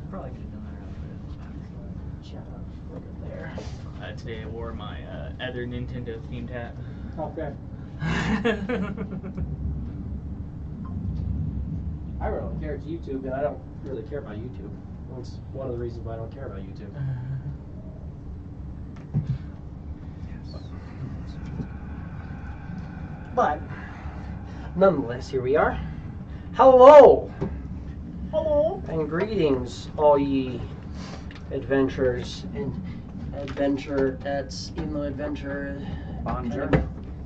Probably could have done that earlier. Look at there. Today I wore my other Nintendo themed hat. Okay. I really don't care. It's YouTube, and I don't really care about YouTube. That's one of the reasons why I don't care about YouTube. But, nonetheless, here we are. Hello! Hello! And greetings, all ye adventurers and adventurettes, even though adventure kind of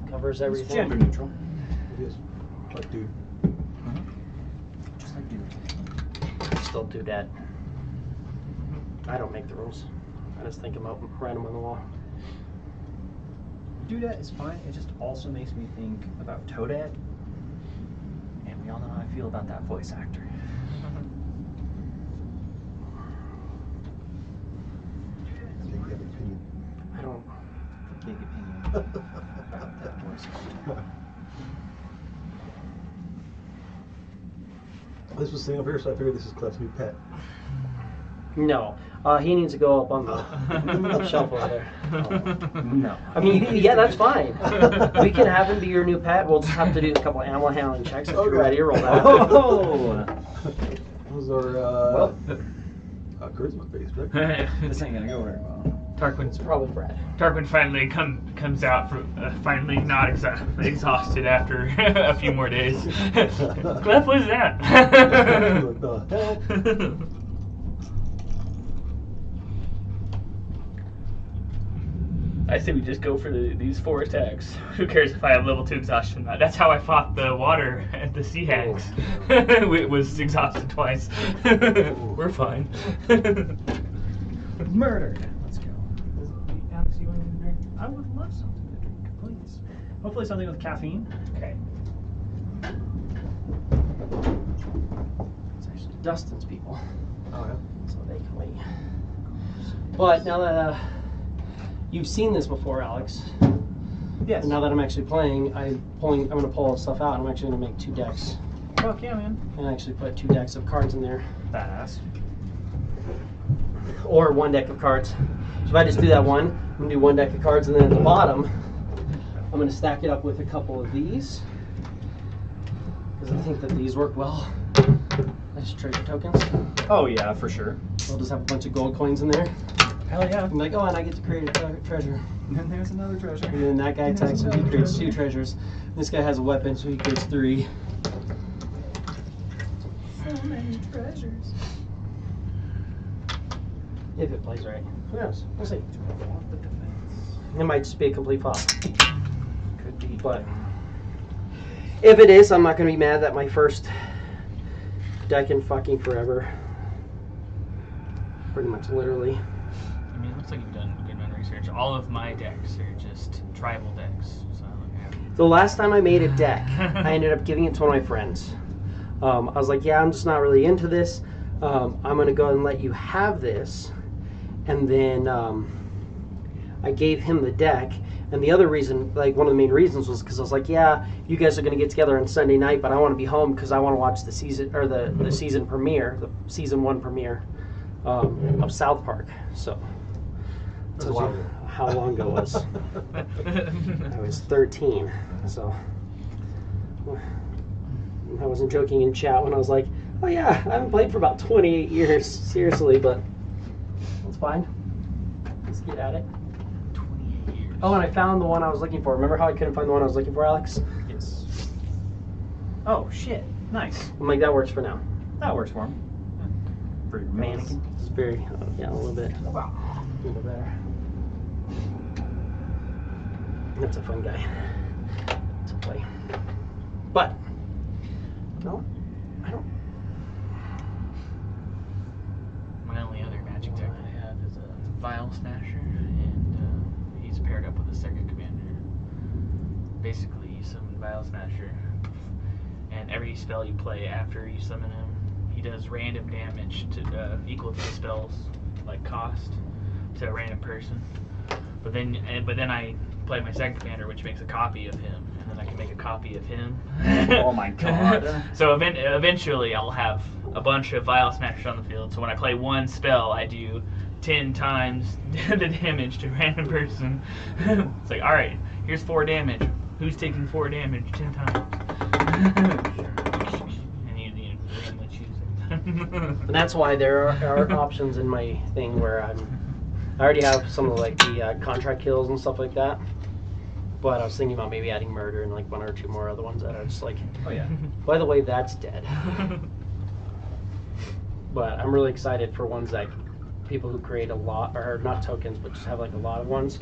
covers everything. It's gender neutral. It is. Like dude. Just like dude. Still do that. I don't make the rules. I just think about write them on the wall. Dudette is fine. It just also makes me think about Toadette. And we all know how I feel about that voice actor. I don't. Big opinion about that voice actor. This was sitting up here, so I figured this is Clef's new pet. No. He needs to go up on the shelf over there. No. I mean, yeah, that's fine. We can have him be your new pet. We'll just have to do a couple animal handling checks if you're ready to roll that. Oh! Those are charisma based, right? This ain't gonna go very well. It's probably Brad. Tarquin finally comes out from finally not exhausted after a few more days. Clef, what is that? What the hell? I say we just go for these 4 attacks. Who cares if I have level 2 exhaustion? That's how I fought the water at the sea hags. It was exhausted twice. We're fine. Murdered. Let's go. Alex, you want anything to drink? I would love something to drink, please. Hopefully something with caffeine. Okay. It's actually Dustin's people. Oh, yeah. So they can wait. But now that you've seen this before, Alex. Yes. And now that I'm actually playing, I'm going to pull all the stuff out. I'm actually going to make 2 decks. Fuck yeah, man. And actually put 2 decks of cards in there. Badass. Or 1 deck of cards. So if I just do that one, I'm going to do 1 deck of cards, and then at the bottom, I'm going to stack it up with a couple of these. Because I think that these work well. Nice treasure tokens. Oh yeah, for sure. We'll just have a bunch of gold coins in there. Hell yeah. I'm like, oh, and I get to create a treasure. And then there's another treasure. And then that guy attacks, so he creates 2 treasures. This guy has a weapon, so he creates 3. So many treasures. If it plays right. Who knows? We'll see. The defense. It might just be a complete flop. Could be. But if it is, I'm not going to be mad that my first deck in fucking forever. Pretty much literally. I mean, it looks like you've done good amount of research. All of my decks are just tribal decks. So yeah. The last time I made a deck, I ended up giving it to one of my friends. I was like, yeah, I'm just not really into this. I'm going to go and let you have this. And then I gave him the deck. And the other reason, like one of the main reasons, was because I was like, yeah, you guys are going to get together on Sunday night, but I want to be home because I want to watch the season, or the season premiere, the season 1 premiere of South Park. So That's a while ago. how long ago was. I was 13. So I wasn't joking in chat when I was like, oh yeah, I haven't played for about 28 years, seriously, but that's fine. Let's get at it. 28 years. Oh, and I found the one I was looking for. Remember how I couldn't find the one I was looking for, Alex? Yes. Oh shit. Nice. I'm like, that works for now. That works for him. For your mannequin. It's very, yeah, a little bit. A little better. That's a fun guy to play. But no, I don't. My only other magic deck I have is a Vial Smasher, and he's paired up with a second commander. Basically, you summon Vial Smasher, and every spell you play after you summon him, he does random damage to equal to the spell's like cost to a random person. But then I play my second commander, which makes a copy of him, and then I can make a copy of him. Oh my god. So eventually I'll have a bunch of Vial Smashers on the field. So when I play one spell, I do 10 times the damage to a random person. It's like, alright, here's 4 damage. Who's taking 4 damage 10 times? And you randomly choose it. And that's why there are options in my thing where I already have some of like the contract kills and stuff like that. But I was thinking about maybe adding murder and like 1 or 2 more other ones that are just like, Oh yeah. by the way, that's dead. But I'm really excited for ones that people who create a lot, or not tokens, but just have like a lot of ones.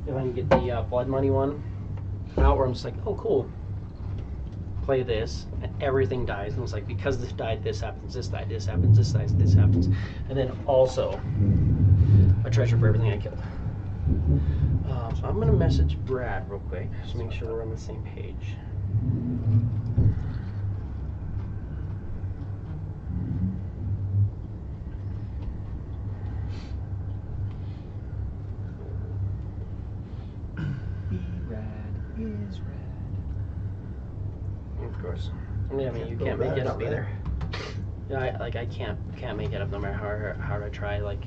If I can get the blood money one out, where I'm just like, oh cool, play this, and everything dies, and it's like, because this died, this happens, this died, this happens, this dies, this happens, and then also a treasure for everything I killed. So I'm gonna message Brad real quick, just make sure we're on the same page. Is red. Of course. I mean, you can't make it up either. Yeah, I can't make it up no matter how hard I try. Like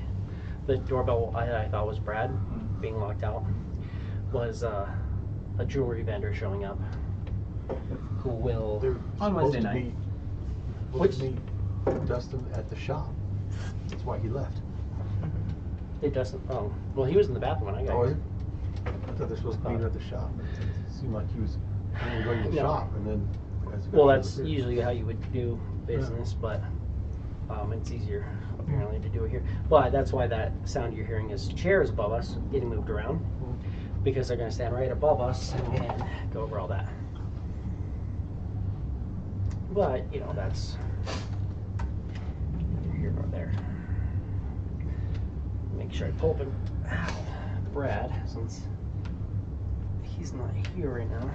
the doorbell I thought was Brad being locked out was a jewelry vendor showing up who will They're On supposed Wednesday to night. Supposed to meet Dustin at the shop. That's why he left. It doesn't. Oh, well, he was in the bathroom when I got Oh, is here. it? I thought they're supposed to meet at the shop. It seemed like he was going to the No. shop and then. Well, that's usually how you would do business, but it's easier apparently to do it here. But that's why that sound you're hearing is chairs above us getting moved around, because they're going to stand right above us and go over all that. But you know, that's neither here nor there. Make sure I pull up Brad, since he's not here right now.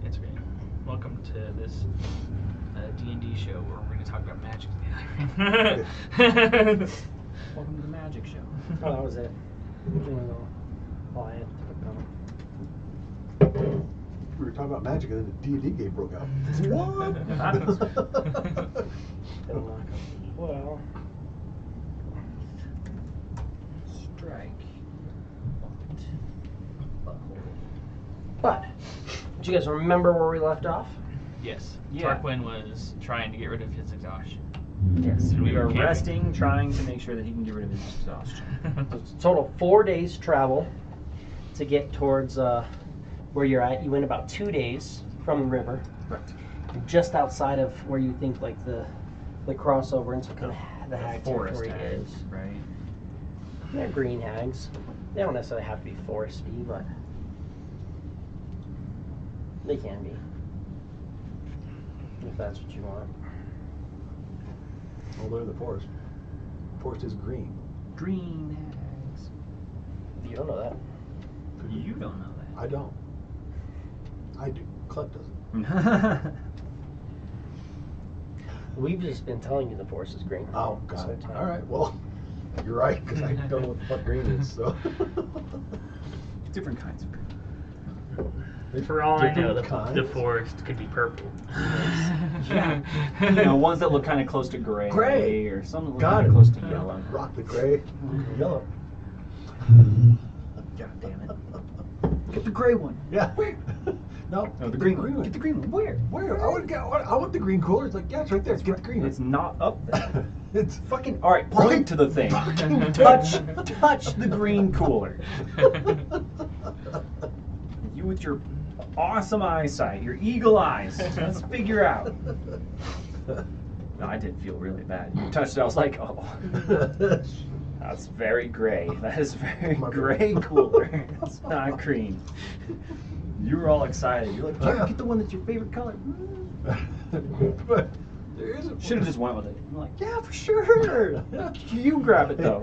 It's great. Welcome to this D&D show where we're going to talk about magic together. Welcome to the magic show. Oh, that was it. Oh, I had to put We were talking about magic and then the D&D game broke out. What? Well, Strike. but do you guys remember where we left off? Yes. Yeah. Tarquin was trying to get rid of his exhaustion. Yes. And We are camping. resting, trying to make sure that he can get rid of his exhaustion. It's total 4 days travel to get towards where you're at. You went about 2 days from the river, Correct. just outside of where you think like the crossover into kind of the hag Forest territory hags, is. right? They're green hags. They don't necessarily have to be foresty, but they can be, if that's what you want. Well, they're in the forest. Forest is green. Green hags. You don't know that. You don't know that. I don't. I do. Clef doesn't. We've just been telling you the forest is green. Oh, this got whole it. time. All right. Well, you're right, because I don't know what the fuck green is. So. Different kinds of green. For all I know, Different the kinds. forest could be purple. Yeah. You know, ones that look kind of close to gray. Gray. Or some that look Got kind it. of close to yellow. Rock the gray, yellow. God damn it. Get the gray one. Yeah. No, No, the green one. Get the green one. Where? Where? I want the green cooler. It's like, yeah, it's right there. Get the green one. It's not up there. It's Fucking, alright, point to the thing. fucking touch the green cooler. You with your awesome eyesight, your eagle eyes. Let's figure out. No, I did feel really bad. You touched it, I was like, oh. That's very gray. That is very gray cooler. It's not green. You were all excited. You're like, oh, get the one that's your favorite color. But there isn't. Should have just went with it. I'm like, yeah, for sure. You grab it though.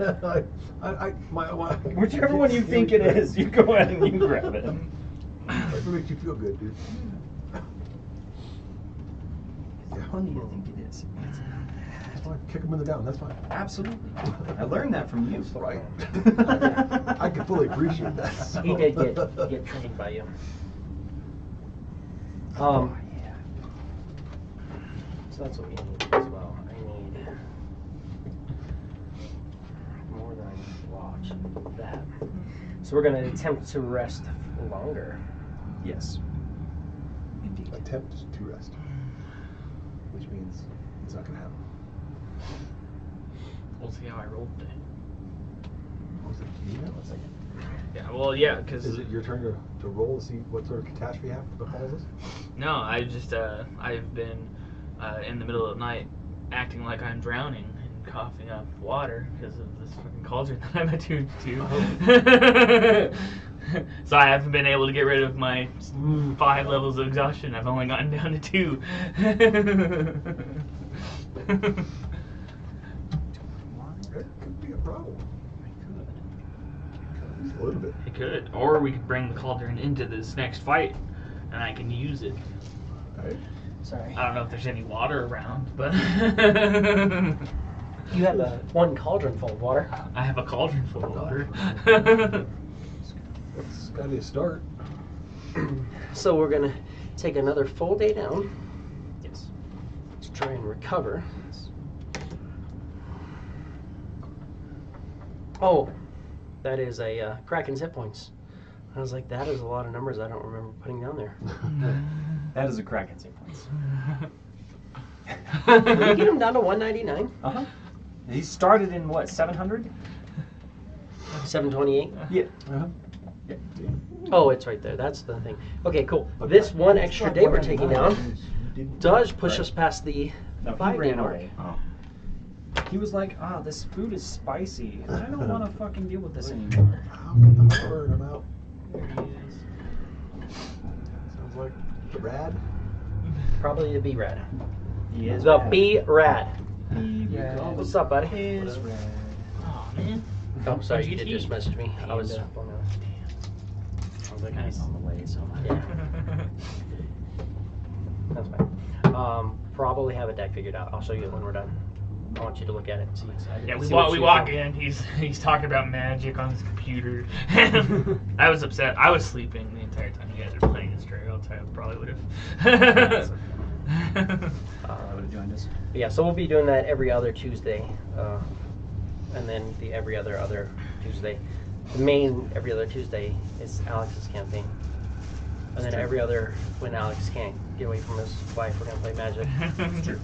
Whichever one you think it is, you go ahead and you grab it. That makes you feel good, dude. Which one do you think it is? That's fine. Kick them in the down. That's fine. Absolutely. I learned that from you. Right. I can fully appreciate that. So. He did get trained by you. Yeah. So that's what we need as well. I need more than I need to watch that. So we're going to attempt to rest longer. Yes. Indeed. Attempt to rest, which means it's not going to happen. We'll see how I rolled today. What was it? Can you email a second? Yeah, well, yeah, because Is it your turn to roll to see what sort of catastrophe befalls us? no, I just I've been in the middle of the night acting like I'm drowning and coughing up water because of this fucking cauldron that I'm attuned to. So I haven't been able to get rid of my 5 levels of exhaustion. I've only gotten down to 2. That could be a problem. A little bit. It could, or we could bring the cauldron into this next fight, and I can use it. Right? Sorry. I don't know if there's any water around, but You have one cauldron full of water. I have a cauldron full of water. That's got to be a start. So we're going to take another full day down Yes. to try and recover. Oh, that is a Kraken's hit points. I was like, that is a lot of numbers I don't remember putting down there. That is a Kraken's hit points. Did you get him down to 199? Uh-huh. He started in what, 700? 728? Yeah. Uh-huh. Yeah. Oh, it's right there. That's the thing. Okay, cool. But This that- one it's extra not day we're taking 199. down You didn't- does push Right. us past the No, he 5-day ran mark. away. He was like, this food is spicy. I don't want to fucking deal with this anymore. How come the word? I'm out. There he is. Sounds like the rad. Probably the B-Rad. He is The rad. B-Rad. B-Rad. What's up, buddy? Is rad. Oh man. Oh, sorry, you did just message me. I was And, blown out. I was like, he's on the way, so. Yeah. That's fine. Probably have a deck figured out. I'll show you it when we're done. I want you to look at it and see. Yeah, we see what walk you in. He's talking about magic on his computer. I was upset. I was sleeping the entire time you guys were playing this trail. I probably would have. I would have joined us. Yeah, so we'll be doing that every other Tuesday, and then the every other Tuesday. The main every other Tuesday is Alex's campaign, and then every other when Alex can't get away from his wife, we're gonna play Magic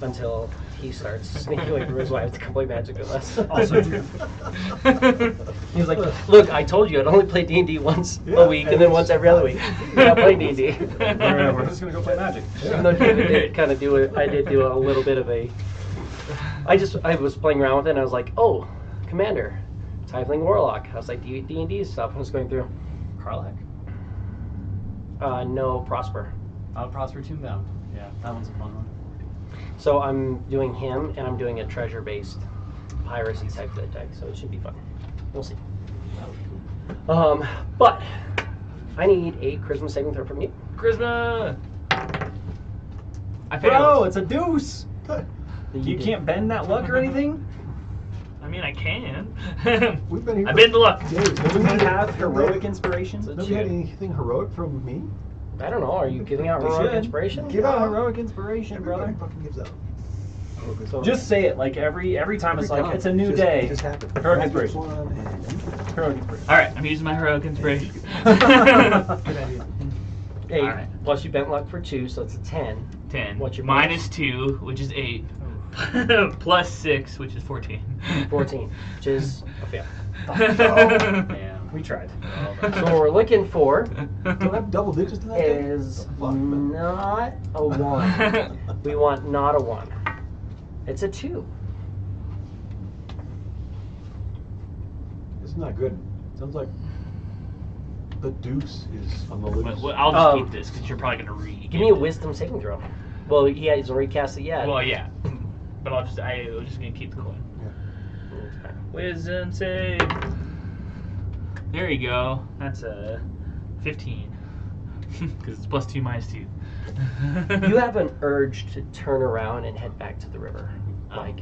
until he starts sneaking away from his wife to come play Magic with us. Also true. He was like, "Look, I told you I'd only play D&D once Yeah, a week, and then once every other week. You're not playing D&D." We're just gonna go play Magic. Even though David did kind of do it, I did do a little bit of a. I was playing around with it, and I was like, "Oh, Commander, Tiefling Warlock." I was like, D&D stuff. I was going through. Karlak. No, Prosper. Prosper Tombbound. Yeah, that one's a fun one. So I'm doing him, and I'm doing a treasure-based piracy type of deck, so it should be fun. We'll see. But I need a charisma saving throw from you. Charisma. I Bro, failed. it's a deuce! You can't bend that luck or anything? I mean, I can. We've been here. I bend the luck. Days. Do we have heroic inspiration? Have you had anything heroic from me? I don't know. Are you giving out We heroic should. inspiration? Give out heroic inspiration, Everybody brother. fucking gives out. So- Just say it like every time it's Every like time. it's a new It day. just happened. Heroic Magic inspiration. one and- Heroic inspiration. All right, I'm using my heroic inspiration. Good idea. 8 All right. plus you bent luck for 2, so it's a 10. 10. What's your minus 2, which is 8. Plus 6, which is 14. 14, which is a fail. Yeah, we tried. So what we're looking for Don't have double digits in that thing? is The fuck, man? not a 1. We want not a 1. It's a 2. is not good. Sounds like the deuce is on the loose. Well, I'll just keep this because you're probably gonna read. Give me a wisdom saving throw. Well, yeah, he's already cast it yet. Well, yeah, but I was just gonna keep the coin. Yeah. Wisdom save. There you go. That's a 15. Because it's +2 -2. You have an urge to turn around and head back to the river. Like,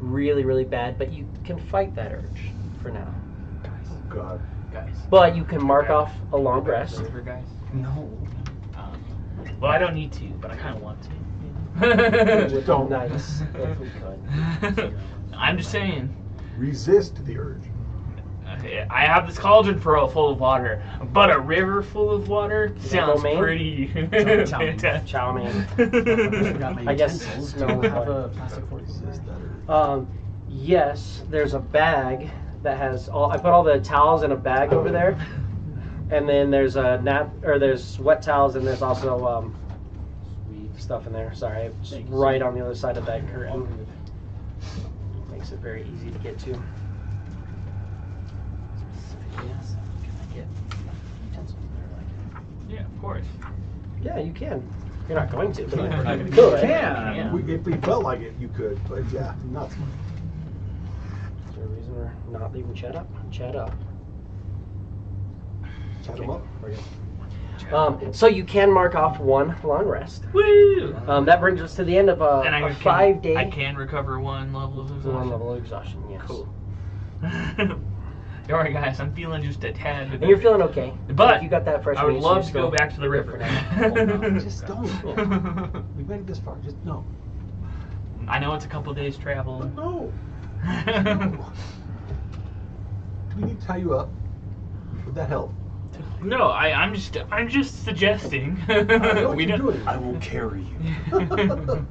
really, really bad, but you can fight that urge for now. Oh, God. Guys. But you can mark off a long rest. River, guys. No. Well, I don't need to, but I kind of want to. With Don't. nice, if we could. I'm just saying. Resist the urge. I have this cauldron full of water, but a river full of water sounds Maine? pretty fantastic. Chow mein. Forgot my I guess utensils. no. Do you have a plastic fork? Resist that urge. Yes, there's a bag that has all. I put all the towels in a bag over there, and then there's there's wet towels, and there's also stuff in there. Sorry, it's right on the other side of that curtain. Makes it very easy to get to. Yes. Can I get utensils there? Yeah, of course. Yeah, you can. You're not going to, but We're not gonna you go. could. Yeah. If we felt like it, you could, but yeah, not so much. Is there a reason we're not leaving chat up? Chat up. Chat them up. So you can mark off one long rest. Woo! That brings us to the end of And a 5-day. I can recover 1 level of exhaustion. One level of exhaustion. Yes. Cool. Alright, guys, I'm feeling just a tad. And you're feeling okay. But you got that fresh I would meat, love so to you're go still back to the river. Just don't. We made it this far. Just no. I know it's a couple days travel. But no. No. Do we need to tie you up? Would that help? No, I'm just suggesting. know what We you're don't. doing. I will carry you.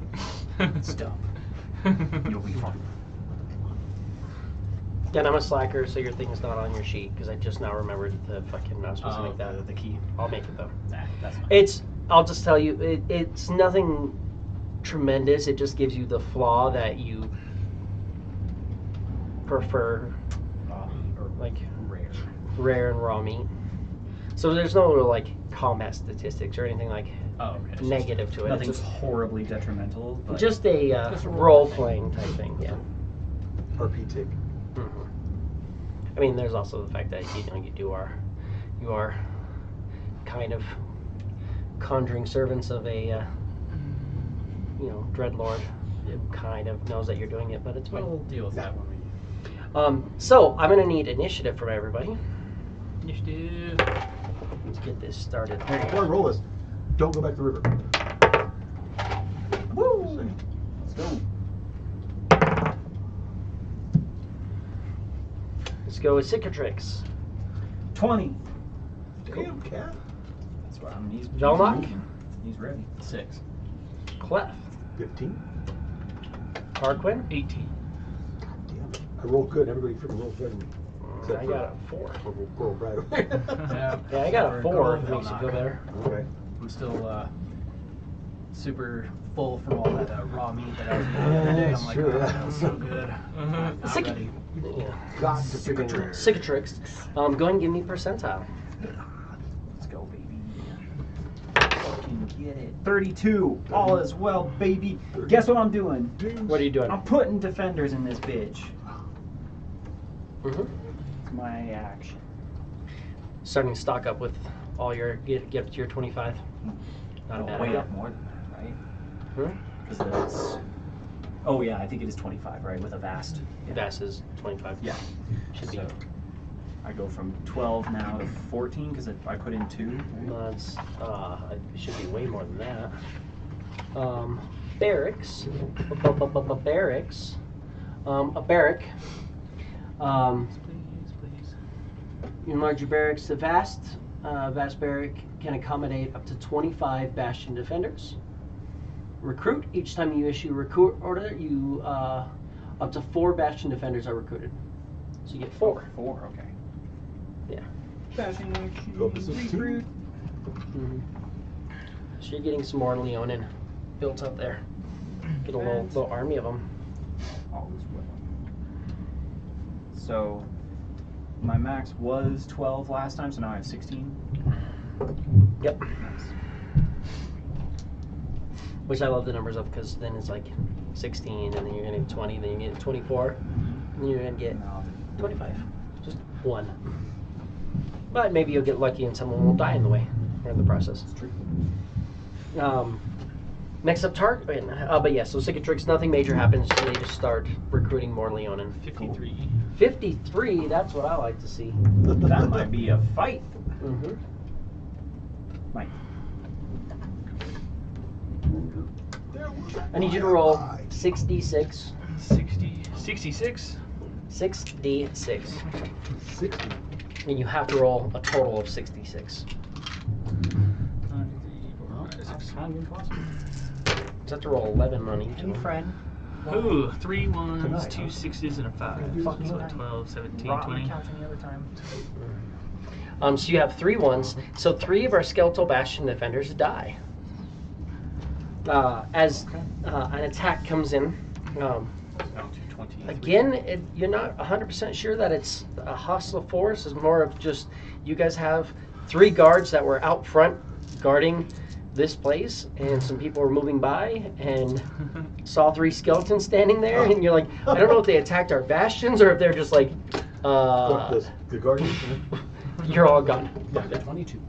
Stop. You'll be fine. Yeah, I'm a slacker, so your thing's not on your sheet because I just now remembered the fucking. I was supposed to make that. The key. I'll make it though. Nah, that's fine. It's. I'll just tell you, it's nothing tremendous. It just gives you the flaw that you prefer, Or like rare. rare and raw meat. So there's no real like combat statistics or anything like Oh, okay. negative to it. Nothing's It's horribly detrimental. But just a Just a role playing type thing. Yeah. RP tick. Mhm. I mean, there's also the fact that you are kind of conjuring servants of a dreadlord. It kind of knows that you're doing it, but it's fine. We'll deal with that when we. So I'm gonna need initiative from everybody. Initiative. Let's get this started. Before I roll this, don't go back to the river. Woo! let's go. Let's go with cicatrix. 20. Damn, cat. That's what I'm. He's Velmach? moving. He's ready. 6. Clef. 15. Harquin. 18. God damn it. I rolled good. Everybody freaking rolls better than me. I got a 4. We'll roll right away. Yeah, I got a 4. Good Makes you feel better. Okay. I'm still super full from all that raw meat that I was eating the Yeah, other day. that's I'm like, true, oh, yeah. that was so good. Not Cic- ready. Yeah. Got to figure Cicatrix. Go ahead and give me percentile. Let's go, baby. Fucking get it. 32. All is well, baby. Guess what I'm doing? What are you doing? I'm putting defenders in this bitch. Mm-hmm. It's my action. Starting to stock up with all your get up to your 25. Not a It'll bad weigh idea. up more than that, right? Hmm? Because it's. Oh yeah, I think it is 25, right? With a vast. Yeah. Bass is 25. Yeah. Should be. So I go from 12 now to 14 because I put in 2. Right? It's, it should be way more than that. Barracks. Barracks. A barrack. Please. You enlarge your barracks to vast. Vast barrack can accommodate up to 25 bastion defenders. Recruit. Each time you issue a recruit order, you up to 4 bastion defenders are recruited. So you get 4. 4, okay. Yeah. Go up to 16. Mm-hmm. So you're getting some more Leonin built up there. Get a little army of them. All is well. So my max was 12 last time, so now I have 16. Yep. Nice. Which I love the numbers of, because then it's like 16, and then you're gonna get 20, then you get 24, and then you're gonna get No. 25. Just one. But maybe you'll get lucky and someone will die in the way or in the process. It's true. Next up, target. But yeah, so Cicatrix, nothing major happens. They just start recruiting more Leonin. 53. 53, that's what I like to see. That might be a fight. Mm-hmm. Mike. I need you to roll 66. 66. 6d6. 60. And you have to roll a total of 66. You have to roll 11 on each. Any friend? Ooh, 3 ones, Tonight, 2 huh? 6s, and a 5. Fucking So night. 12, 17, Rock 20. counts any other time. So you have 3 ones. So 3 of our Skeletal Bastion defenders die. As an attack comes in, Down to 20. again, you're not 100% sure that it's a hostile force. It's more of just you guys have 3 guards that were out front guarding this place, and some people were moving by and saw 3 skeletons standing there, and you're like, I don't know if they attacked our bastions or if they're just like, The guardian. you're all gone. Yeah, 22.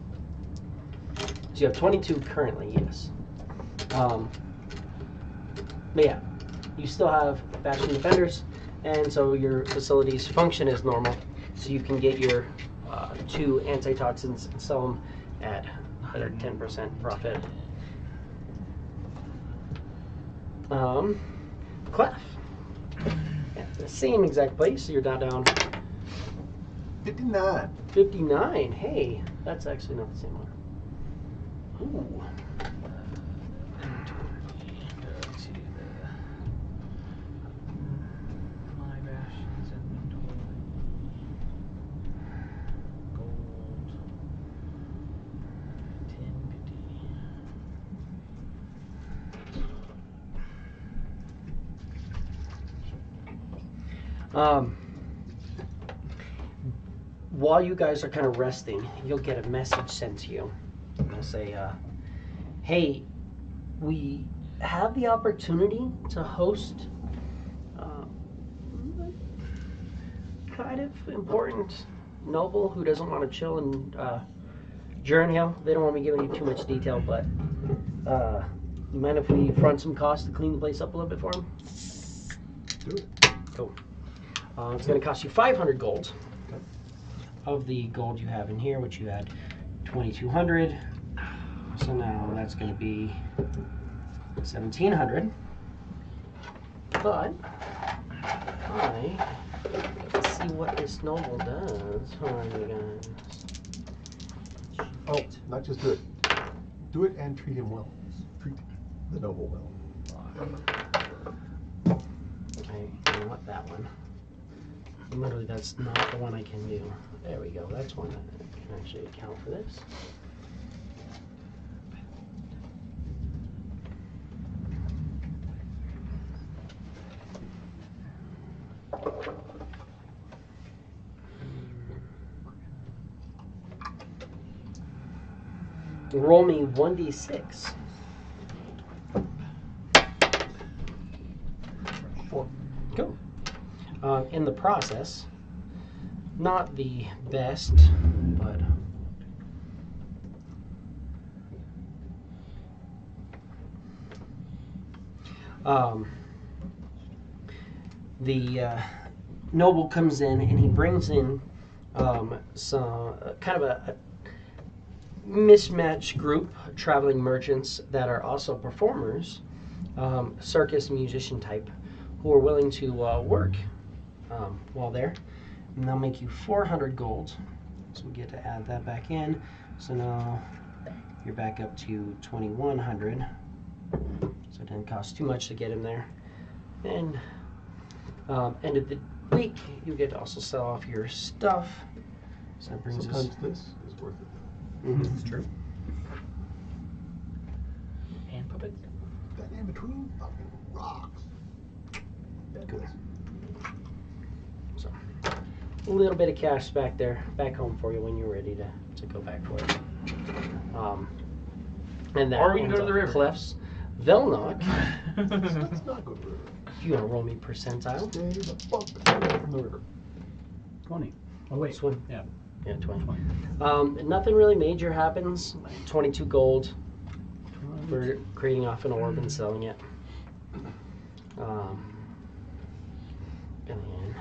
So you have 22 currently, yes. But yeah, you still have Bastion defenders, and so your facilities function as normal. So you can get your 2 antitoxins and sell them at a 10% profit. Clef. At the same exact place, so you're down 59. 59. Hey, that's actually not the same one. Ooh. My bastions inventory. Gold. 1050. While you guys are kind of resting, you'll get a message sent to you. They'll say, hey, we have the opportunity to host kind of important noble who doesn't want to chill in Jernhill. They don't want me giving you too much detail, but you mind if we front some costs to clean the place up a little bit for him? Do it. Cool. It's going to cost you 500 gold. Of the gold you have in here, which you had 2,200. So now that's going to be 1,700. But let's see what this noble does. Hold on, you guys. Oh, not just do it. Do it and treat him well. Treat the noble well. Okay, you know what? That one. Literally, that's not the one I can do. There we go. That's one that can actually account for this. Roll me 1d6. 4. Cool. In the process, not the best, but the noble comes in and he brings in some kind of a mismatched group traveling merchants that are also performers, circus musician type, who are willing to work while there, and they'll make you 400 gold. So we get to add that back in. So now you're back up to 2,100. So it didn't cost too much to get him there. And end of the week, you get to also sell off your stuff. So that brings us. Sometimes this is worth it. Mhm. It's true. Hand puppets? That in between fucking rocks. That Cool. does. So a little bit of cash back home for you when you're ready to go back for it. And that Or we can go to the river. Clef's Velnock. Let's not go to the river. You want to roll me percentile? Stay the fuck away from the river. 20. Oh, wait. Swim. Yeah. Yeah, 20. Nothing really major happens. 22 gold for creating off an orb and selling it. And then,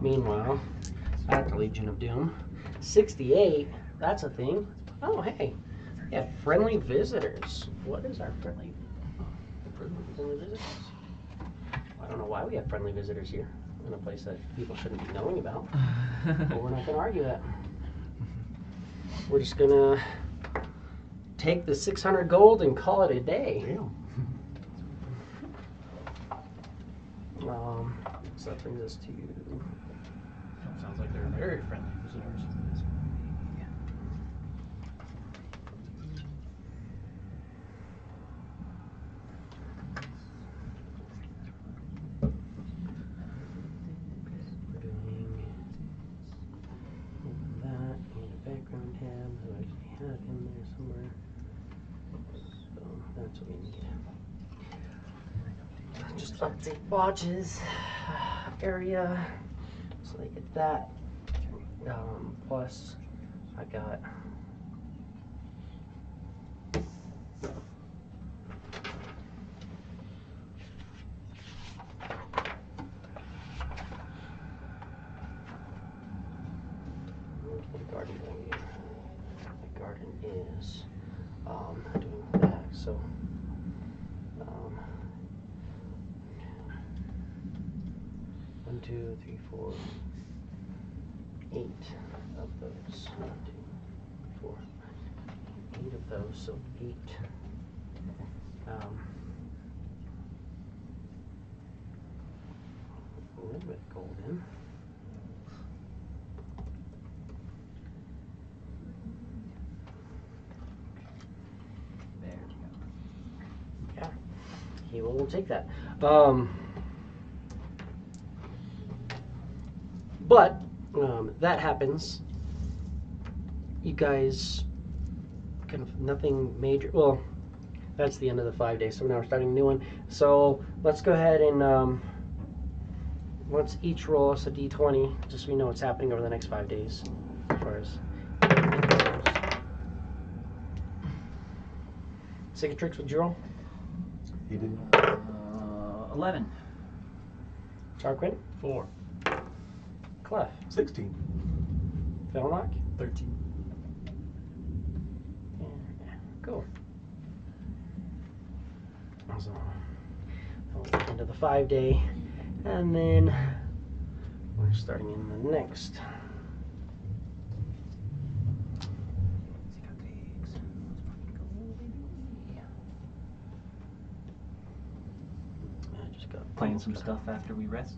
meanwhile, at the Legion of Doom, 68. That's a thing. Oh, hey, yeah, friendly visitors. What is our friendly visitors? I don't know why we have friendly visitors here in a place that people shouldn't be knowing about. But we're not going to argue that. We're just going to take the 600 gold and call it a day. Damn. So that brings us to Sounds like they're very friendly visitors. we're doing that. Need a background tab that I actually had in there somewhere. So that's what we need. Just update watches area, so they get that. Plus, I got the garden doing here. The garden is doing that. So. 1, 2, 3, 4, 8 of those. 1, 2, 4, 8 of those. So 8. A little bit of gold in. There we go. Yeah, he will take that. But that happens. You guys kind of nothing major. Well, that's the end of the 5 days. So now we're starting a new one. So let's go ahead and let's each roll us a d20, just so we know what's happening over the next 5 days. As far as Cicatrix, would you roll? He didn't. 11. Tarquin? 4. Clef? 16. Velnock? 13. Yeah, cool. So, that was the end of the 5 day. And then we're starting in the next. I just got Playing some stuff after we rest.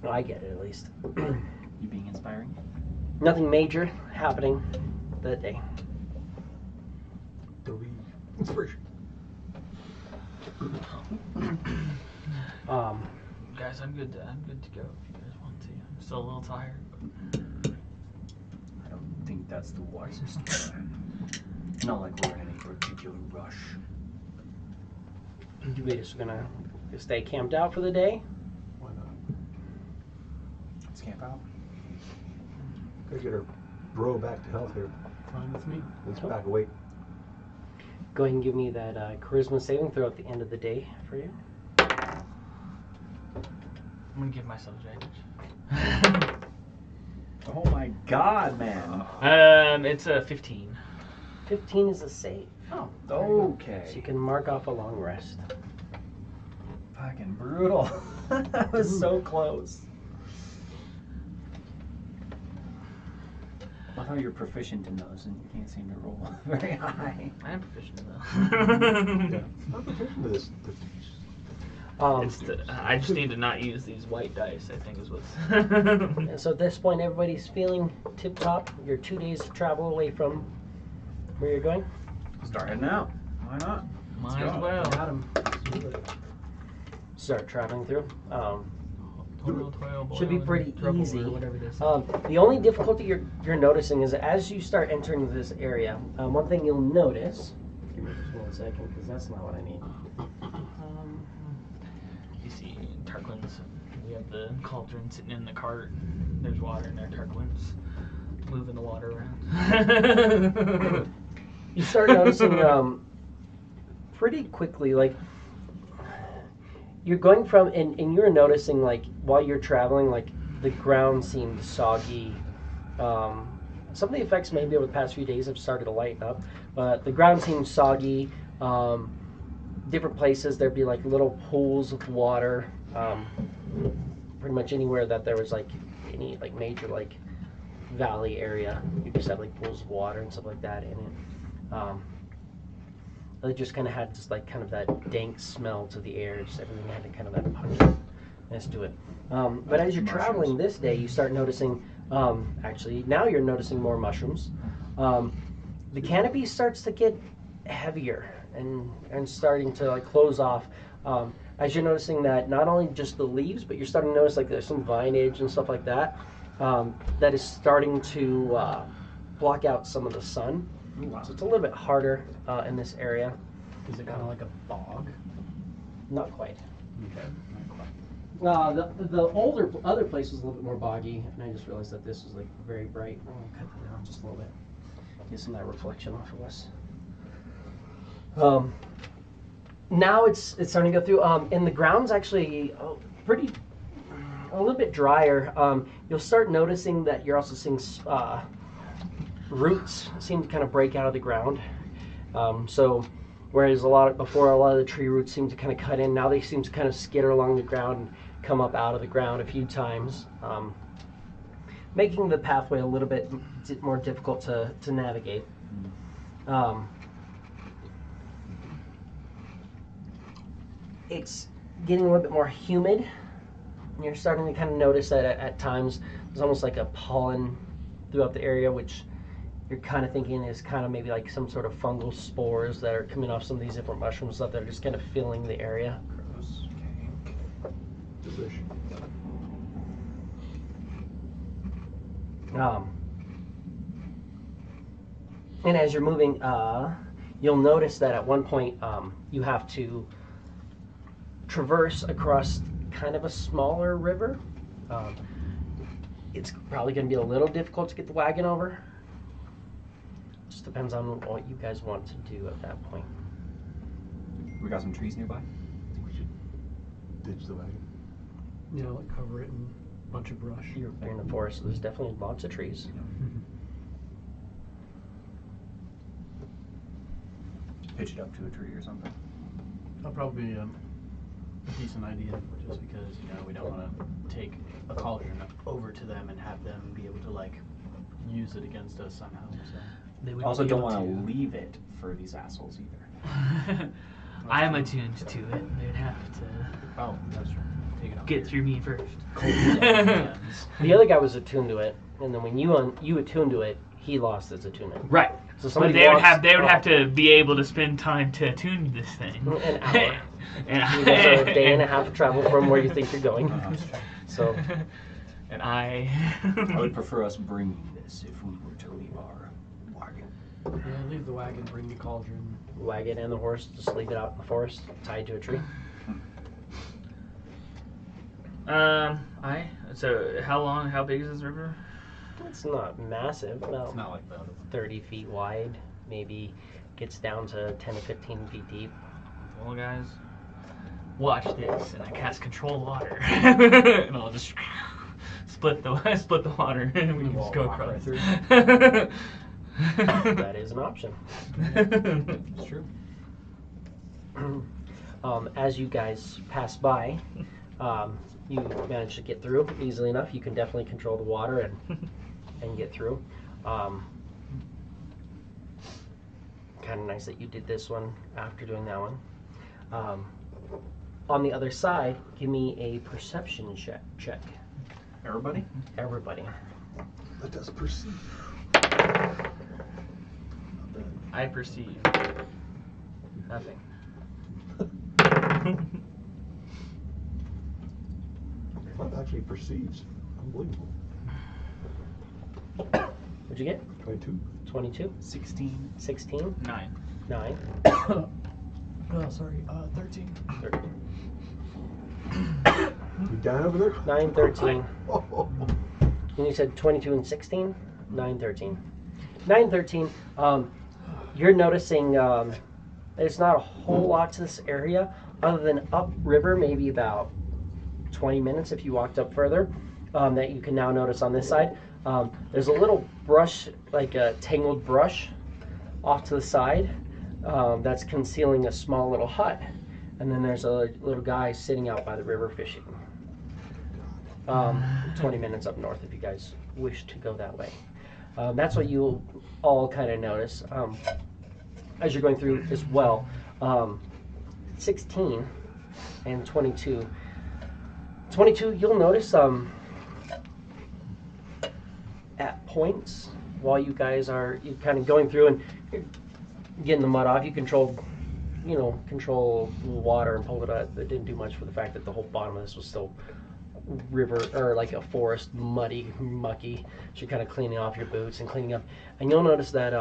No, I get it at least. You being inspiring? Nothing major happening that day. 3 inspiration. Guys, I'm good to go if you guys want to. I'm still a little tired. I don't think that's the wisest. Not like we're in any particular rush. You just gonna stay camped out for the day? Why not? Let's camp out. Gotta get our bro back to health here. Fine with me. Let's back away. Go ahead and give me that charisma saving throw at the end of the day for you. I'm gonna give myself advantage. Oh my god, man. It's a 15. 15 is a save. Oh, Okay. So you can mark off a long rest. Fucking brutal. That was so close. I thought you were proficient in those and you can't seem to roll very high. I am proficient though. Yeah. I'm proficient to this. I just need to not use these white dice, I think is what's... And so at this point, everybody's feeling tip-top. You're 2 days of travel away from where you're going. Start heading out. Why not? Might as well. Got him. Start traveling through. Toil, Should be boil, pretty trouble, easy. or whatever it is. The only difficulty you're noticing is as you start entering this area, one thing you'll notice. Give me just 1 second, because that's not what I need. You see Tarquins. We have the cauldron sitting in the cart. There's water in there. Tarquins moving the water around. You start noticing pretty quickly, like you're going from, and you're noticing like while you're traveling, like the ground seems soggy. Some of the effects maybe over the past few days have started to lighten up, but the ground seems soggy. Different places there'd be like little pools of water. Pretty much anywhere that there was like any like major like valley area, you just have like pools of water and stuff like that in it. It just kind of had just like kind of that dank smell to the air. Just everything had kind of that punginess to it. But as you're traveling this day, you start noticing. Actually, now you're noticing more mushrooms. The canopy starts to get heavier and starting to like close off. As you're noticing that not only just the leaves, but you're starting to notice like there's some vinage and stuff like that that is starting to block out some of the sun. So it's a little bit harder in this area. Is it kind of like a bog? Not quite. Okay. Not quite. The other place was a little bit more boggy, and I just realized that this was like very bright. I'm gonna cut that down just a little bit. Get some of that reflection off of us. Now it's starting to go through, and the ground's actually a little bit drier. You'll start noticing that you're also seeing roots seem to kind of break out of the ground. So whereas a lot of the tree roots seem to kind of cut in, now they seem to kind of skitter along the ground and come up out of the ground a few times, making the pathway a little bit more difficult to navigate. It's getting a little bit more humid. You're starting to kind of notice that at times there's almost like a pollen throughout the area, which you're kind of thinking is kind of maybe like some sort of fungal spores that are coming off some of these different mushrooms that are just kind of filling the area. Gross. Delish. And as you're moving, you'll notice that at one point you have to traverse across kind of a smaller river. It's probably going to be a little difficult to get the wagon over. Just depends on what you guys want to do at that point. We got some trees nearby. We should ditch the wagon. Yeah, like cover it in a bunch of brush. You're in the forest, so there's definitely lots of trees. Pitch it up to a tree or something. That'll probably be a decent idea, just because we don't want to take a cauldron over to them and have them be able to like use it against us somehow. So They would Also, be don't able want to- to leave it for these assholes either. I'm attuned to it. They'd have to Oh, that's true. Take it off. get through me first. The other guy was attuned to it, and then when you attuned to it, he lost his attunement. Right. So But somebody they would walks have up to be able to spend time to attune this thing. An hour. And You guys are a day and a half of travel from where you think you're going. So And I would prefer us bringing this if we were to leave our wagon. Yeah, leave the wagon, bring the cauldron. wagon and the horse, just leave it out in the forest, tied to a tree. So how big is this river? It's not massive, about It's not like the other one. 30 feet wide, maybe gets down to 10 to 15 feet deep. Well, guys, watch this, and I cast control water, and I'll just split the water, and we can just go Walk right across. through. That is an option. It's true. As you guys pass by, you manage to get through easily enough. You can definitely control the water and get through. Kind of nice that you did this one after doing that one. on the other side, give me a perception check. Everybody? Everybody. Let us perceive. I perceive nothing. What actually perceives? Unbelievable. What'd you get? 22. 22? 16. 16? 9. 9? Oh, sorry. 13. 13. You down over there? 9, 13. Oh. And you said 22 and 16? 9, 13. 9, 13. You're noticing there's not a whole lot to this area other than upriver, maybe about 20 minutes if you walked up further, that you can now notice on this side. There's a little brush, like a tangled brush off to the side that's concealing a small little hut. And then there's a little guy sitting out by the river fishing. 20 minutes up north if you guys wish to go that way. That's what you'll all kind of notice as you're going through as well. 16 and 22. 22, you'll notice at points while you guys are kind of going through and you're getting the mud off, you control water and pull it out. It didn't do much for the fact that the whole bottom of this was still river or like a forest, muddy, mucky. So you're kind of cleaning off your boots and cleaning up. And you'll notice that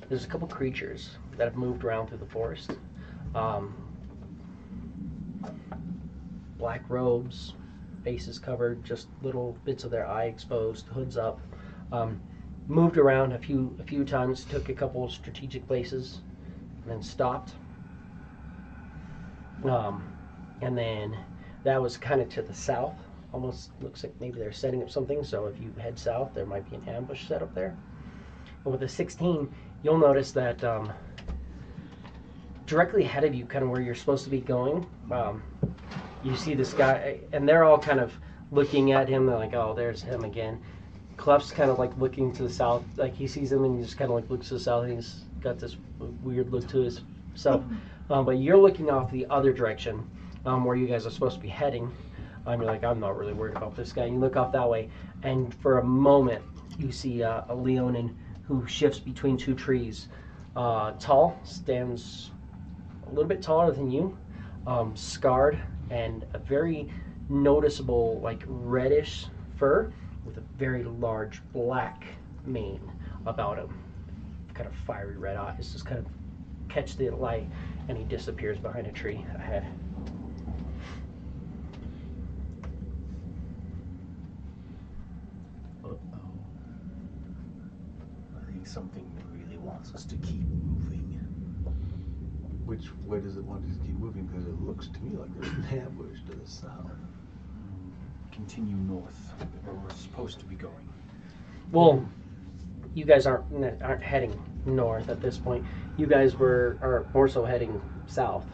there's a couple creatures that have moved around through the forest. Black robes, faces covered, just little bits of their eye exposed, hoods up. Moved around a few times, took a couple of strategic places, and then stopped. And then that was kind of to the south. Almost looks like maybe they're setting up something. So if you head south, there might be an ambush set up there. But with the 16, you'll notice that directly ahead of you, kind of where you're supposed to be going, you see this guy, and they're all kind of looking at him. They're like, "Oh, there's him again." Clef's kind of like looking to the south, like he sees him, and he just kind of like looks to the south, and he's got this weird look to himself. But you're looking off the other direction, where you guys are supposed to be heading. You're like, "I'm not really worried about this guy." And you look off that way, and for a moment, you see a Leonin who shifts between two trees. Tall, stands a little bit taller than you, scarred, and a very noticeable, like reddish fur with a very large black mane about him. Kind of fiery red eyes, just kind of catch the light, and he disappears behind a tree ahead. I think something really wants us to keep moving. Which way does it want us to keep moving? Because it looks to me like there's an ambush to the south. Continue north, where we're supposed to be going. Well, you guys aren't heading north at this point. You guys are more so heading south.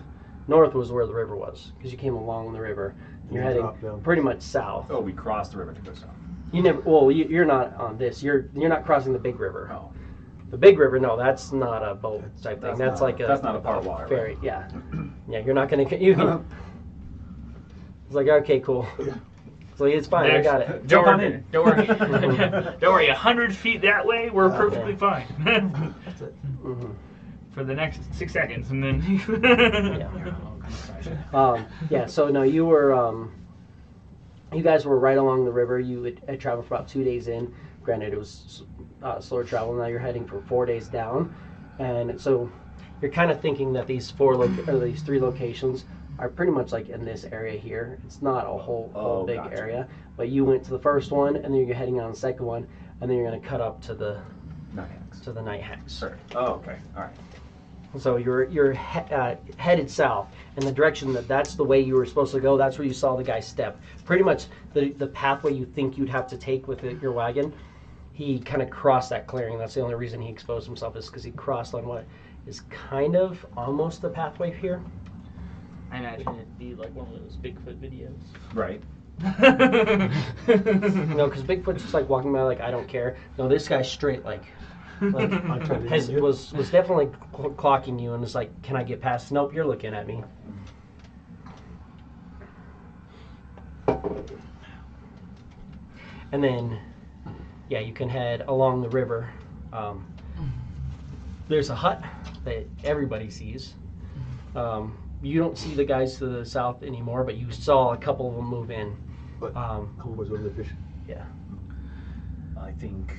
North was where the river was, because you came along the river. You're heading pretty much south. Oh, we crossed the river to go south. You never. Well, you're not on this. You're not crossing the big river. Oh. The big river, no, that's not a boat type thing. That's like that's not a part of water. Ferry, Right? yeah. Yeah, you're not gonna. You can. It's like, okay, cool. It's like, it's fine. I got it. Don't worry. Don't worry. Don't worry. 100 feet that way, we're perfectly fine. That's it. Mm-hmm. For the next 6 seconds, and then. Yeah. So no, you were. You guys were right along the river. You had traveled for about 2 days in. Granted, it was slower travel. Now you're heading for 4 days down, and so you're kind of thinking that these these 3 locations are pretty much like in this area here. It's not a whole big gotcha. area, but you went to the first one, and then you're heading on the second one, and then you're going to cut up to the Night Hags. Sure. Oh, okay. All right. So you're headed south in the direction that's the way you were supposed to go. That's where you saw the guy step. Pretty much the pathway you think you'd have to take with your wagon. He kind of crossed that clearing. That's the only reason he exposed himself, is because he crossed on what is kind of almost the pathway here. I imagine it'd be like one of those Bigfoot videos. Right. No, because Bigfoot's just like walking by like, I don't care. No, this guy's straight like was definitely clocking you and was like, can I get past? Nope, you're looking at me. And then, yeah, you can head along the river. There's a hut that everybody sees. You don't see the guys to the south anymore, but you saw a couple of them move in. But homeboys over there fishing. Yeah. I think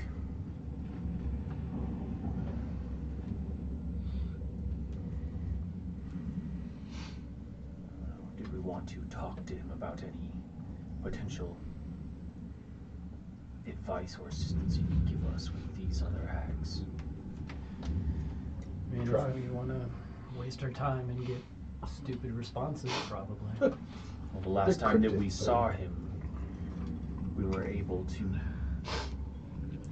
did we want to talk to him about any potential advice or assistance he could give us with these other hags? I mean, Try. if we want to waste our time and get stupid responses, probably. Well, the last They're time that cryptic, we so- saw him, we were able to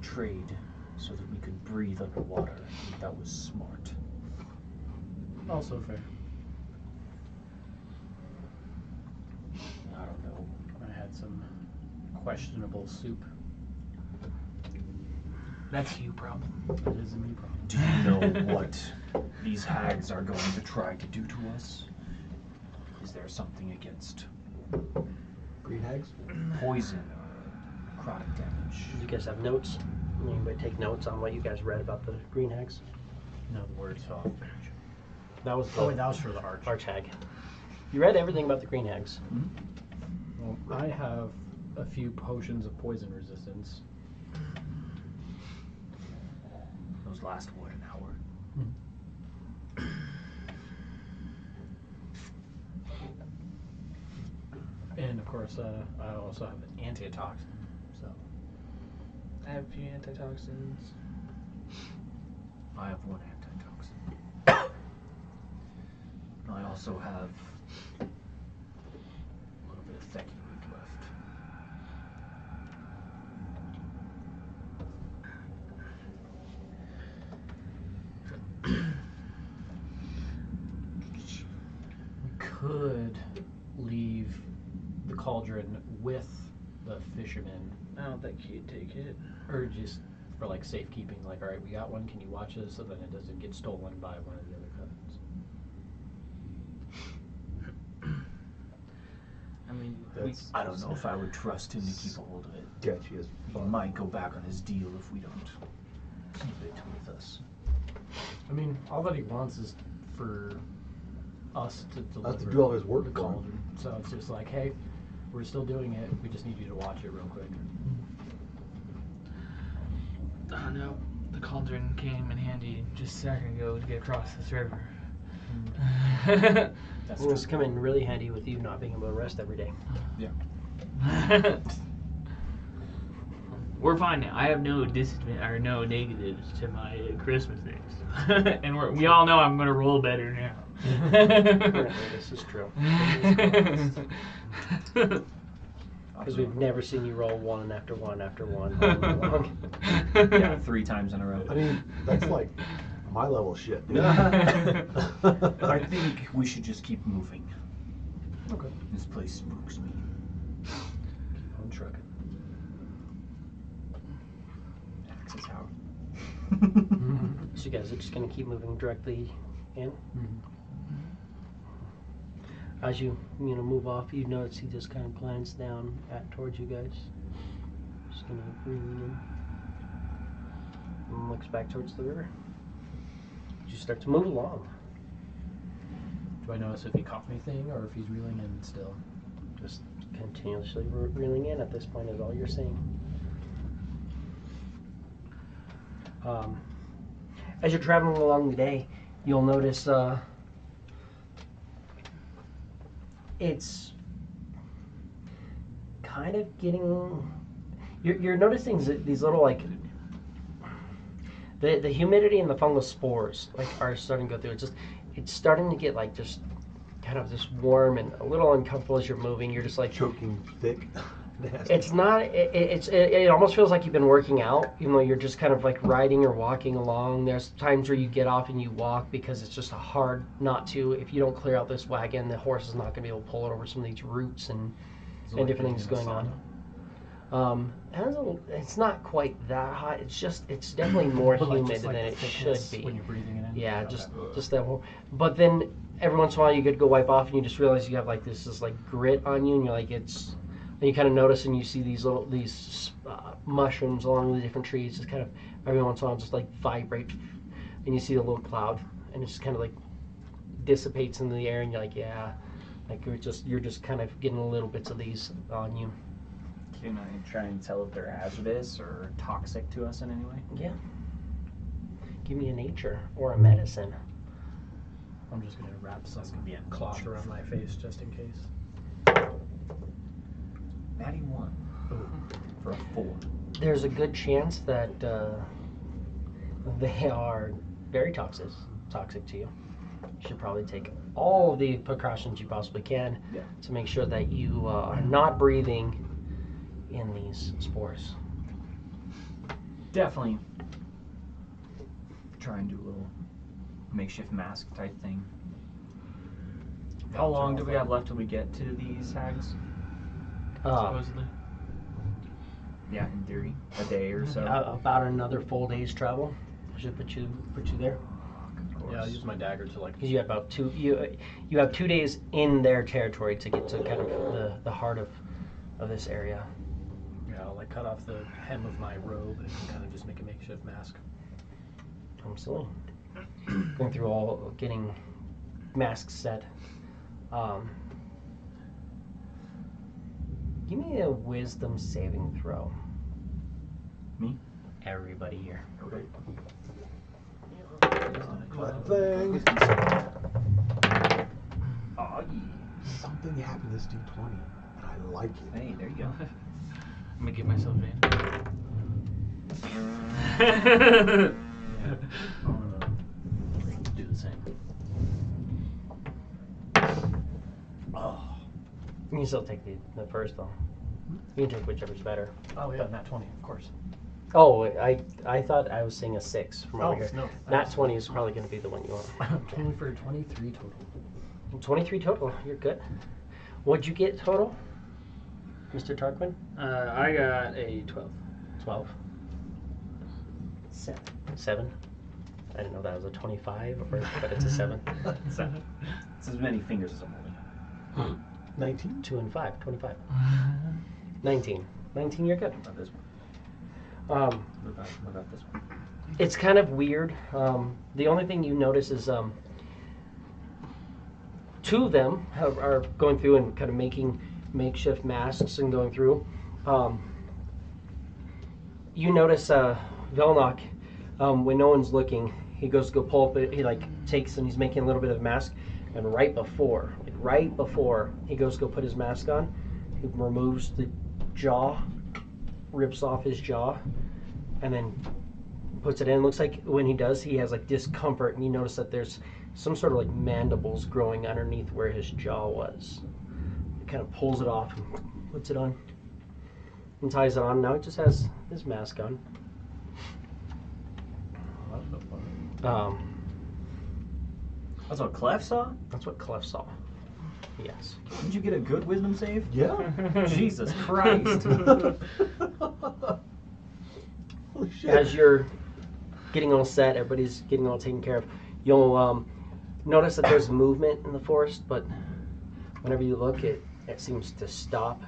trade so that we could breathe underwater. I think that was smart. Also fair. I don't know. I had some questionable soup. That's you problem. That is a me problem. Do you know what these hags are going to try to do to us? Is there something against Green hags? poison or necrotic damage? Do you guys have notes? Anybody take notes on what you guys read about the Green Hags? No, the words fell off the page. That was the Oh, wait, that was for the arch. Arch Hag. You read everything about the Green Hags. Well, I have a few potions of poison resistance. Those last, what, an hour? And of course, I also have an antitoxin. So I have a few antitoxins. I have one antitoxin. I also have a little bit of Thecki week left. we could leave the cauldron with the fishermen, I don't think he'd take it. or just for like safekeeping. Like, all right, we got one. Can you watch this so then it doesn't get stolen by one of the other covens? I mean, That's- I don't know if I would trust him to keep a hold of it. Sketchy as He fuck. might go back on his deal if we don't keep it with us. I mean, all that he wants is for us to deliver Us to do all his work the for him. cauldron. So it's just like, hey, we're still doing it. We just need you to watch it real quick. oh no, the cauldron came in handy just a second ago to get across this river. That's It's come in really handy with you not being able to rest every day. Yeah. We're fine now. I have no no negatives to my Christmas things, and we all know I'm gonna roll better now. Apparently, this is true. Because we've never seen you roll one after one after one all day long. Yeah, 3 times in a row. I mean, that's like my level shit, dude. I think we should just keep moving. Okay. This place spooks me. Keep on trucking. Access out. So you guys are just going to keep moving directly in? As you move off, you notice he just kind of glance down towards you guys. Just going to lean in. And looks back towards the river. You start to move along. Do I notice if he caught anything or if he's reeling in still? Just continuously reeling in at this point is all you're seeing. As you're traveling along the day, you'll notice it's kind of getting. You're noticing these little like the humidity and the fungal spores like are starting to go through. It's starting to get like just kind of just warm and a little uncomfortable as you're moving. You're just like Choking thick. Nasty. it's not. It almost feels like you've been working out, even though you're just kind of like riding or walking along. There's times where you get off and you walk because it's just hard not to. If you don't clear out this wagon, the horse is not going to be able to pull it over some of these roots and different things going on. It's not quite that hot. It's definitely more But, like, humid just, like, than the it should thickness be. when you're breathing it in? Yeah, Okay. just that whole. But then every once in a while you could go wipe off and you just realize you have like this like grit on you and you're like it's And you kind of notice, and you see these mushrooms along the different trees, just kind of every once in a while, just like vibrate, and you see a little cloud, and it just kind of like dissipates into the air, and you're like, yeah, like you're just kind of getting little bits of these on you. Can I try and tell if they're hazardous or toxic to us in any way? Yeah. Give me a nature or a medicine. I'm just gonna wrap some That's gonna be a cloth around my face just in case. Natty 1 for a 4. There's a good chance that they are very toxic to you. You should probably take all the precautions you possibly can to make sure that you are not breathing in these spores. Definitely try and do a little makeshift mask type thing. How long do we have left till we get to these hags? Supposedly. Yeah, in theory, a day or so. About another full day's travel. I should put you there. Yeah, I'll use my dagger to like. Because you have about you have 2 days in their territory to get to kind of the heart of this area. Yeah, I'll like cut off the hem of my robe and kind of just make a makeshift mask. Absolutely. Going through all getting masks set. Give me a wisdom saving throw. Me? Everybody here. Okay. Thing. Oh, yeah. Something happened to this D20, and I like it. Hey, there you go. I'm gonna give myself advantage. I'm gonna do the same. Oh. You can still take the first though. You can take whichever's better. Oh yeah, nat 20, of course. Oh, I thought I was saying a 6 from over here. No. Nat 20 is probably going to be the one you want. 20 for 23 total. 23 total. You're good. What'd you get total, Mr. Tarquin? I got a 12. 12. 7. I didn't know that was a 25, but it's a 7. It's as many fingers as I'm holding. 19? 2 and 5. 25. 19. 19. You're good. What about this one? Um, What about this one? It's kind of weird. The only thing you notice is 2 of them are going through and kind of making makeshift masks and going through. You notice Velnok, when no one's looking, he goes to go pull up it. He like takes and he's making a little bit of mask, and right before he goes to go put his mask on, he removes the jaw, rips off his jaw, and then puts it in. It looks like when he does, he has like discomfort, and you notice that there's some sort of like mandibles growing underneath where his jaw was. He kind of pulls it off and puts it on and ties it on. Now he just has his mask on. That's what Clef saw? That's what Clef saw. Yes. Did you get a good wisdom save? Yeah. Jesus Christ. Holy shit. As you're getting all set, everybody's getting all taken care of, you'll notice that there's movement in the forest, but whenever you look, it seems to stop.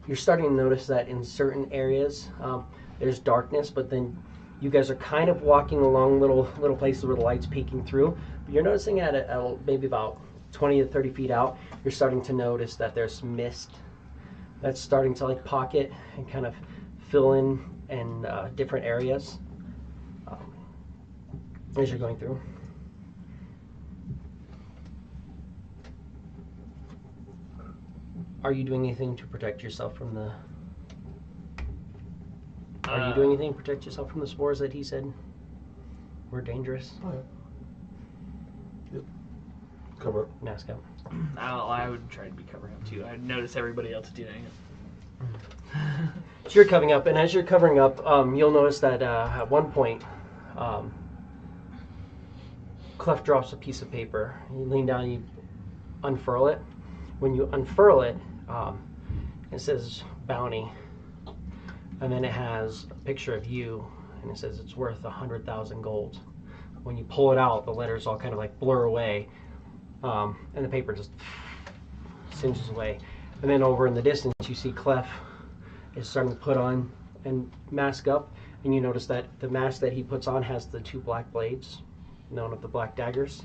You're starting to notice that in certain areas there's darkness, but then you guys are kind of walking along little places where the light's peeking through. But you're noticing at maybe about 20 to 30 feet out, you're starting to notice that there's mist that's starting to like pocket and kind of fill in different areas as you're going through. Are you doing anything to protect yourself from the? Are you doing anything to protect yourself from the spores that he said were dangerous? Oh, yeah. Yep. Cover up. Mask up. I would try to be covering up too. I notice everybody else doing it. So you're covering up, and as you're covering up, you'll notice that at one point, Clef drops a piece of paper. You lean down, you unfurl it. When you unfurl it, it says bounty, and then it has a picture of you, and it says it's worth 100,000 gold. When you pull it out, the letters all kind of like blur away, and the paper just inches away. And then over in the distance, you see Clef is starting to put on and mask up. And you notice that the mask that he puts on has the 2 black blades, known as the black daggers.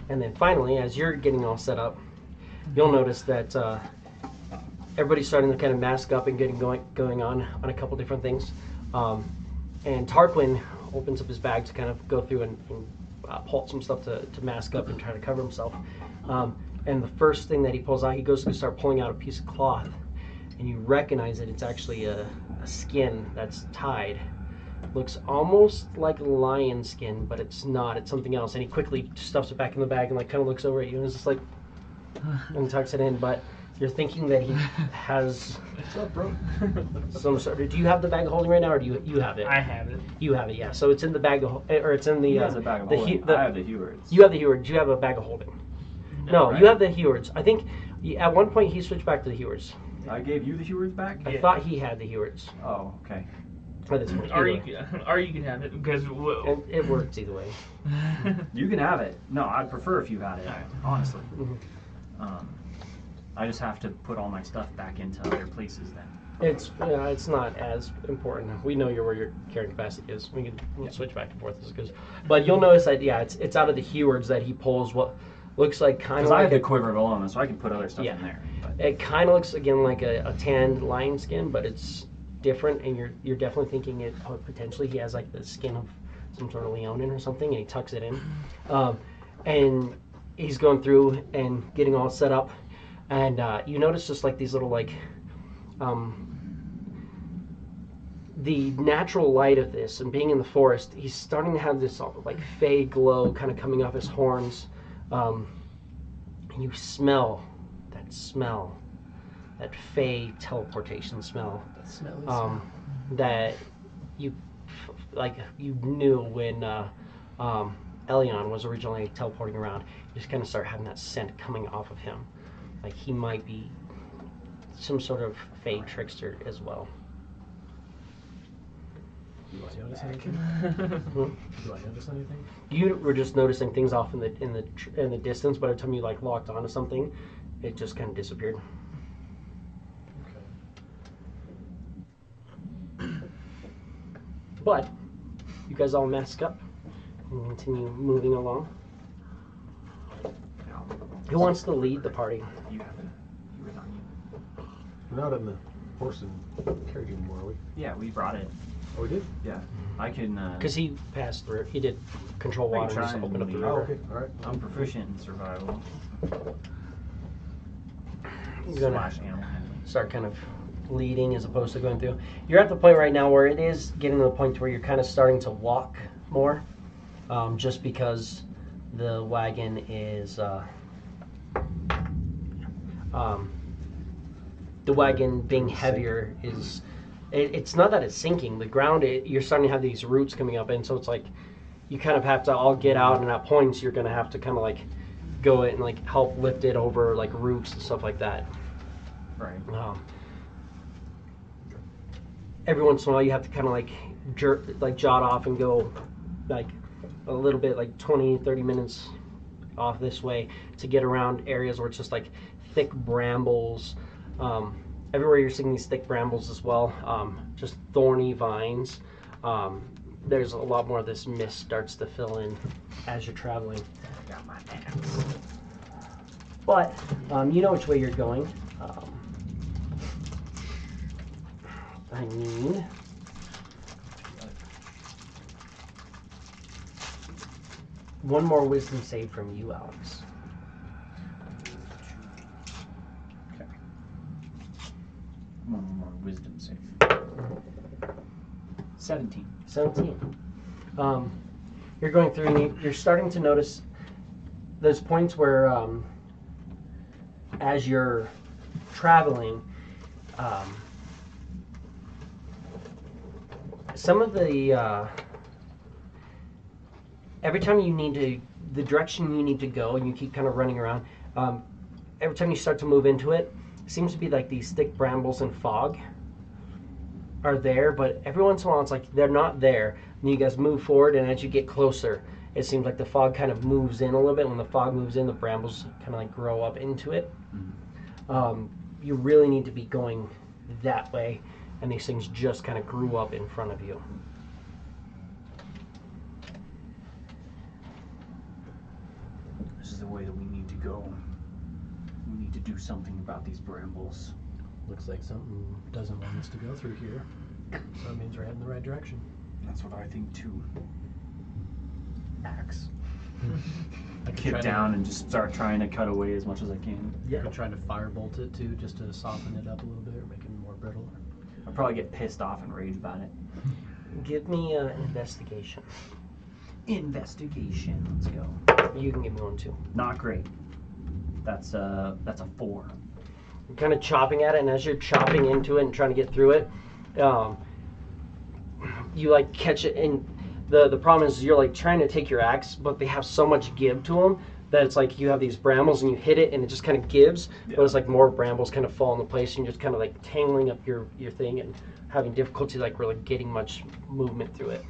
And then finally, as you're getting all set up, you'll notice that everybody's starting to kind of mask up and getting going on a couple different things. And Tarquin opens up his bag to kind of go through and pull out some stuff to mask up and try to cover himself. And the first thing that he pulls out, he goes to start pulling out a piece of cloth, and you recognize that it's actually a skin that's tied. Looks almost like lion skin, but it's not. It's something else. And he quickly stuffs it back in the bag and like kind of looks over at you and is just like, and tucks it in. But you're thinking that he has some sort of. Do you have the bag of holding right now, or do you have it? I have it. You have it, yeah. So it's in the bag of, or it's in the. He has a bag of holding. I have the Hewards. You have the Hewards. You have a bag of holding. No, right. You have the Hewards. I think at one point he switched back to the Hewards. I gave you the Hewards back? I thought he had the Hewards. Oh, okay. At this point, Or you can have it because it works either way. You can have it. No, I'd prefer if you had it, honestly. Mm-hmm. I just have to put all my stuff back into other places then. It's not as important. We know where your carrying capacity is. We'll switch back and forth as it goes. But you'll notice that it's out of the Hewards that he pulls what looks like kind of like I have the quiver of Alona, so I can put other stuff in there. But. It kind of looks again like a tanned lion skin, but it's different, and you're definitely thinking it potentially he has like the skin of some sort of leonin or something, and he tucks it in, and he's going through and getting all set up, and you notice just like these little like the natural light of this and being in the forest, he's starting to have this like fey glow kind of coming off his horns, and you smell that fey teleportation smell. That smelly That you knew when Elion was originally teleporting around. You just kind of start having that scent coming off of him, like he might be some sort of fey trickster as well. Do I notice anything? Do I notice anything? You were just noticing things off in the distance. By the time you like locked onto something, it just kind of disappeared. But you guys all mask up and continue moving along. Who wants to lead the party? You have it. You were on you. We're not in the horse and carriage anymore, are we? Yeah, we brought it. Oh, we did? Yeah. I can... Because he passed through. He did control I can water and try just and open up the lead. Oh, river. okay. All right. I'm proficient in survival. You're gonna / animal handling. start kind of leading as opposed to going through. You're at the point right now where it is getting to the point where you're kind of starting to walk more, just because the wagon is the wagon being heavier is it's not that it's sinking. The ground you're starting to have these roots coming up, and so it's like you kind of have to all get out, and at points you're going to have to kind of like go in and like help lift it over like roots and stuff like that. Right. Every once in a while you have to kind of like jot off and go like a little bit, like 20-30 minutes off this way to get around areas where it's just like thick brambles. Everywhere you're seeing these thick brambles as well, just thorny vines. There's a lot more of this mist starts to fill in as you're traveling. I got my pants. But you know which way you're going. I mean, one more wisdom save from you, Alex. Okay. One more wisdom save. 17. 17. You're going through and you're starting to notice those points where as you're traveling, some of the every time you need to, the direction you need to go, and you keep kind of running around, every time you start to move into it, it seems to be like these thick brambles and fog are there, but every once in a while it's like they're not there. And you guys move forward, and as you get closer, it seems like the fog kind of moves in a little bit. When the fog moves in, the brambles kind of like grow up into it. You really need to be going that way, and these things just kind of grew up in front of you. This is the way that we need to go. We need to do something about these brambles. Looks like something doesn't want us to go through here. So that means we're heading the right direction. That's what I think too. Axe. I could Get try down and just start trying to cut away as much as I can. I could try to firebolt it too, just to soften it up a little bit or make it more brittle. I'll probably get pissed off and rage about it. Give me an investigation. Investigation. Let's go. You can give me one too. Not great. That's a 4. You're kind of chopping at it, and as you're chopping into it and trying to get through it, you like catch it, and the problem is you're like trying to take your axe, but they have so much give to them that it's like you have these brambles and you hit it and it just kind of gives, but it's like more brambles kind of fall into place, and you're just kind of like tangling up your thing and having difficulty like really getting much movement through it.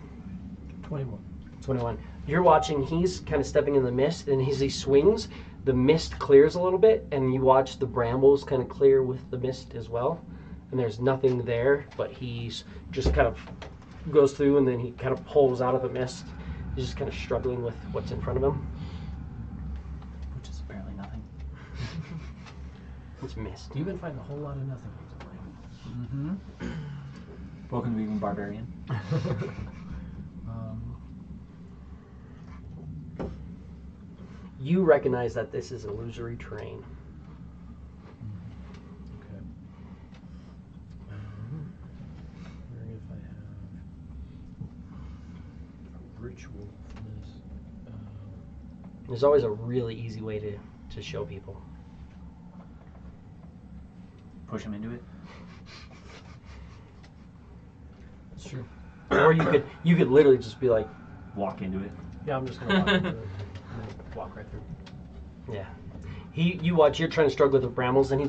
21. You're watching, he's kind of stepping in the mist, and as he swings, the mist clears a little bit, and you watch the brambles kind of clear with the mist as well. And there's nothing there, but he's just kind of goes through, and then he kind of pulls out of the mist. He's just kind of struggling with what's in front of him. Which is apparently nothing. It's mist. You've been fighting a whole lot of nothing recently. Welcome to being a barbarian. You recognize that this is illusory terrain. Okay. Wondering if I have a ritual for this. There's always a really easy way to show people. Push him into it. That's true. Or you could literally just be like, Walk into it. Yeah, I'm just gonna walk into it. Walk right through. yeah. You watch, you're trying to struggle with the brambles, and he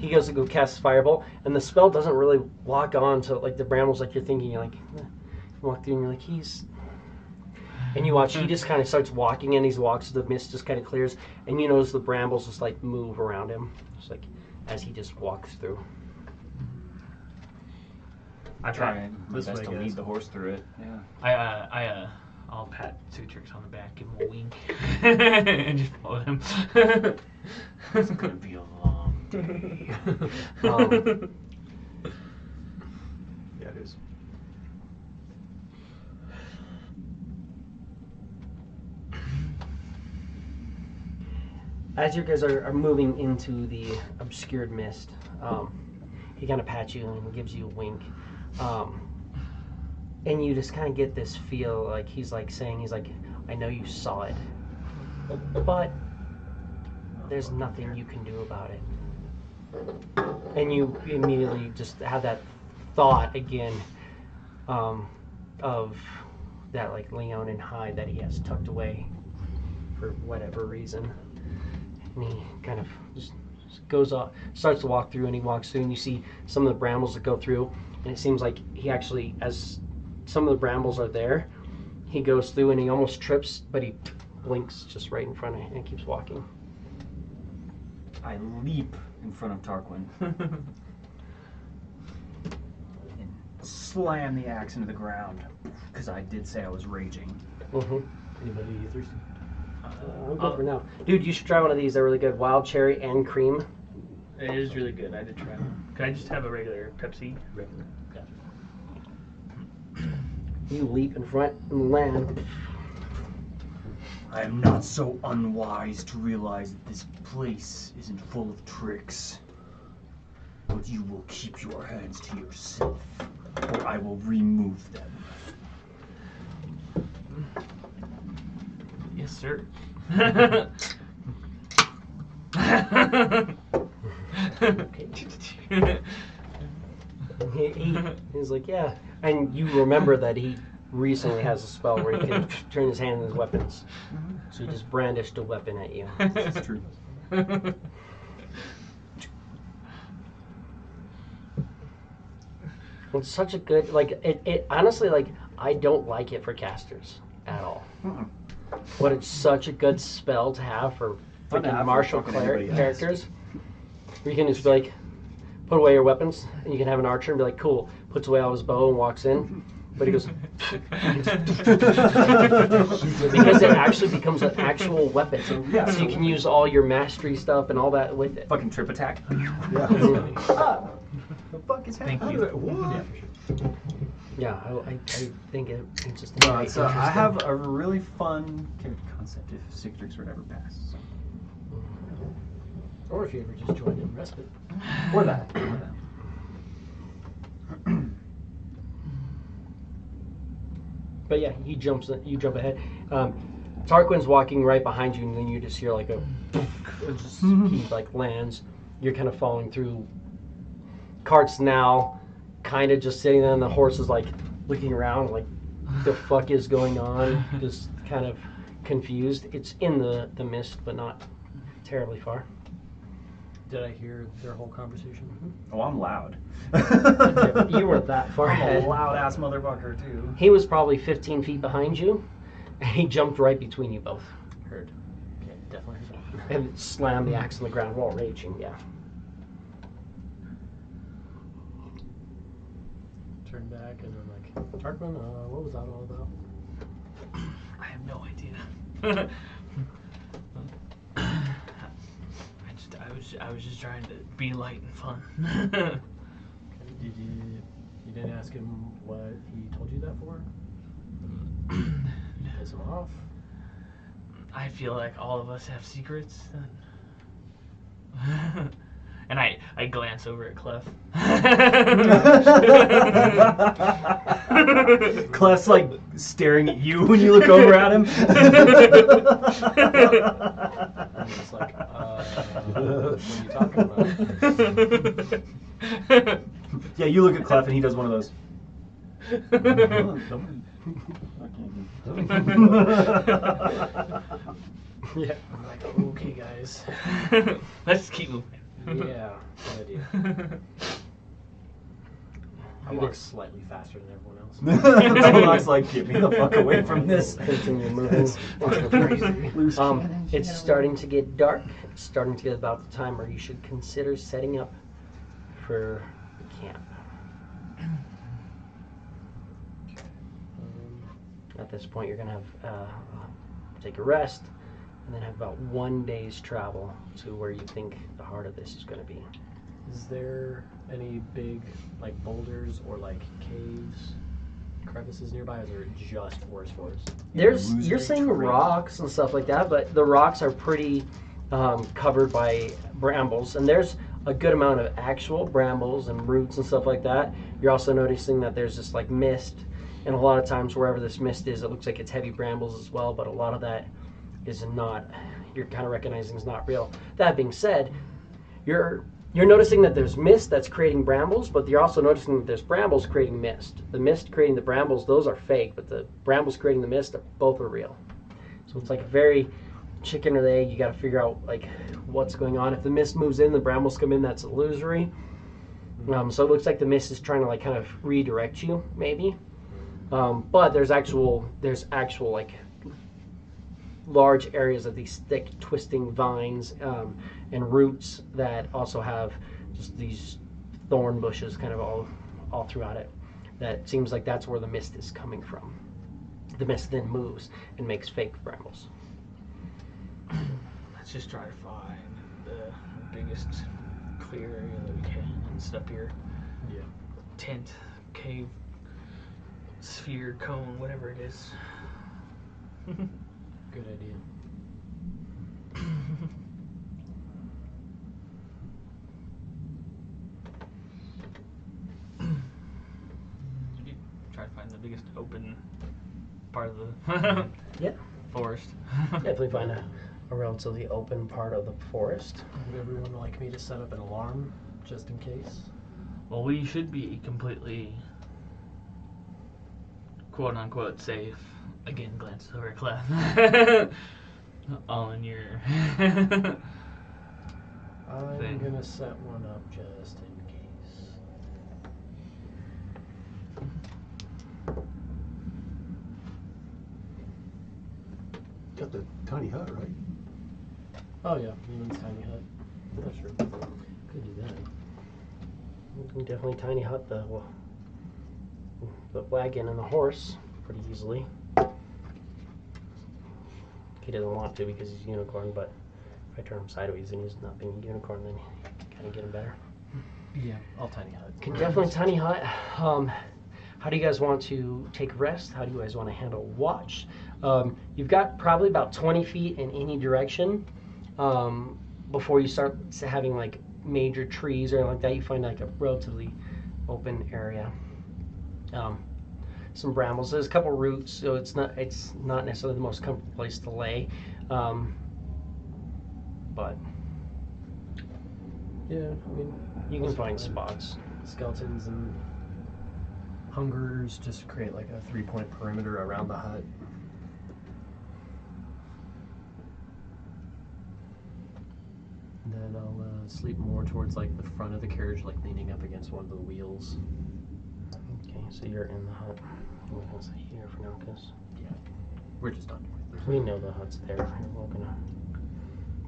goes to go cast Firebolt, and the spell doesn't really lock on to like the brambles like you're thinking. You're like, you walk through and you're like, and you watch, he just kind of starts walking, and he walks, the mist just kind of clears, and you notice the brambles just like move around him, just like as he just walks through. I try my This best way, to guys. lead the horse through it. Yeah. I'll pat Sutrix on the back, give him a wink, and just follow him. It's gonna be a long day. Yeah, it is. As you guys are moving into the obscured mist, he kind of pats you and gives you a wink. And you just kind of get this feel like he's like, I know you saw it, but there's nothing you can do about it. And you immediately just have that thought again of that like Leonin hide that he has tucked away for whatever reason. And he kind of just goes off, starts to walk through, and he walks through, and you see some of the brambles that go through, and it seems like he actually, as some of the brambles are there, he goes through and he almost trips, but he blinks just right in front of him and keeps walking. I leap in front of Tarquin and slam the axe into the ground because I did say I was raging. Anybody thirsty? I'm good for now. Dude, you should try one of these. They're really good. Wild cherry and cream. It is really good. I did try one. Could I just have a regular Pepsi? Regular. Gotcha. You leap in front and land. I am not so unwise to realize that this place isn't full of tricks. But you will keep your hands to yourself, or I will remove them. Yes, sir. He's like, yeah. And you remember that he recently has a spell where he can turn his hand into weapons. So he just brandished a weapon at you. That's true. It's such a good, like, it honestly, like, I don't like it for casters at all. But it's such a good spell to have for Fun to freaking have for martial fucking anybody else. characters. Where you can just be like, put away your weapons, and you can have an archer and be like, cool. Puts away all his bow and walks in. But he goes, because it actually becomes an actual weapon. So you can use all your mastery stuff and all that with it. Fucking trip attack. Yeah. Ah, the fuck is Thank happening? you. What? Yeah, I think it's just. No, it's, I have a really fun character concept if Citrix were to ever pass. So. Or if you ever just joined in respite. Or that. But yeah, he jumps. You jump ahead. Tarquin's walking right behind you, and then you just hear like a. He like lands. You're kind of following through. Cart's now kind of just sitting there, and the horse is like looking around, like the fuck is going on? Just kind of confused. It's in the mist, but not terribly far. Did I hear their whole conversation? Oh, I'm loud. Yeah, you weren't that far I'm ahead. a loud ass motherfucker too. He was probably 15 feet behind you, and he jumped right between you both. Heard. Okay, definitely heard that. And slammed the axe on the ground while raging, yeah. Turn back and then like, Tarquin, what was that all about? I have no idea. I was just trying to be light and fun. Okay, you didn't ask him what he told you that for? Piss him off? I feel like all of us have secrets. And I glance over at Clef. Clef's like staring at you when you look over at him. I'm just like, what are you talking about? Yeah, you look at Clef and he does one of those. Yeah. I'm like, okay, guys. Let's keep moving. Yeah, good idea. I walk slightly faster than everyone else. Looks like, get me the fuck away from this. Continue moving. It's starting to get dark. It's starting to get about the time where you should consider setting up for the camp. At this point, you're gonna have take a rest, and then have about 1 day's travel to where you think the heart of this is going to be. Is there any big like boulders or like caves, crevices nearby? Or is it just forest? You're saying rocks and stuff like that, but the rocks are pretty covered by brambles, and there's a good amount of actual brambles and roots and stuff like that. You're also noticing that there's this like mist, and a lot of times wherever this mist is, it looks like it's heavy brambles as well, but a lot of that is not, you're kind of recognizing is not real. That being said, you're noticing that there's mist that's creating brambles, but you're also noticing that there's brambles creating mist. The mist creating the brambles, those are fake, but the brambles creating the mist, both are real. So it's like a very chicken or the egg. You got to figure out like what's going on. If the mist moves in, the brambles come in, that's illusory. So it looks like the mist is trying to like kind of redirect you, maybe. But there's actual like large areas of these thick twisting vines and roots that also have just these thorn bushes kind of all throughout it. That seems like that's where the mist is coming from. The mist then moves and makes fake brambles. Let's just try to find the biggest clear area that we can and set up your tent, cave, sphere, cone, whatever it is. Good idea. You try to find the biggest open part of the forest. Definitely find a relatively open part of the forest. Would everyone like me to set up an alarm just in case? Well, we should be completely quote unquote safe. Again, glance over at Clef. All in your I'm thing. gonna set one up just in case. tiny hut, right? Oh yeah, Leland's tiny hut. That's true. Could do that. You can definitely tiny hut the wagon and the horse pretty easily. He doesn't want to because he's a unicorn, but if I turn him sideways and he's not being a unicorn, then you kind of get him better. Yeah, all tiny huts. Can definitely tiny hut. How do you guys want to take rest? How do you guys want to handle watch? You've got probably about 20 feet in any direction before you start having like major trees or anything like that. You find like a relatively open area. Some brambles. There's a couple roots, so it's not necessarily the most comfortable place to lay. But Yeah, I mean, you can find spots. skeletons and hungers just create like a 3-point perimeter around the hut. And then I'll sleep more towards like the front of the carriage, like leaning up against one of the wheels. Okay, so you're in the hut. I'm gonna say here for now, because Yeah, we're just on. we know the hut's there. We're gonna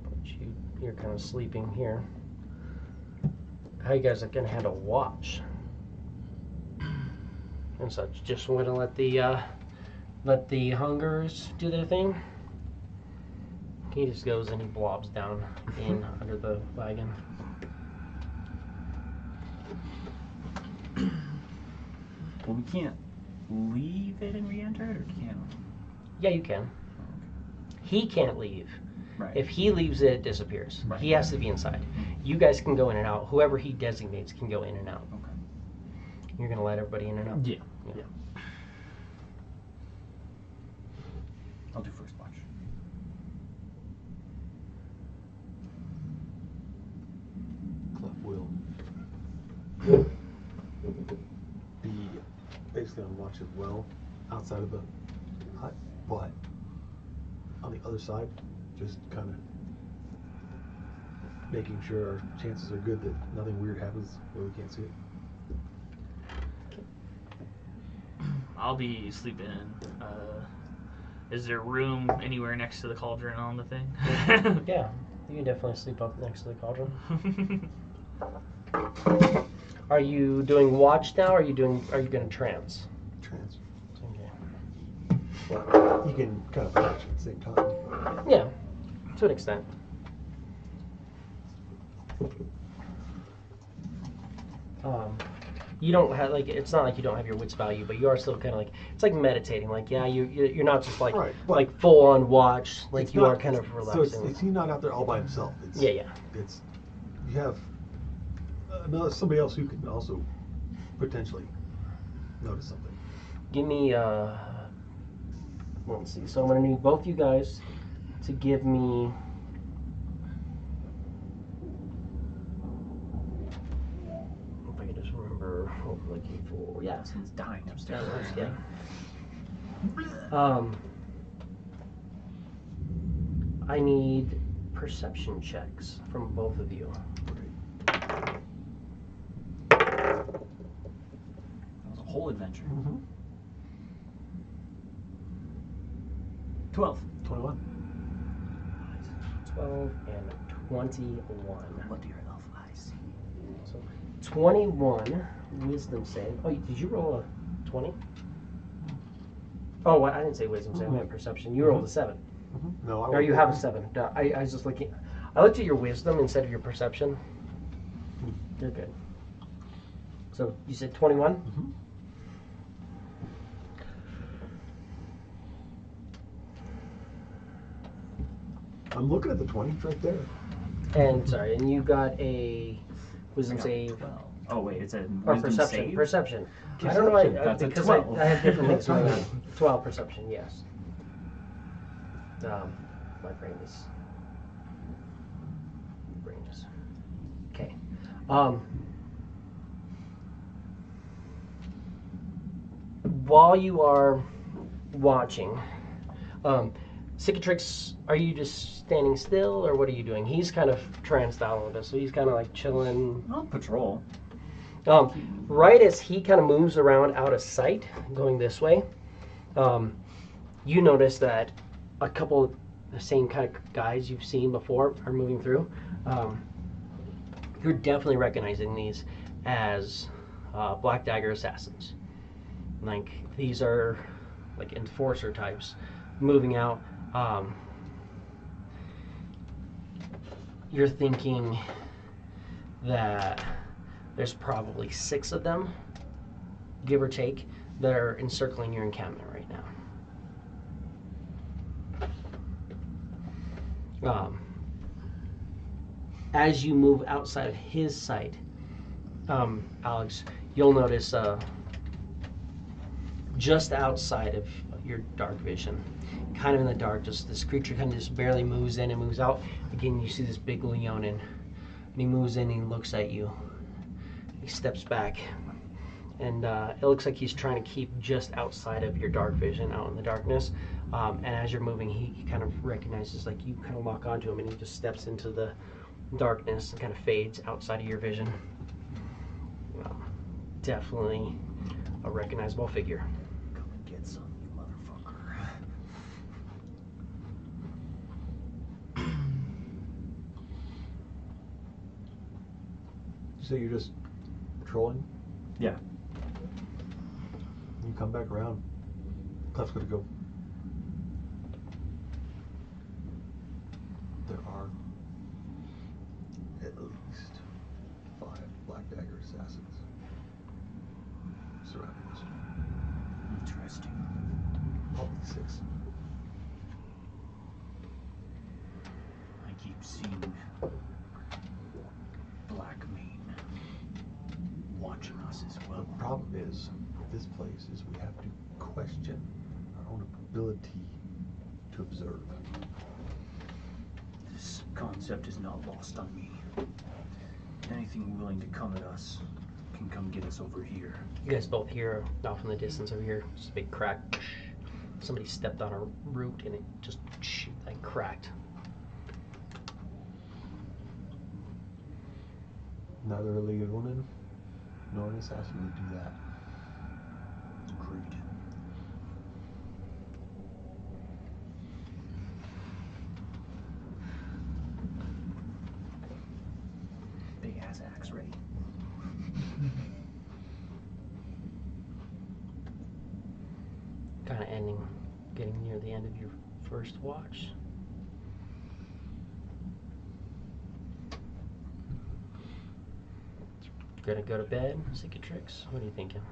put you. You're kind of sleeping here. How you guys are gonna handle watch and such? Just want to let the hungers do their thing. He just goes and he blobs down in under the wagon. Well, we can't leave it and re-enter it, or can we? Yeah, you can. He can't leave. Right. If he leaves, it disappears. Right. He has to be inside. You guys can go in and out. Whoever he designates can go in and out. Okay. You're gonna let everybody in and out. Yeah. Yeah. I'll do first watch. Clef will be basically on watch as well outside of the hut, but on the other side, just kind of making sure our chances are good that nothing weird happens where we can't see it. I'll be sleeping. Is there room anywhere next to the cauldron on the thing? Yeah, you can definitely sleep up next to the cauldron. Are you doing watch now? Or are you gonna trance? Trans. Okay. Well, you can kind of watch at the same time. Yeah, to an extent. You don't have like it's not like you don't have your wits value, but you are still kind of like it's like meditating. Like yeah, you're not just like Right, but like full on watch. Like It's you not- are kind of So relaxing. he's not out there all by himself. It's, Yeah. It's you have somebody else who can also potentially notice something. Give me let's see. So I'm gonna need both you guys to give me. If I can just remember what we're looking for. Yeah. Someone's dying upstairs. Yeah. I need perception checks from both of you. That was a whole adventure. Mm-hmm. 12. 21. 12 and 21. What do your elf eyes see? So 21 wisdom save. Oh, did you roll a 20? Oh, I didn't say wisdom save. I meant perception. You rolled a 7. Mm-hmm. No, I Or you have a 7. No, I was just looking. I looked at your wisdom instead of your perception. You're good. So you said 21? Mm-hmm. I'm looking at the 20s right there. And sorry, and you got a wisdom I got save 12. Oh, wait, it's a or wisdom perception. save? Perception. I don't know That's a because 12. I have different things going on. 12 perception, yes. My brain is. Okay. While you are watching, Cicatrix, are you just standing still or what are you doing? He's kind of tranced out a little bit, so he's kind of like chilling. I'll patrol. Right as he kind of moves around out of sight, going this way, you notice that a couple the same kind of guys you've seen before are moving through. You're definitely recognizing these as Black Dagger assassins. Like, these are like enforcer types moving out. You're thinking that there's probably 6 of them, give or take, that are encircling your encampment right now. As you move outside of his sight, Alex, you'll notice just outside of your dark vision, kind of in the dark, just this creature kind of just barely moves in and moves out. Again, you see this big Leonin, and he moves in and he looks at you. He steps back, and it looks like he's trying to keep just outside of your dark vision, out in the darkness. And as you're moving, he kind of recognizes, like, you kind of lock onto him, and he just steps into the darkness and kind of fades outside of your vision. Definitely a recognizable figure. Come and get some, you motherfucker. You say you're just patrolling? Yeah. When you come back around, Clef's gonna go. There are at least 5 Black Dagger assassins surrounding us. Interesting. Probably 6. I keep seeing Black Mane watching us as well. The problem is, with this place, is we have to question our own ability to observe. This concept is not lost on me. Anything willing to come at us can come get us over here. You guys both hear off in the distance over here, just a big crack. Somebody stepped on a root and it just like cracked. Neither a legged woman nor an assassin would do that. Agreed. Big ass axe ready. Kind of getting near the end of your first watch. Gonna go to bed, Cicatrix? What are you thinking?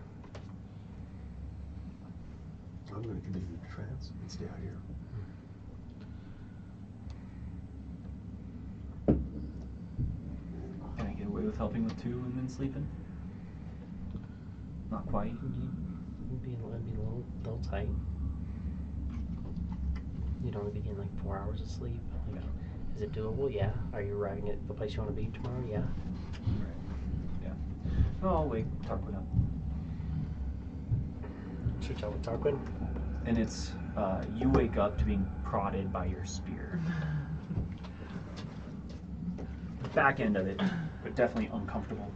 I'm going to continue to trance and stay out here. Can I get away with helping with 2 and then sleeping? Not quite. You'd be a little tight. You'd only be getting like 4 hours of sleep. Like, is it doable? Yeah. Are you arriving at the place you want to be tomorrow? Yeah. Right. Yeah. Oh, I'll wake Tarquin up. Switch out with Tarquin. And it's, you wake up to being prodded by your spear. The back end of it, but definitely uncomfortable.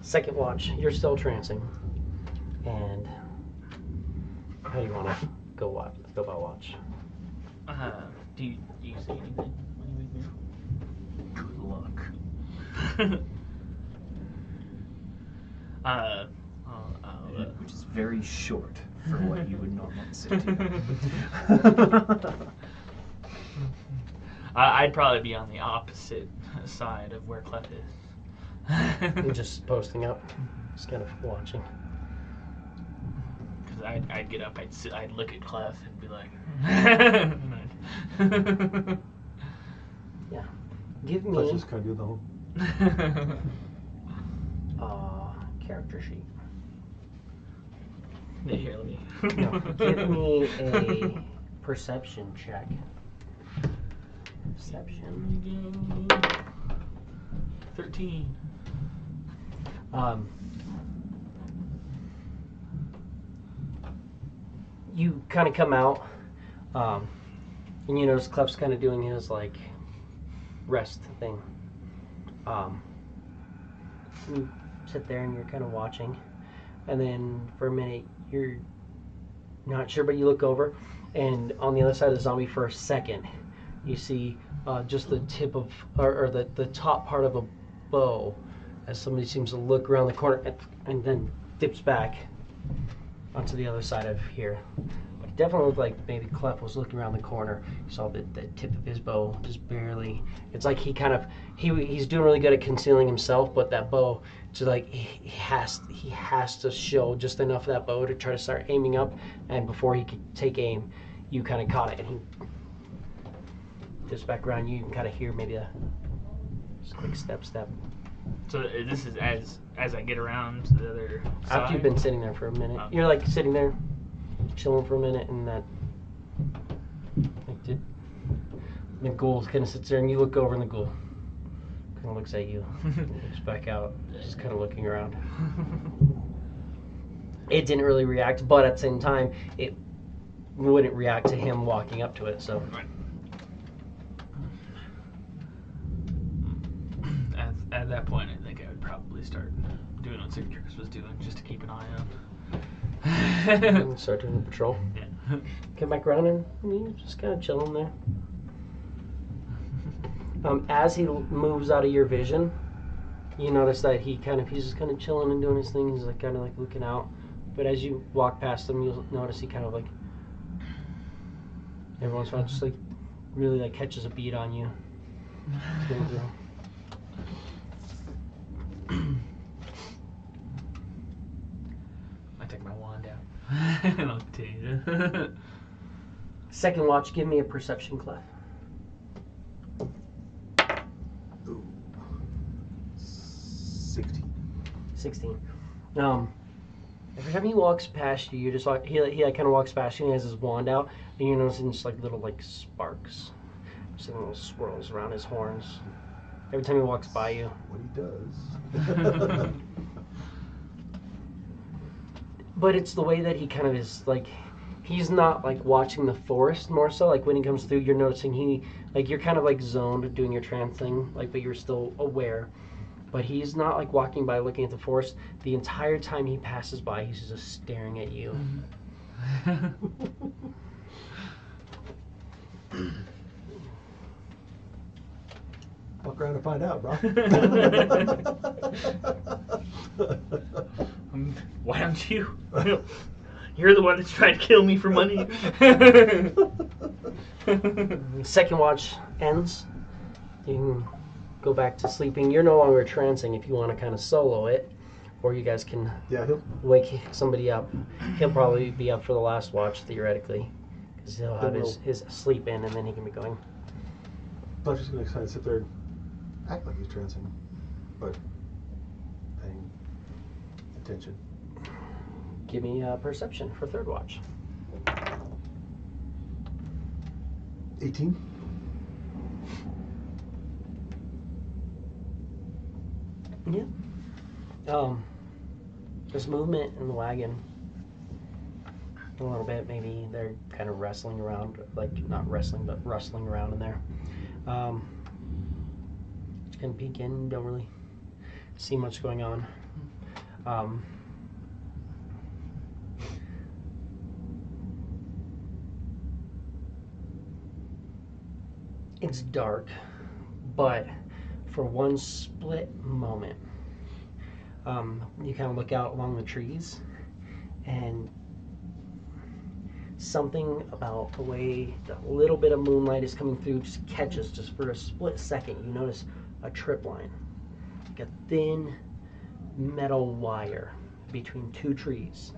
Second watch, you're still trancing. And how do you want to go about watch? Do you say anything when you wake me Good luck. up? Which is very short for what you would normally say to. I'd probably be on the opposite side of where Clef is. You're just posting up, just kind of watching. Because I'd get up, I'd look at Clef and be like, Yeah. Give Let's me just kind of do the whole. character sheet. Here, let me. No, give me a perception check. Perception. 13. You kind of come out, and you notice Clef's kind of doing his like rest thing. You sit there and you're kind of watching, and then for a minute you're Not sure, but you look over, and on the other side of the zombie for a second, you see just the tip of, or the top part of a bow, as somebody seems to look around the corner and then dips back onto the other side of here. But it definitely looked like maybe Clef was looking around the corner. You saw the tip of his bow just barely. It's like he's doing really good at concealing himself, but that bow, just like he has to show just enough of that bow to try to start aiming up, and before he could take aim, you kind of caught it, and he dips back around. You can kind of hear maybe a just quick step. So this is as I get around to the other side? After you've been sitting there for a minute. Okay. You're like sitting there, chilling for a minute, and that the ghoul kind of sits there, and you look over, and the ghoul kind of looks at you, looks back out, just kind of looking around. It didn't really react, but at the same time, it wouldn't react to him walking up to it, so. Right. At that point, I think I would probably start doing what Cicatrix was doing, just to keep an eye on. Start doing the patrol. Yeah. Come back around, and you just kind of chilling there. As he moves out of your vision, you notice that he's just kind of chilling and doing his thing. He's like kind of like looking out. But as you walk past him, you'll notice he kind of like every once in a while just like really like catches a beat on you. I take my wand out and I'll continue. Second watch, give me a perception, Clef. Ooh. 16. 16. Every time he walks past you, you're just like he like kind of walks past you and he has his wand out, and you're noticing just like little like sparks, just like little swirls around his horns. Every time he walks by you. What he does. But it's the way that he kind of is like, he's not like watching the forest more so. Like when he comes through, you're noticing you're kind of like zoned doing your trance thing, like, but you're still aware. But he's not like walking by looking at the forest. The entire time he passes by, he's just staring at you. Walk around and find out, bro. Why don't you? You're the one that's trying to kill me for money. Second watch ends. You can go back to sleeping. You're no longer trancing if you want to kind of solo it, or you guys can Yeah, he'll wake somebody up. He'll probably be up for the last watch theoretically, because he'll have his sleep in, and then he can be going. I'm just gonna kind of sit there and act like he's trancing, but paying attention. Give me a perception for third watch. 18. Yeah. There's movement in the wagon. A little bit, maybe they're kind of wrestling around, like not wrestling, but rustling around in there. Just kind of peek in, don't really see much going on. It's dark, but for one split moment, you kind of look out along the trees, and something about the way that little bit of moonlight is coming through just catches, just for a split second. You notice a trip line, like a thin metal wire between two trees.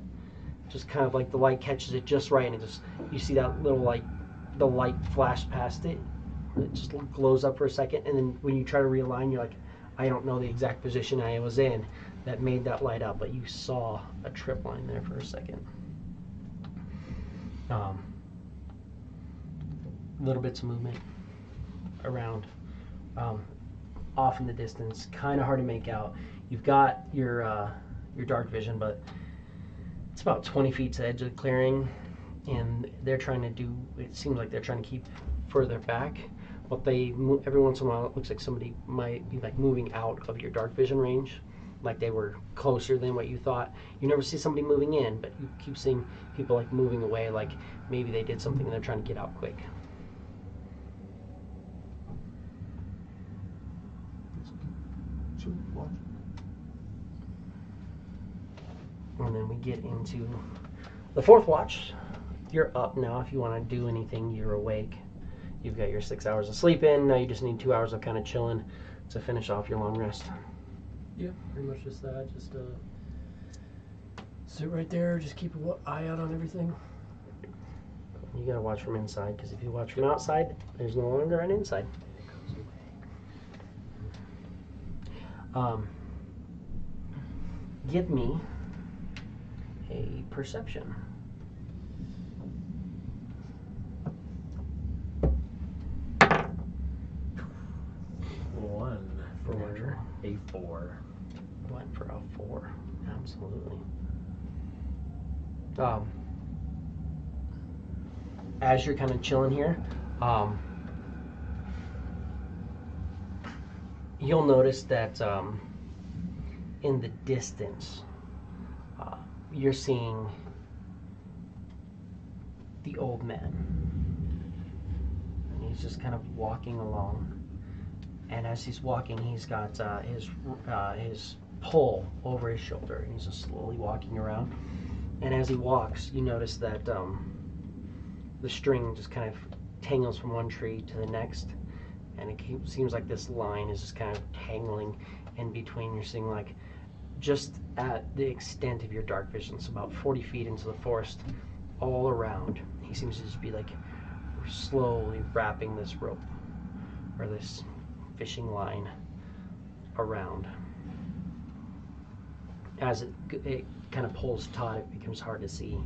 Just kind of like the light catches it just right, and it just, you see that little like the light flash past it. It just glows up for a second, and then when you try to realign, you're like, I don't know the exact position I was in that made that light up, but you saw a trip line there for a second. Little bits of movement around, off in the distance, kind of hard to make out. You've got your dark vision, but it's about 20 feet to the edge of the clearing, and they're trying to do, it seems like they're trying to keep further back, but they every once in a while it looks like somebody might be like moving out of your dark vision range, like they were closer than what you thought. You never see somebody moving in, but you keep seeing people like moving away, like maybe they did something and they're trying to get out quick. Chill, watch. And then we get into the fourth watch. You're up now. If you want to do anything, you're awake. You've got your 6 hours of sleep in. Now you just need 2 hours of kind of chilling to finish off your long rest. Yeah, pretty much just that. Just sit right there. Just keep an eye out on everything. You gotta watch from inside, because if you watch from outside, there's no longer an inside. Give me a perception. One for a 4. One for a 4. Absolutely. As you're kind of chilling here, you'll notice that in the distance, you're seeing the old man. And he's just kind of walking along. And as he's walking, he's got his pole over his shoulder, and he's just slowly walking around. And as he walks, you notice that the string just kind of tangles from one tree to the next, and it seems like this line is just kind of tangling in between. You're seeing like just at the extent of your dark vision, so about 40 feet into the forest, all around, he seems to just be like slowly wrapping this rope or this fishing line around. As it kind of pulls taut, it becomes hard to see.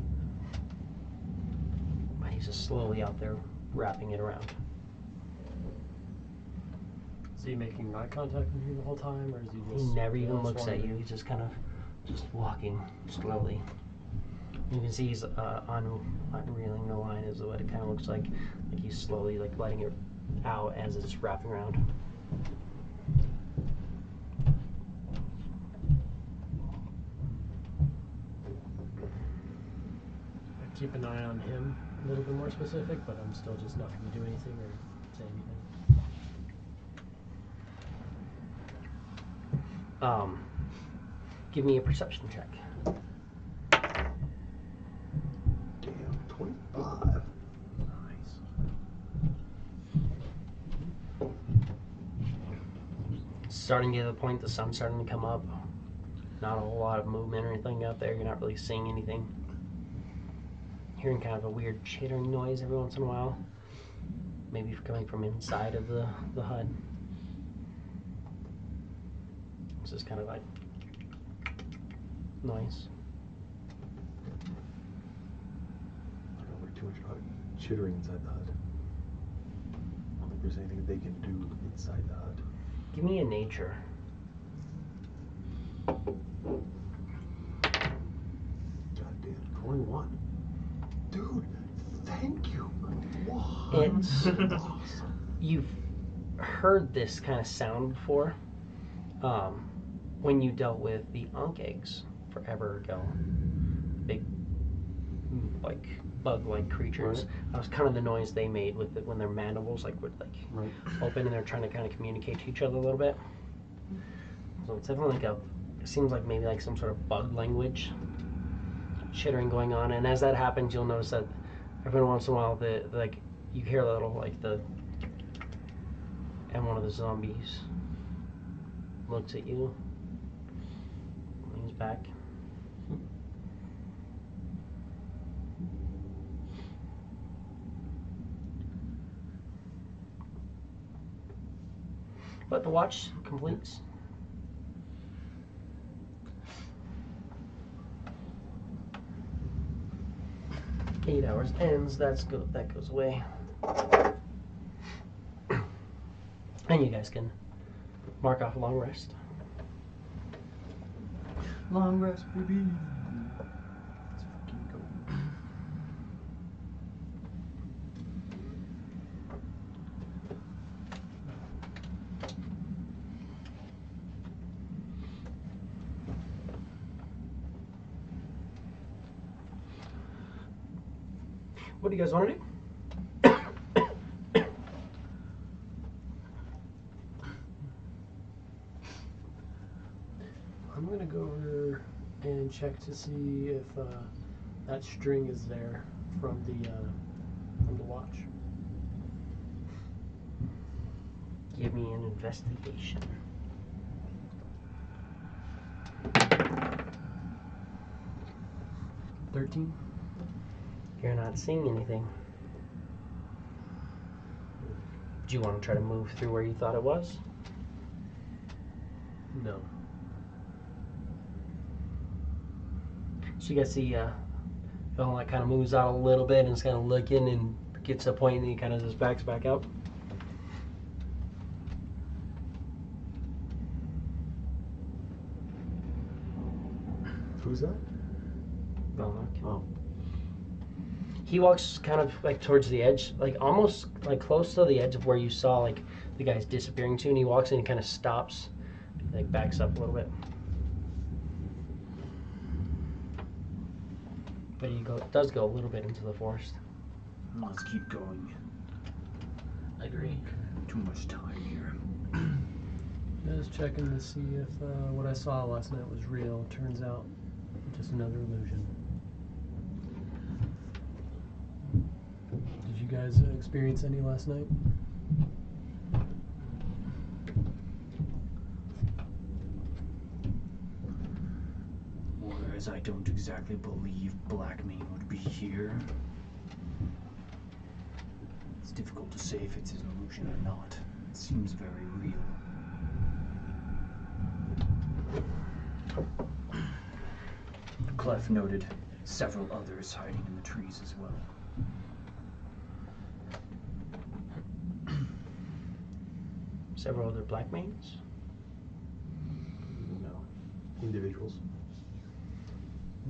But he's just slowly out there wrapping it around. Is he making eye contact with you the whole time, or is he just... He never even looks at you. He's just kind of just walking slowly. You can see he's unreeling the line is what it kind of looks like. Like he's slowly like letting it out as it's wrapping around. Keep an eye on him a little bit more specific, but I'm still just not going to do anything or say anything. Give me a perception check. Damn, 25. Nice. Starting to get to the point the sun's starting to come up. Not a whole lot of movement or anything out there. You're not really seeing anything. Hearing kind of a weird chittering noise every once in a while. Maybe coming from inside of the hut. It's just kind of like noise. I don't worry too much about chittering inside the hut. I don't think there's anything they can do inside the hut. Give me a nature. Goddamn, 21. Dude, thank you. Wow. It's Awesome. you've heard this kind of sound before when you dealt with the Ankh eggs forever ago. Big, like bug-like creatures. Right. That was kind of the noise they made with it when their mandibles like would like Right. open and they're trying to kind of communicate to each other a little bit. So it's definitely like it seems like maybe like some sort of bug language chittering going on, and as that happens, you'll notice that every once in a while, like you hear a little like and one of the zombies looks at you, leans back. But the watch completes. Eight hours ends. That goes away. And you guys can mark off a long rest. Long rest, baby. Let's fucking go. What do you guys want to do? I'm gonna go over and check to see if that string is there from the watch. Give me an investigation. 13. You're not seeing anything. Do you want to try to move through where you thought it was? No. So you guys see, Phil kind of moves out a little bit and is kind of looking and gets to a point and he kind of just backs back out. Who's that? Belloc. Oh. He walks kind of like towards the edge, like almost like close to the edge of where you saw like the guy's disappearing to, and he walks in and kind of stops, like backs up a little bit. But he does go a little bit into the forest. Let's keep going. I agree. Too much time here. Just checking to see if what I saw last night was real. Turns out, just another illusion. Did you guys experience any last night? Whereas I don't exactly believe Blackmane would be here. It's difficult to say if it's an illusion or not. It seems very real. Clef noted several others hiding in the trees as well. Several other Blackmanes. No. Individuals.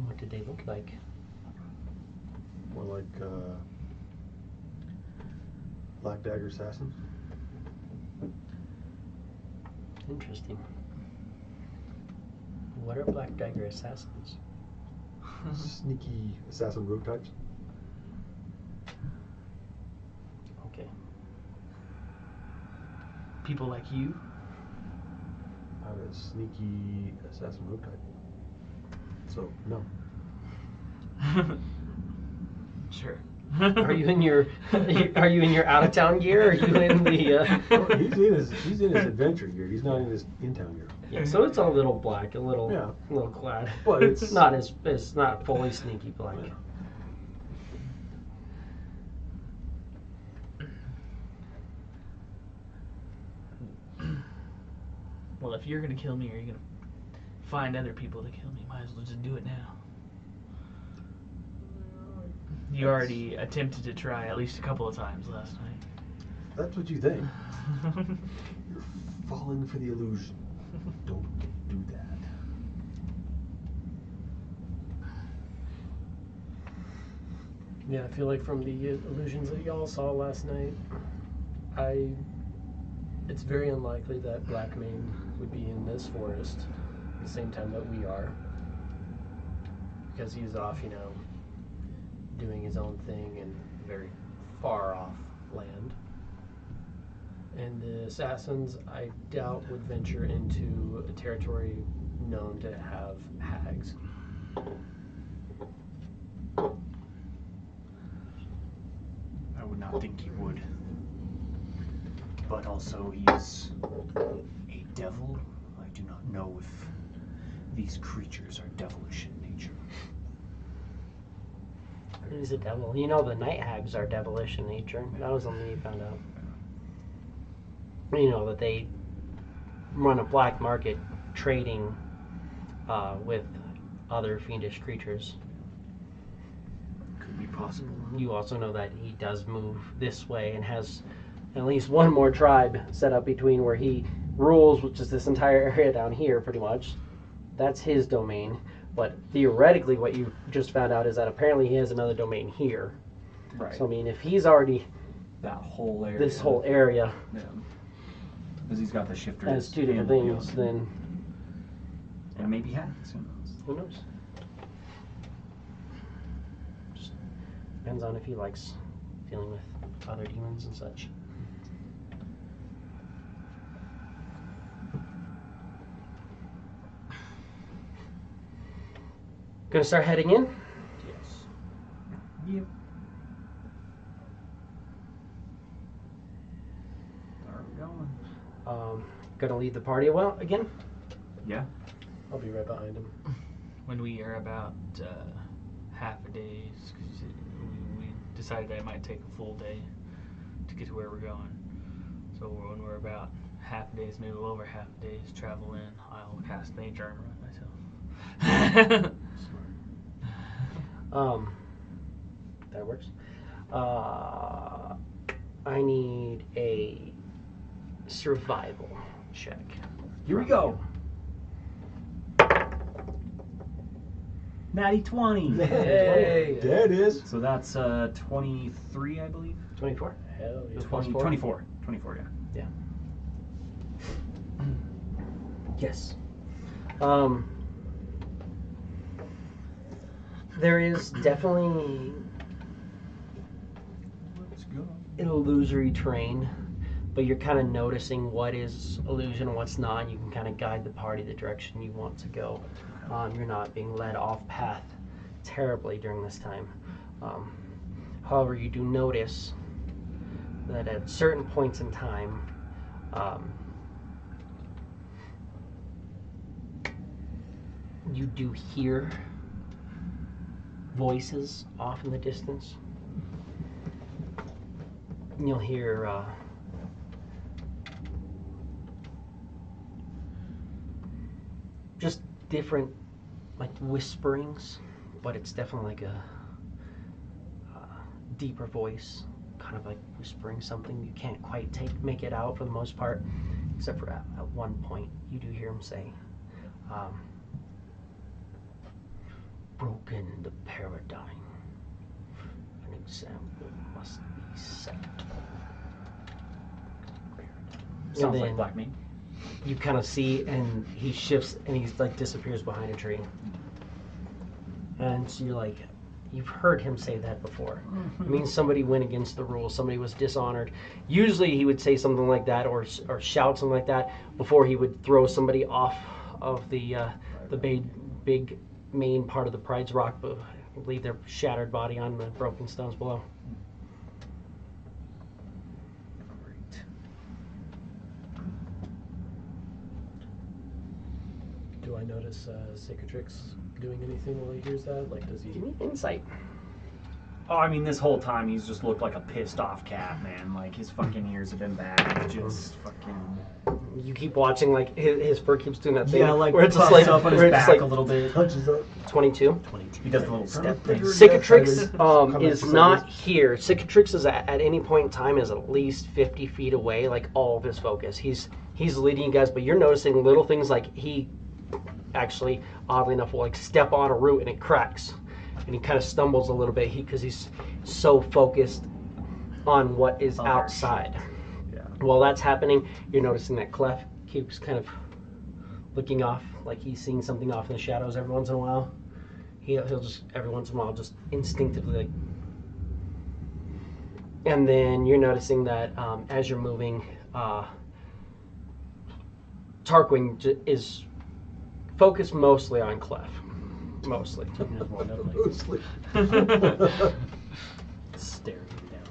What did they look like? More like Black Dagger assassins. Interesting. What are Black Dagger assassins? Sneaky assassin rogue types. Okay. People like you? I'm a sneaky assassin rogue type. So, no. Sure. Are you in your out of town gear? Or are you in the? Well, he's in his adventure gear. He's not in his in-town gear. Yeah, so it's a little black, a little Yeah. little clad, But it's not it's not fully sneaky black. Yeah. Well, if you're gonna kill me or you're gonna find other people to kill me, might as well just do it now. You already attempted to try at least a couple of times last night. That's what you think. You're falling for the illusion. Don't do that. Yeah, I feel like from the illusions that y'all saw last night, it's very unlikely that Blackmane would be in this forest at the same time that we are, because he's off, doing his own thing in very far off land. And the assassins, I doubt, would venture into a territory known to have hags. I would not think he would. But also, he's a devil. I do not know if these creatures are devilish in nature. He's a devil. You know the night hags are devilish in nature. That was something you found out. You know that they run a black market trading with other fiendish creatures. Could be possible. You also know that he does move this way and has at least one more tribe set up between where he rules, which is this entire area down here pretty much. That's his domain. But theoretically what you just found out is that apparently he has another domain here. Right. So I mean, if he's already That whole area. this whole area Yeah. Because he's got the shifters. has two different and things, then And maybe hags. Who knows? who knows? Depends on if he likes dealing with other demons and such. Gonna start heading in? Yes. Yep. Where are we going? Gonna lead the party well again? Yeah. I'll be right behind him. When we are about half a day, we decided that it might take a full day to get to where we're going. So when we're about half a day's, maybe a little over half a day's travel in, I'll cast mage armor on myself. That works. I need a survival check. Here we go. Natty 20. Hey! There it is. So that's 23, I believe. 24? Hell yeah. 24. 24, yeah. Yes. There is definitely Let's go. an illusory terrain, but you're kind of noticing what is illusion and what's not. You can kind of guide the party the direction you want to go. You're not being led off path terribly during this time. However, you do notice that at certain points in time, you do hear voices off in the distance. And you'll hear just different like whisperings, but it's definitely like a deeper voice, kind of like whispering something you can't quite make it out for the most part, except for at one point you do hear him say, broken the paradigm, an example must be set. Sounds then like Black Mane. you kind of see, and he shifts and he like disappears behind a tree. And so you're like, you've heard him say that before. It means somebody went against the rules, somebody was dishonored. Usually he would say something like that or shout something like that before he would throw somebody off of the big main part of the Pride's Rock, but leave their shattered body on the broken stones below. Do I notice Cicatrix doing anything while he hears that? Like, does he? Give me insight. Oh, I mean, this whole time he's just looked like a pissed off cat, man. Like, his fucking ears have been back. He's just fucking... You keep watching, like, his fur keeps doing that thing. Yeah, like, where it's just puffs like, up on his where it's back like a little bit. Punches up. 22. He does the little step thing. Cicatrix Come is in, not here. Cicatrix is at any point in time is at least 50 feet away, like all of his focus. He's leading you guys, but you're noticing little things like he actually, oddly enough, will like step on a root and it cracks. And he kind of stumbles a little bit because he's so focused on what is outside. Yeah. While that's happening, you're noticing that Clef keeps kind of looking off, like he's seeing something off in the shadows every once in a while. He'll just, every once in a while, just instinctively, like... And then you're noticing that as you're moving, Tarquin is focused mostly on Clef. Mostly. Mostly. Staring him down.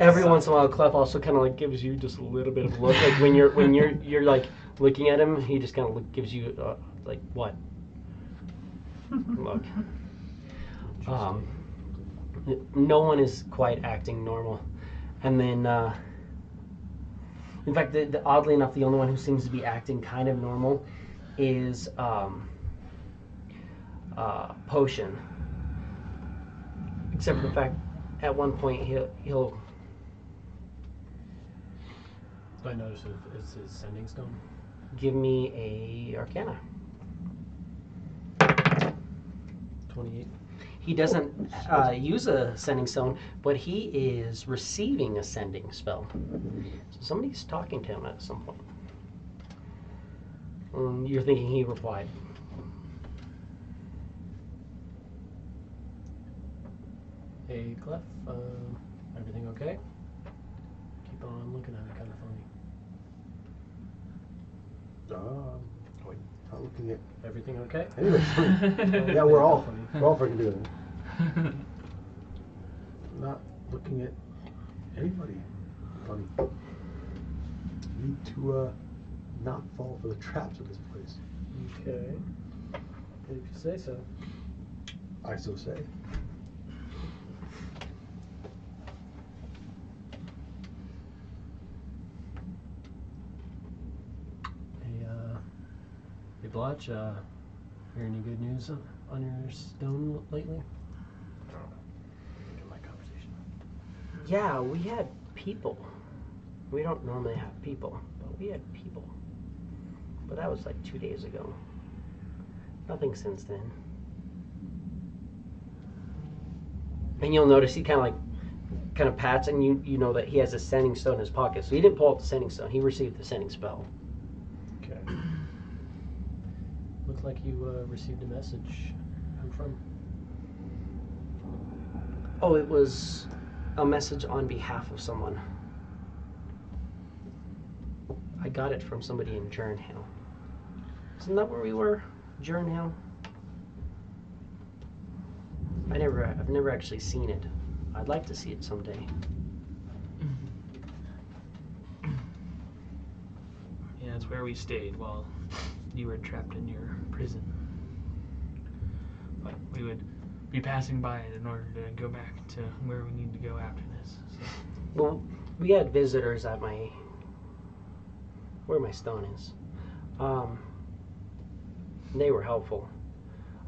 Every once in a while, Clef also kind of like gives you just a little bit of a look. Like when you're like looking at him, he just kind of gives you like what? Look. No one is quite acting normal, and then in fact, oddly enough, the only one who seems to be acting kind of normal is Potion. Except for the fact, at one point he'll. Do I notice if it's his sending stone? Give me a Arcana. 28. He doesn't use a sending stone, but he is receiving a sending spell. So somebody's talking to him at some point. You're thinking he replied. Hey, Clef, everything okay? Keep on looking at it kind of funny. Wait, not looking at Everything okay? anybody. Yeah, we're all freaking doing it. Not looking at anybody. Funny. Need to not fall for the traps of this place. Okay. If you say so. I so say. Hey, Blotch, hear any good news on your stone lately? Look at my conversation. Yeah, we had people. We don't normally have people, but we had people. But that was like 2 days ago. Nothing since then. And you'll notice he kind of pats, and you know that he has a sending stone in his pocket. So he didn't pull out the sending stone. He received the sending spell. Okay. Looks like you received a message. Who from? Oh, it was a message on behalf of someone. I got it from somebody in Jernhill. Isn't that where we were? Jernhill? I've never actually seen it. I'd like to see it someday. Yeah, it's where we stayed while you were trapped in your prison. But we would be passing by it in order to go back to where we need to go after this. So. Well, we had visitors at where my stone is. They were helpful.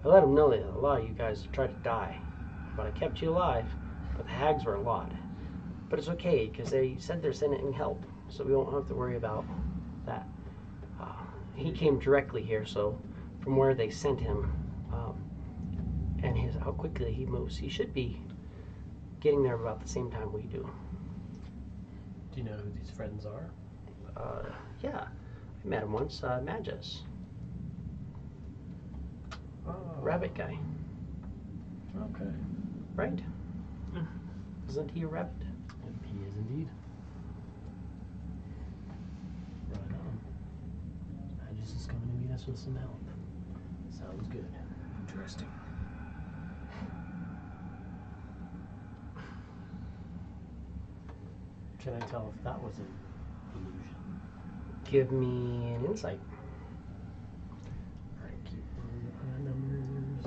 I let them know that a lot of you guys tried to die, but I kept you alive. But the hags were a lot. But it's okay, because they said they're sending help, so we won't have to worry about that. He came directly here, so from where they sent him, and how quickly he moves, he should be getting there about the same time we do. Do you know who these friends are? Yeah, I met him once, Magus. Oh. Rabbit guy, Okay. right? Isn't he a rabbit? He is indeed. Right on. Magus is coming to meet us with some help. Sounds good. Interesting. Can I tell if that was an illusion? Give me an insight. Alright, keep on numbers.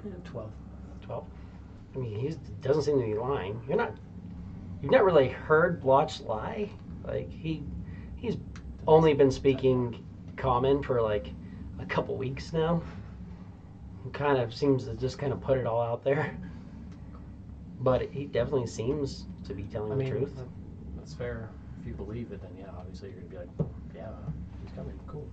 And 12. 12. I mean, he doesn't seem to be lying. You've not really heard Blotch lie. Like, he's only been speaking common for like a couple weeks now. He kind of seems to just kind of put it all out there. But he definitely seems to be telling the truth. That's fair. If you believe it, then yeah, obviously you're gonna be like, yeah, he's coming. Cool.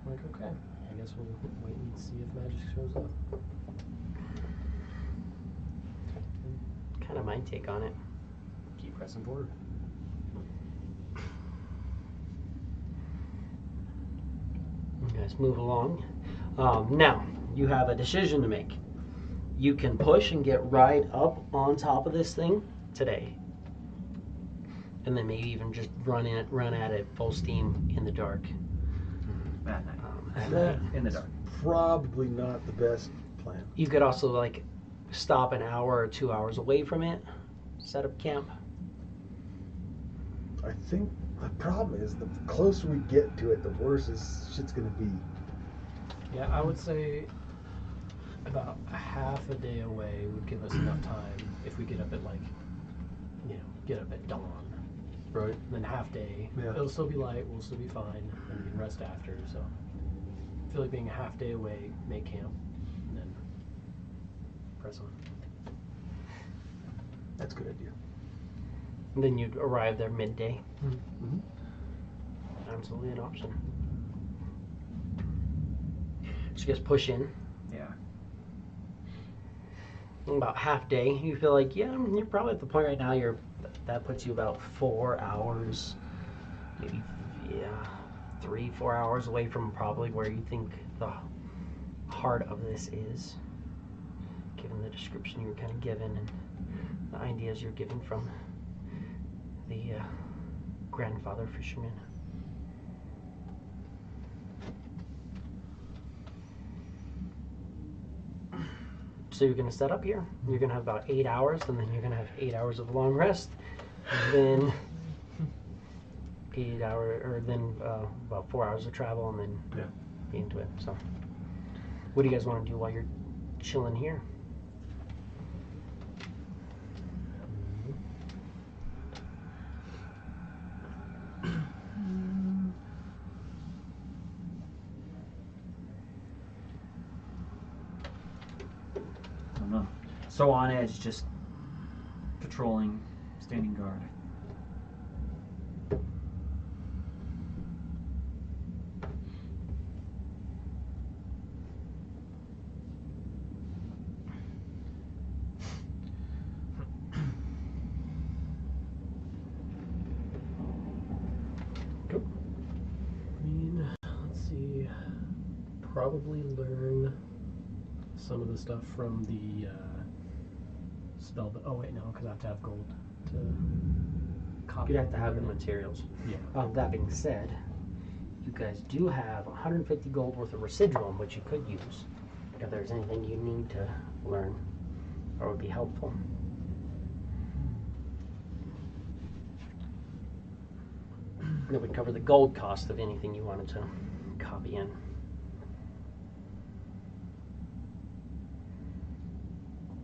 I'm like, okay. I guess we'll wait and see if Magic shows up. Kind of my take on it. Keep pressing forward. You guys move along. Now, you have a decision to make. You can push and get right up on top of this thing today. And then maybe even just run at it full steam in the dark. At night. At That night. In the dark. Probably not the best plan. You could also like stop an hour or 2 hours away from it, set up camp. I think the problem is the closer we get to it, the worse this shit's gonna be. Yeah, I would say about a half a day away would give us enough time if we get up at get up at dawn. Right. And then half day, Yeah. it'll still be light, we'll still be fine, and we can rest after, so I feel like being a half day away, make camp, and then press on. That's a good idea. And then you'd arrive there midday. Mm-hmm. Absolutely an option. So you guys push in. Yeah. About half day, you feel like, yeah, you're probably at the point right now, that puts you about 4 hours, maybe, 3-4 hours away from probably where you think the heart of this is. description you're kind of given and the ideas you're given from the grandfather fisherman. So you're going to set up here. You're going to have about 8 hours, and then you're going to have 8 hours of long rest, and then 8 hour, or then about 4 hours of travel, and then be into it. So, what do you guys want to do while you're chilling here? I don't know. So on edge, just patrolling, standing guard. I mean, let's see. Probably learn some of the stuff from the spell. But oh wait, no, because I have to have gold to copy. You'd have to have the materials. Yeah. That being said, you guys do have 150 gold worth of residuum, which you could use if there's anything you need to learn or would be helpful. That would cover the gold cost of anything you wanted to copy in.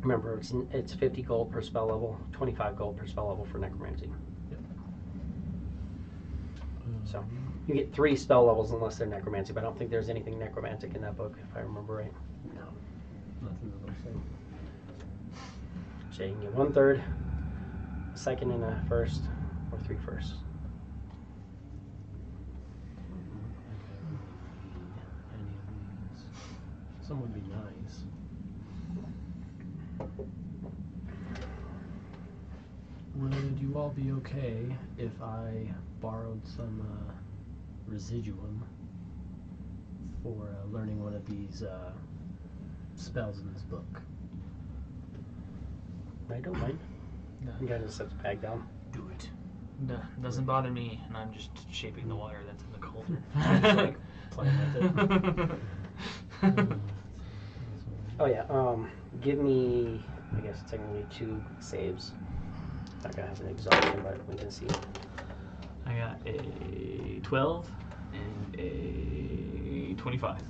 Remember, it's 50 gold per spell level, 25 gold per spell level for necromancy. Yep. So you get 3 spell levels unless they're necromancy, but I don't think there's anything necromantic in that book, if I remember right. No, nothing that I'm saying. So you can get 1/3, a second and a first, or 3 firsts. Any of these. Some would be nice. Would you all be okay if I borrowed some residuum for learning one of these spells in this book? I don't mind. You gotta set the bag down. Do it. No, doesn't bother me, and I'm just shaping the water that's in the cauldron. Just like playing with it. Oh yeah, give me, I guess technically 2 saves. That guy has an exhaustion, but we can see. I got a 12 and a 25.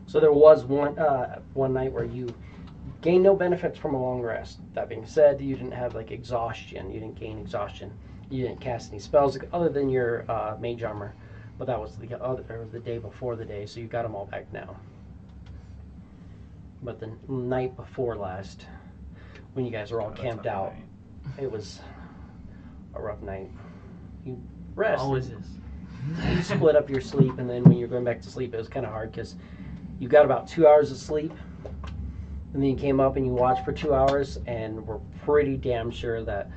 So there was one night where you gained no benefits from a long rest. That being said, you didn't have like exhaustion. You didn't gain exhaustion. You didn't cast any spells other than your mage armor, but that was the day before the day, so you got them all back now. But the night before last, when you guys were all camped out, it was a rough night. You rest. Always is. You split up your sleep, and then when you're going back to sleep, it was kind of hard because you got about 2 hours of sleep, and then you came up and you watched for 2 hours, and were pretty damn sure that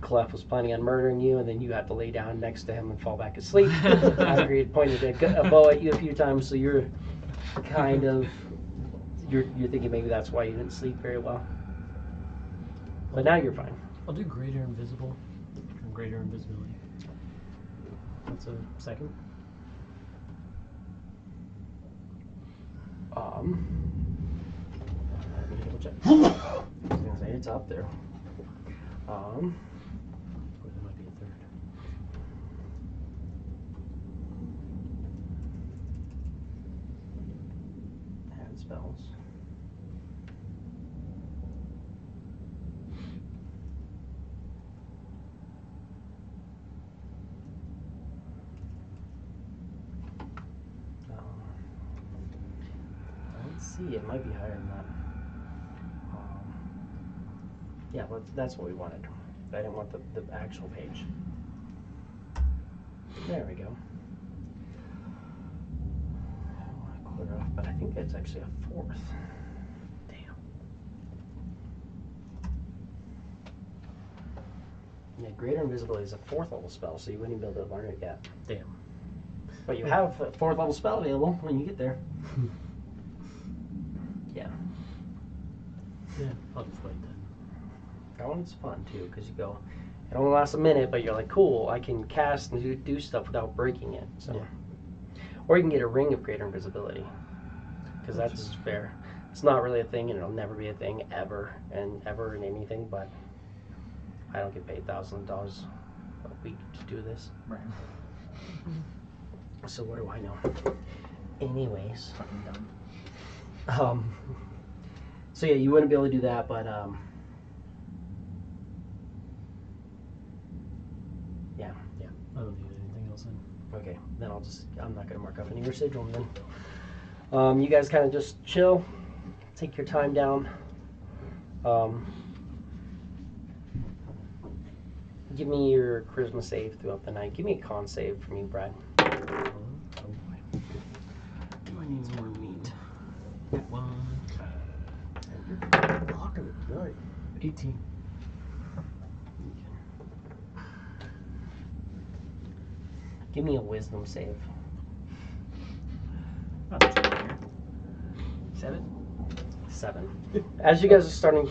Clef was planning on murdering you, and then you had to lay down next to him and fall back asleep after he had pointed a bow at you a few times. So you're kind of you're thinking maybe that's why you didn't sleep very well. But now you're fine. I'll do greater invisible and greater invisibility. That's a second. Let me double check. I was gonna say it's up there. Or there might be a third. Add spells. Let's see, it might be higher than that. Yeah, that's what we wanted. I didn't want the actual page. There we go. I don't want to clear off, but I think it's actually a 4th. Damn. Yeah, Greater Invisibility is a 4th level spell, so you wouldn't be able to learn it yet. Damn. But you have a 4th level spell available when you get there. Yeah. Yeah, I'll just wait then. That one's fun too, because you go, it only lasts a minute, but you're like, cool, I can cast and do stuff without breaking it. So, Yeah. Or you can get a ring of greater invisibility, because that's fair. It's not really a thing, and it'll never be a thing ever in anything. But I don't get paid $1,000 a week to do this. Right. So what do I know? Anyways, Fucking dumb. so yeah, you wouldn't be able to do that, but yeah. I don't need anything else in. Okay, then I'm not gonna mark up any residual then. You guys kind of just chill, take your time down. Give me your charisma save throughout the night. Give me a con save for me, Brad. Oh boy. Do I need some more meat? One. You're rocking it tonight. 18. Give me a wisdom save. Not too bad here. 7. As you guys are starting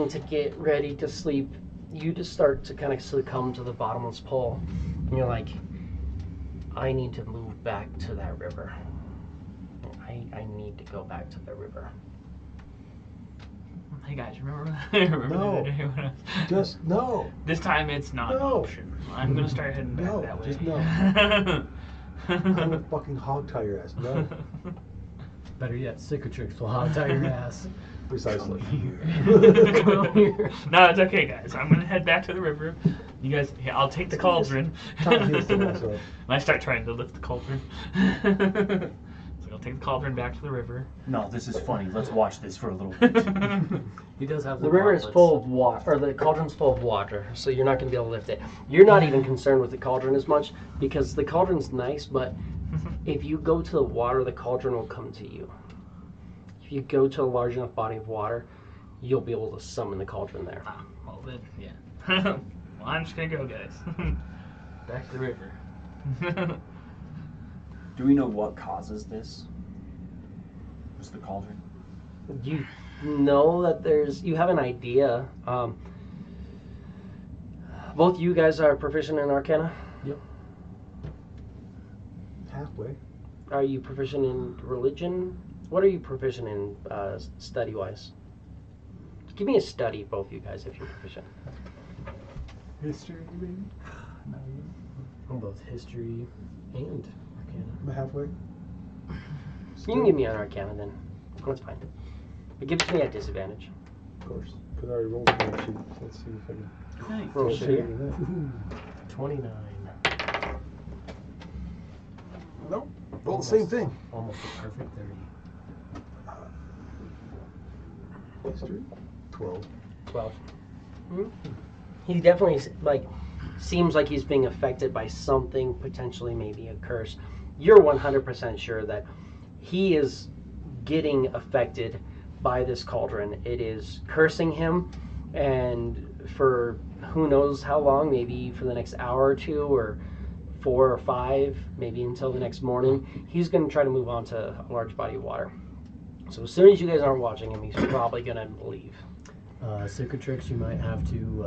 to get ready to sleep, you just start to kind of succumb to the bottomless pole, and you're like, I need to move back to that river. I need to go back to the river. Hey guys, remember remember No. the day when I was... Just no. This time it's not an No. option. I'm gonna start heading back No, that way. just no. I'm gonna fucking hog tie your ass. No. Better yet, cicatrix will hog tie your ass. Precisely. Come here. No, it's okay, guys. I'm gonna head back to the river. You guys, yeah, I'll take the cauldron. Time heals to myself. And I start trying to lift the cauldron. So I'll take the cauldron back to the river. No, this is funny. Let's watch this for a little bit. He does have The river is full of water, or the cauldron's full of water, so you're not going to be able to lift it. You're not even concerned with the cauldron as much, because the cauldron's nice, but if you go to the water, the cauldron will come to you. If you go to a large enough body of water, you'll be able to summon the cauldron there. Ah, well then, yeah. Well, I'm just gonna go, guys. Back to the river. Do we know what causes this? What's the cauldron? You know that you have an idea. Both you guys are proficient in Arcana. Halfway. Are you proficient in religion? What are you proficient in study-wise? Give me a study, both you guys, if you're proficient. History, maybe? No. I'm both history and Arcana. I'm halfway. You can give me an Arcana then. That's fine. But give it to me at disadvantage. Of course. Because I already rolled a good sheet. Let's see if I can. Roll Let's shit see here. that. 29. Nope. Roll the same thing. Almost a perfect 30. History? 12. 12. He definitely seems like he's being affected by something, potentially maybe a curse. You're 100% sure that he is getting affected by this cauldron. It is cursing him, and for who knows how long, maybe for the next hour or two, or 4 or 5, maybe until the next morning, he's going to try to move on to a large body of water. So as soon as you guys aren't watching him, he's probably going to leave. Cicatrix, you might have to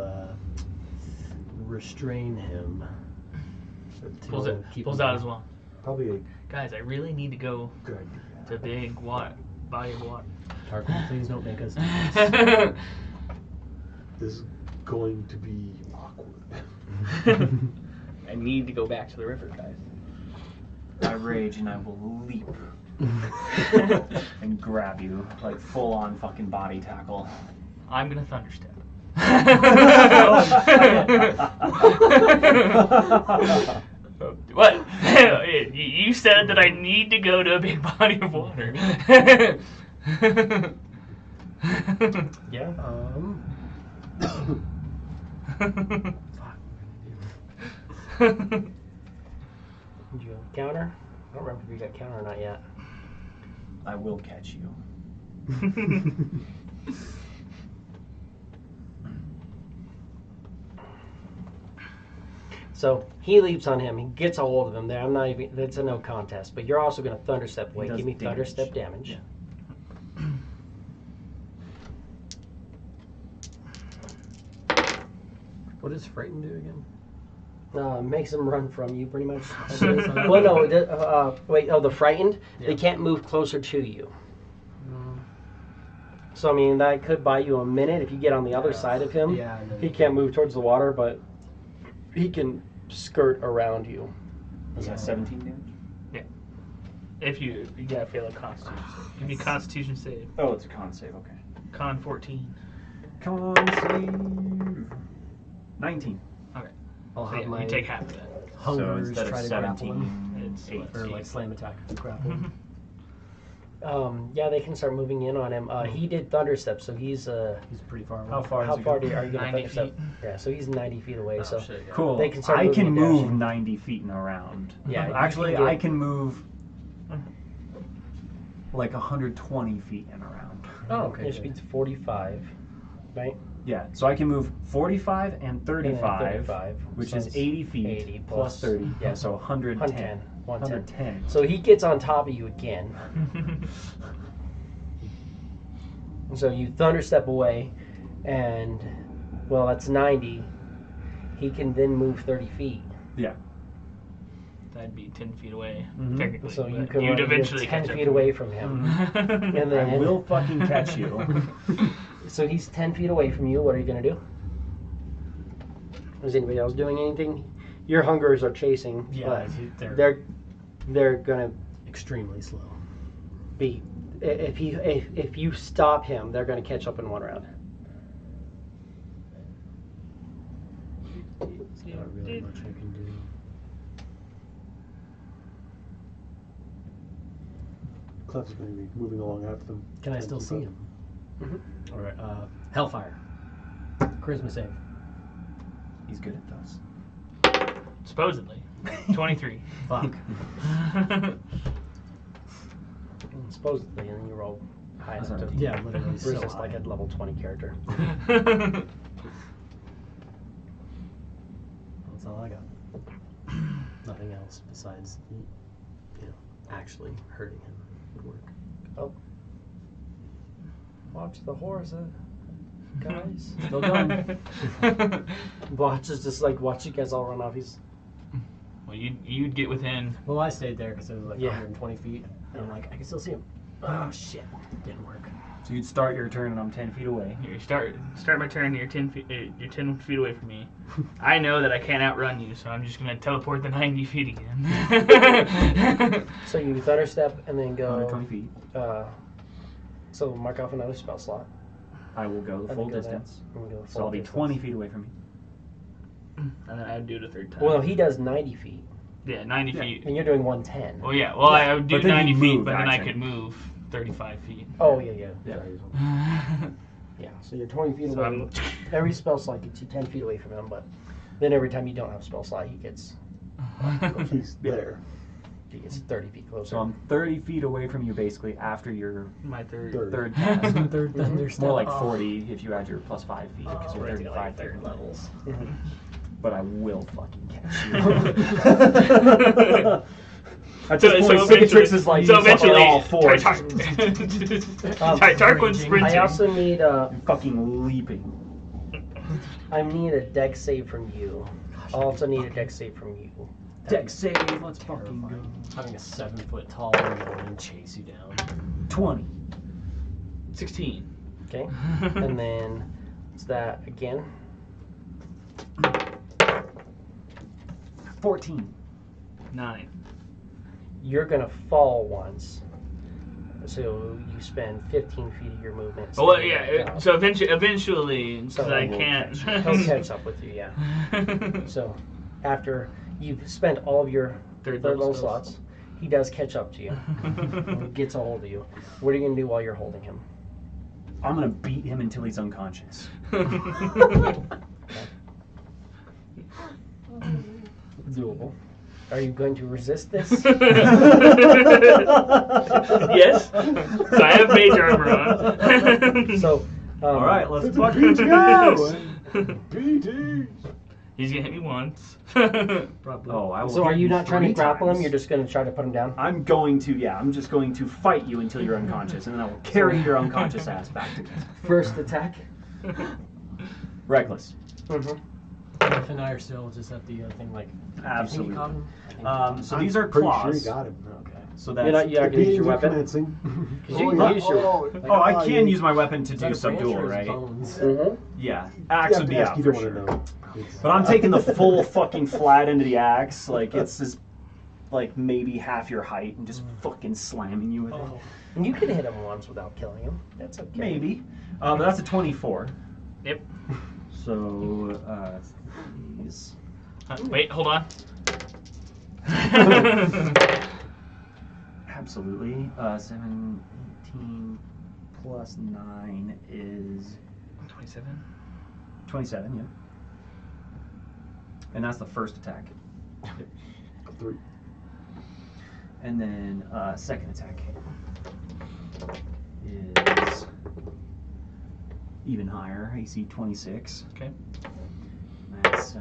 restrain him. Pulls Keep out him- as well. Probably a Guys, I really need to go good idea. to a big body of water. Tarquin, please don't make us do this. This is going to be awkward. I need to go back to the river, guys. I rage and I will leap and grab you like full on fucking body tackle. I'm gonna thunderstep. What? You said that I need to go to a big body of water. Yeah. Did you have a counter? I don't remember if you got a counter or not yet. I will catch you. So he leaps on him. He gets a hold of him. There, I'm not even. That's a no contest. But you're also going to thunderstep away. does Give me damage. thunderstep damage. Yeah. What does frighten do again? Makes them run from you, pretty much. Well, no. Wait. Oh, the frightened. Yeah. They can't move closer to you. So I mean, that could buy you a minute if you get on the other side of him. Yeah. and then- He can't move towards the water, but he can skirt around you. Is that 17 damage? If you gotta fail a Constitution save. Give me a Constitution save. Oh, it's a con save. Okay. Con 14. Con save. 19. I'll So have yeah, my you take half of that. So hungers instead try of to grapple him. 17, It's 8. Or like slam attack and grapple him. Yeah, they can start moving in on him. He did thunderstep, so he's He's pretty far away. How far how is it far go? are you going to 90 thunderstep? feet. Yeah, so he's 90 feet away. Oh, so shit, yeah. Cool. They can start I can moving in move direction. 90 feet and around. Yeah, you Actually, can get- I can move like 120 feet and around. Oh, okay. your good. speed's 45, right? Yeah, so I can move 45 and 35, 35, which so is it's 80 feet 80 plus plus- 30. yeah, so 110. 110. 110. So he gets on top of you again. So you thunderstep away, and well, that's 90. He can then move 30 feet. Yeah. That'd be 10 feet away, Mhm. technically. So you but can you'd run, eventually you're 10 catch up feet to away me. from him. And And then I will fucking catch you. So he's 10 feet away from you. What are you going to do? Is anybody else doing anything? Your hungers are chasing. Yeah, but they're they're going to extremely slow. be. If you stop him, they're going to catch up in one round. There's not really much I can do. Clef's going to be moving along after them. Can I still see him? Mhm. All right. Hellfire. Charisma save. He's good at those. Supposedly. 23. Fuck. Supposedly, and then you roll high enough to Yeah, literally so resist high. like a level 20 character. That's all I got. Nothing else besides, actually hurting him would work. Oh. Watch the horse, guys. Still going. Watch is just like, watch you guys all run off. He's Well, you'd get within. Well, I stayed there because it was like Yeah. 120 feet, and I'm like, I can still see him. Oh shit, didn't work. So you'd start your turn and I'm 10 feet away. Here, start my turn. You're 10 feet. You're 10 feet away from me. I know that I can't outrun you, so I'm just gonna teleport the 90 feet again. so you thunderstep and then go. 120 feet. So mark off another spell slot. I will go the And full then go that. distance. And we go So full I'll be distance. 20 feet away from you. And then I'd do it a third time. Well, he does 90 feet, yeah, 90 Yeah. feet. and you're doing 110. Well, yeah. Well, I would do But then 90 you feet, move, but then I actually. could move 35 feet. Oh yeah. Yeah. Yeah. So you're 20 feet So away. I'm- Every spell slot gets you 10 feet away from him, but then every time you don't have a spell slot, he gets He's there. 30 feet closer. So I'm 30 feet away from you basically after your My third. third cast. Third thunderstep. More like Oh. 40 if you add your plus 5 feet because you're Already 35 like third feet. levels. But I will fucking catch you. At So, this so point, eventually, Cicatrix is like so fucking eventually, all fours. Tarquin's sprinting. I also need Fucking leaping. I need a deck save from you. I also need a deck save from you. Deck save, let's fucking go. Having a 7-foot tall woman chase you down. 20. 16. Okay, and then it's that again. 14. 9. You're gonna fall once, so you spend 15 feet of your movement. Oh, well, standing yeah. back up. So eventually, because So I we'll can't. He'll catch up with you, yeah. So after you've spent all of your Third third level level slots, he does catch up to you. He gets a hold of you. What are you gonna do while you're holding him? I'm gonna beat him until he's unconscious. Doable. Are you going to resist this? Yes. So I have mage armor on. So, Alright, let's It's fucking PTO! PTs! He's gonna hit me once. Probably. Oh, I will. So are hit you not trying to 3 grapple him? times. You're just going to try to put him down? I'm going to, I'm just going to fight you until you're unconscious, and then I will carry your unconscious ass back to death. First attack. Reckless. Mm-hmm. Jeff and I are still just at the thing, like, Absolutely. do you think you caught him? So these are Pretty claws. sure you got him. Okay. So that's. You're not going to use your weapon? Commencing. 'Cause you can use your- Oh, I can use my weapon to Is do that a branch subdual, or is it right? bones? Mm-hmm. Yeah, You axe have would to be ask, out you for don't sure. want to know. It's- But I'm taking the full fucking flat end of the axe, like it's just like maybe half your height, and just fucking slamming you with it. Oh. And you could hit him once without killing him. That's okay. Maybe. But that's a 24. Yep. So, these. Wait, hold on. Absolutely. 7, 18 plus 9 is 27. 27, yeah. And that's the first attack. 3. And then second attack is even higher, AC 26. Okay. That's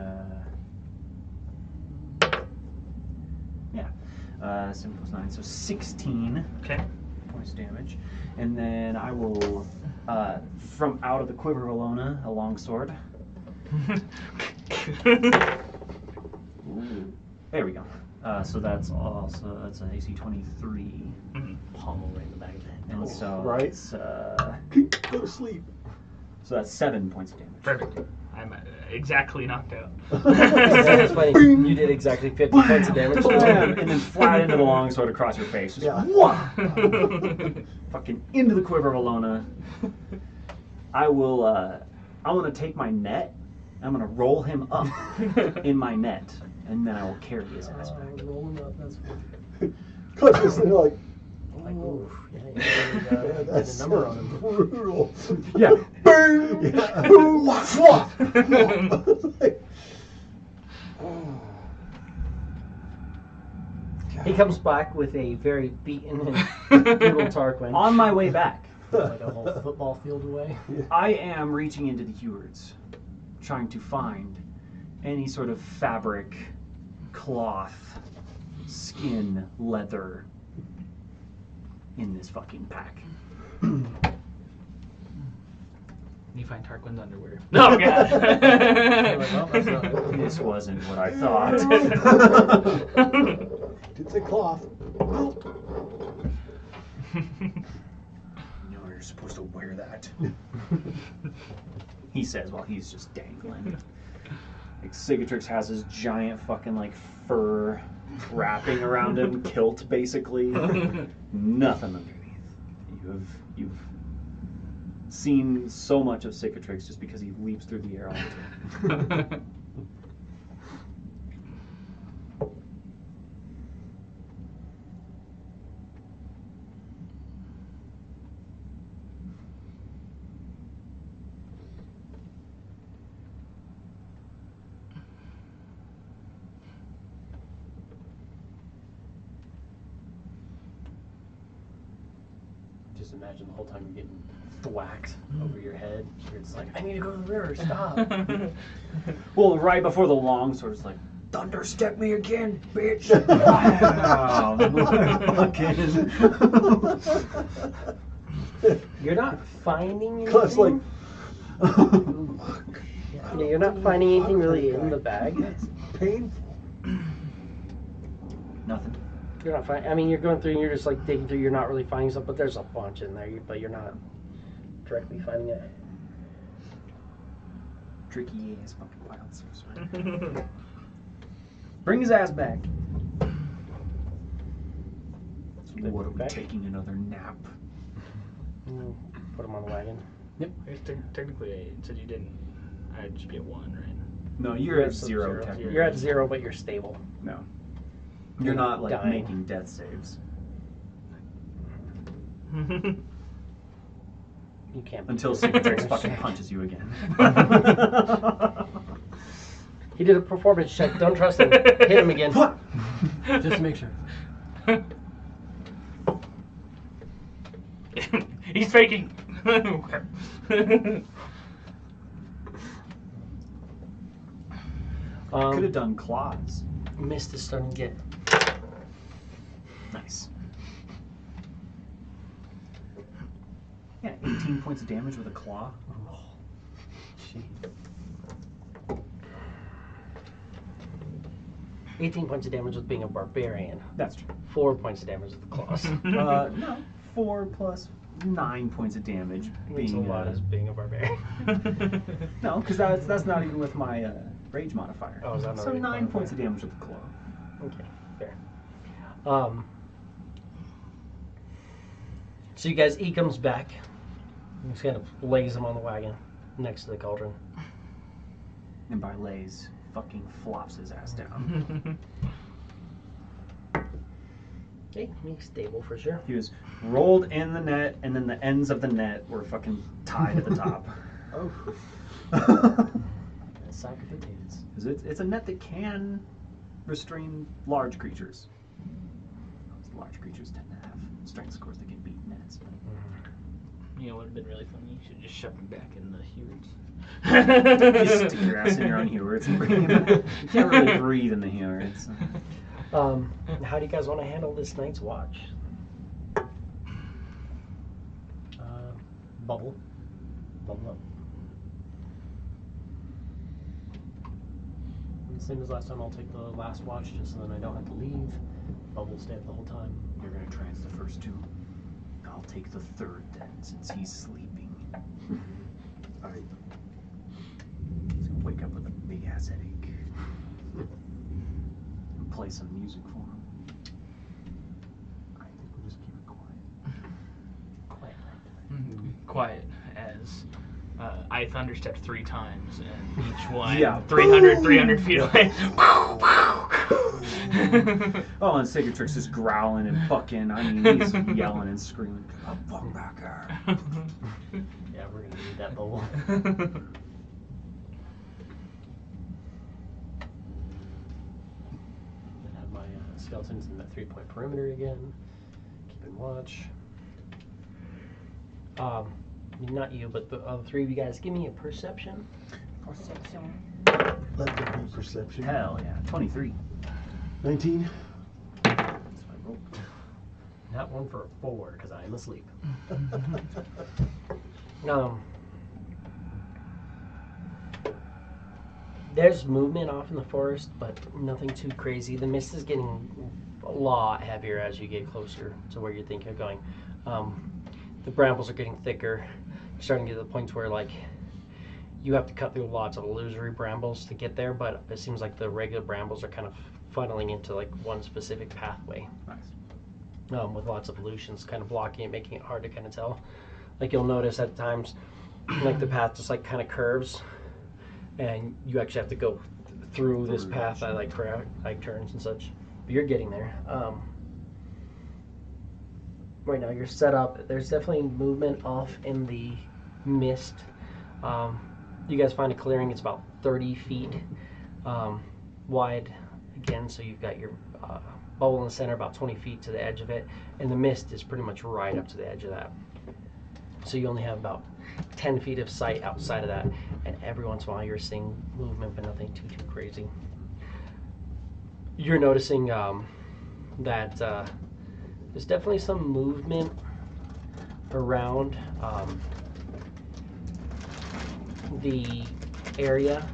7 plus 9, so 16 Okay. points of damage. And then I will, from out of the quiver of Alona, a long sword. Ooh. There we go. So that's that's an AC 23. Pommel right in the back of the head. And so Right. it's, Go to sleep. so that's 7 points of damage. Perfect. I'm exactly knocked out. That's funny. You did exactly 50 points of damage. Bam! And then flat into the long sword across your face. Just Yeah. wah! Fucking into the quiver of Alona. I will, I want to take my net. I'm going to roll him up in my net. And then I will carry his ass back. Rolling up, that's fine. Because they're like, Like, oof, yeah, you yeah, did that's a number on him. brutal. Yeah. Boom! Yeah. Wah, wah. Like, He comes back with a very beaten and brutal Tarquin. On my way back, Like a whole football field away. I am reaching into the Hewards, trying to find any sort of fabric, cloth, skin, leather in this fucking pack. You find Tarquin's underwear. Oh, God. You're like, well, that's not good. This wasn't what I thought. did say cloth. No, you're supposed to wear that. He says while he's just dangling. Like Cicatrix has his giant fucking like fur wrapping around him, kilt basically. Nothing underneath. You've seen so much of Cicatrix just because he leaps through the air all the time. Just imagine the whole time you're getting thwacked over your head. You're just like, I need to go to the river, stop. Well, right before the long sword, it's like, thunder step me again, bitch. Wow, fucking. You're not finding anything? Cause like, Yeah, you're not finding anything really in the bag? That's painful. Nothing. You're not finding, I mean, you're going through and you're just like digging through, you're not really finding stuff, but there's a bunch in there, but you're not directly finding it. Tricky ass fucking wild sorcerer. Bring his ass back. What are we Back? taking another nap? Put him on the wagon. I guess technically, it said you didn't. I'd just be at 1, right? No, you're at so 0 technically. You're at 0, but you're stable. No. You're not like dying. making death saves You can't. until Cicatrix fucking punches you again. He did a performance check. Don't trust him. Hit him again. Just to make sure. He's faking. Could have done claws. Mist is starting to get. Nice. Yeah, 18 points of damage with a claw. Oh, jeez. 18 points of damage with being a barbarian. That's true. 4 points of damage with the claws. No, 4 plus 9 points of damage. Makes a lot as being a barbarian. No, because that's not even with my rage modifier. Oh, is that not so rage 9 modifier? points of damage with the claw. Okay, fair. So you guys, he comes back. He just kind of lays him on the wagon next to the cauldron. And by lays, fucking flops his ass down. Okay, he's stable for sure. He was rolled in the net, and then the ends of the net were fucking tied at the top. Oh. A sack of potatoes. 'Cause it's a net that can restrain large creatures. Large creatures tend to have strength scores that can beat nets. But You know, it would have been really funny. You should just shove him back in the Hewards. just stick your ass in your own Hewards and bring him back. You can't really breathe in the Hewards. How do you guys want to handle this night's watch? Bubble. Bubble up. And same as last time, I'll take the last watch just so then I don't have to leave. Bubble stay up the whole time. You're gonna trance the first two. I'll take the third then, since he's sleeping. Alright. He's gonna wake up with a big ass headache. And play some music for him. I think we'll just keep it quiet. Quiet as I thunderstepped 3 times, and each one Yeah. 300 feet away. Oh, and Cicatrix is growling and bucking. I mean, he's yelling and screaming. I'm fucking back here. Yeah, we're gonna need that bubble. Then have my skeletons in that 3-point perimeter again. Keeping watch. Not you, but the other 3 of you guys, give me a perception. Let there be perception. Hell yeah. 23. 19. That's my roll. Not one for a 4 because I am asleep. There's movement off in the forest, but nothing too crazy. The mist is getting a lot heavier as you get closer to where you think you're going. The brambles are getting thicker. You're starting to get to the point where, like, you have to cut through lots of illusory brambles to get there, but it seems like the regular brambles are kind of funneling into, like, one specific pathway. Nice. With lots of illusions kind of blocking it, making it hard to kind of tell. Like, you'll notice at times, like, the path just, like, kind of curves, and you actually have to go through this path that, like, turns and such. But you're getting there. Right now, you're set up. There's definitely movement off in the mist. You guys find a clearing. It's about 30 feet wide again, so you've got your bubble in the center, about 20 feet to the edge of it, and the mist is pretty much right up to the edge of that. So you only have about 10 feet of sight outside of that, and every once in a while you're seeing movement, but nothing too crazy. You're noticing that there's definitely some movement around the area.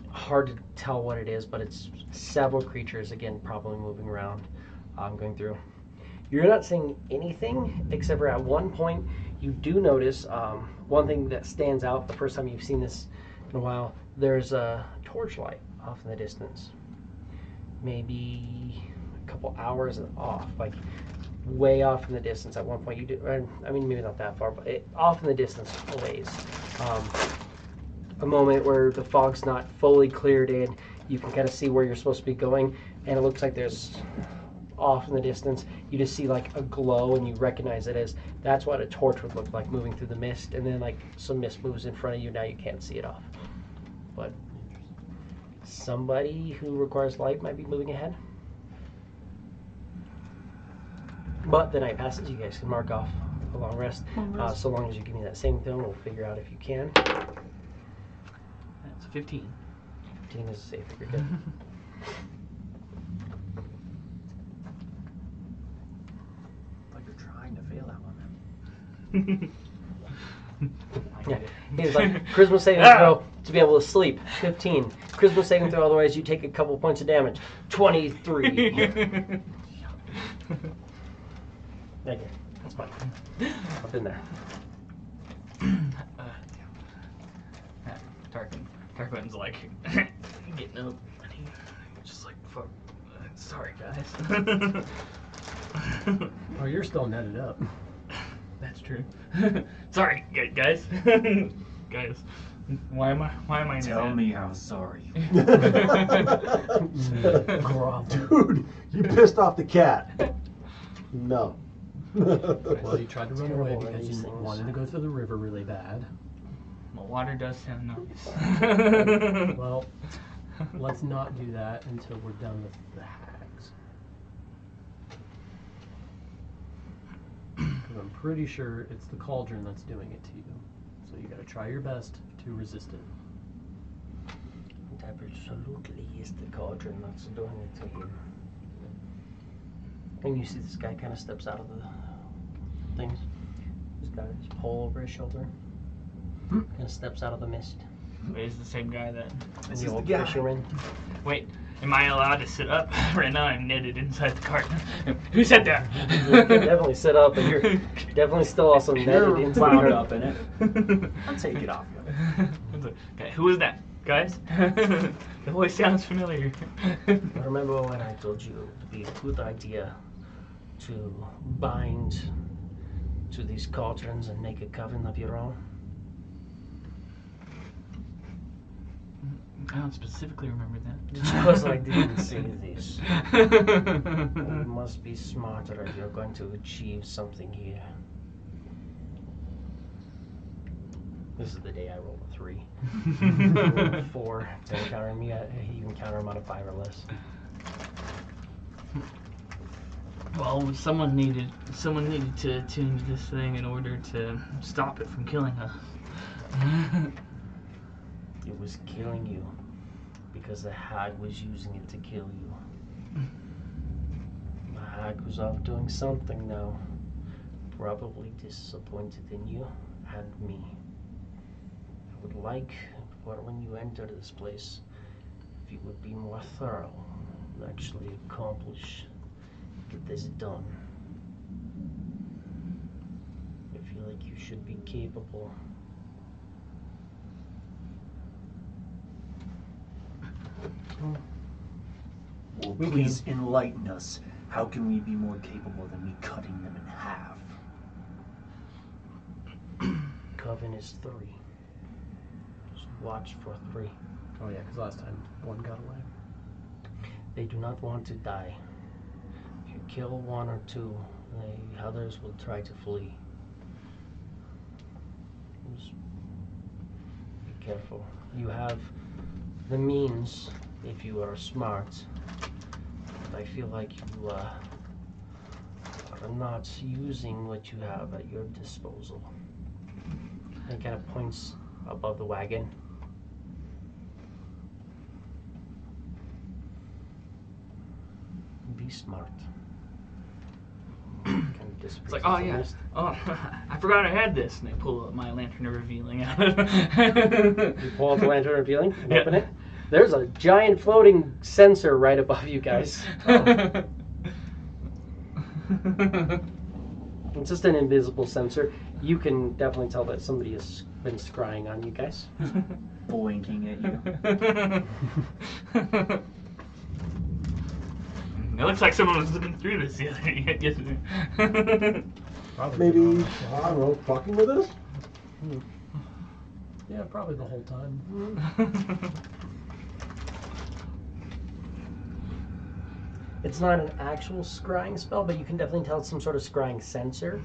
Hard to tell what it is, but it's several creatures, again, probably moving around, going through. You're not seeing anything, except for at one point you do notice one thing that stands out the first time you've seen this in a while. There's a torchlight off in the distance. Maybe a couple hours off, like way off in the distance. At one point you do, I mean, maybe not that far, but off in the distance a ways. A moment where the fog's not fully cleared in, you can kind of see where you're supposed to be going, and it looks like there's off in the distance, you just see like a glow, and you recognize it as that's what a torch would look like moving through the mist, and then like some mist moves in front of you, now you can't see it off. But somebody who requires light might be moving ahead. But the night passes, you guys can mark off a long rest. So long as you give me that same thing, we'll figure out if you can. That's 15. 15 is safe. You're good. Like you're trying to fail that one. Yeah. He's like, charisma saving throw to be able to sleep. 15. Charisma saving throw, otherwise you take a couple points of damage. 23. Thank you. That's fine. I've been there. Tarquin's like getting up, and he's just like, "Fuck, sorry guys." Oh, you're still netted up. That's true. Sorry, guys. Guys, why am I? Tell me how sorry. Grovel. Dude, you pissed off the cat. No. Well, you tried to run away Terrible, because these you things. wanted to go to the river really bad. Well, water does sound nice. Well, let's not do that until we're done with the hags. Because I'm pretty sure it's the cauldron that's doing it to you. So you gotta try your best to resist it. It absolutely is the cauldron that's doing it to you. And you see this guy kind of steps out of the things. He's got his pole over his shoulder. And steps out of the mist. Wait, is the same guy that? This The is the old guy. fisherman. Wait, am I allowed to sit up? Right now I'm netted inside the cart. Who said that? You can definitely sit up, but you're definitely still also netted You're into wound the up in it. I'll take it off you. Okay, who was that, guys? The voice sounds familiar. Remember when I told you it would be a good idea to bind to these cauldrons and make a coven of your own? I don't specifically remember that. Because I didn't say this. You must be smarter if you're going to achieve something here. This is the day I rolled a 3. Rolled a 4 to encounter him. You can counter him on a 5 or less. Well, someone needed to attune to this thing in order to stop it from killing us. It was killing you because the hag was using it to kill you. The hag was off doing something now. Probably disappointed in you and me. I would like for when you enter this place, if you would be more thorough and actually get this done. I feel like you should be capable. Well, We please enlighten us. How can we be more capable than me cutting them in half? Coven is 3. Just watch for 3. Oh yeah, because last time one got away. They do not want to die. If you kill 1 or 2, the others will try to flee. Just be careful. You have the means if you are smart, but I feel like you are not using what you have at your disposal. And kind of points above the wagon. Be smart. Kind of It's like, oh yeah, oh, I forgot I had this, and I pull up my lantern revealing out. You pull out the lantern revealing and Yeah. open it. There's a giant floating sensor right above you guys. It's just an invisible sensor. You can definitely tell that somebody has been scrying on you guys. Blinking at you. It looks like someone was looking through this the other day. Probably Maybe, the I don't know, fucking with us? Yeah, probably the whole time. It's not an actual scrying spell, but you can definitely tell it's some sort of scrying sensor.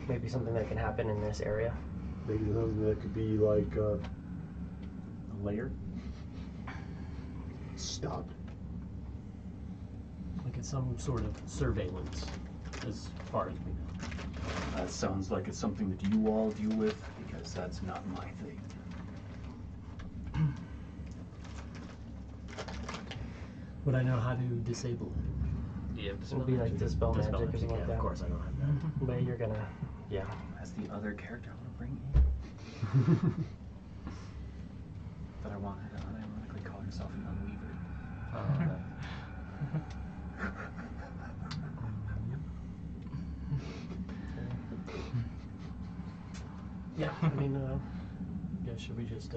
Maybe something that can happen in this area. Maybe something that could be like, A layer? stopped. Like it's some sort of surveillance, as far as we know. That sounds like it's something that you all deal with, because that's not my thing. Would I know how to disable it? Do you have It'll be like dispel magic or something like Yeah, that. of course I don't have that. But you're gonna, yeah. That's the other character I want to bring in. But I want her to unironically call herself an unweaver. Yeah, I mean, yeah, should we just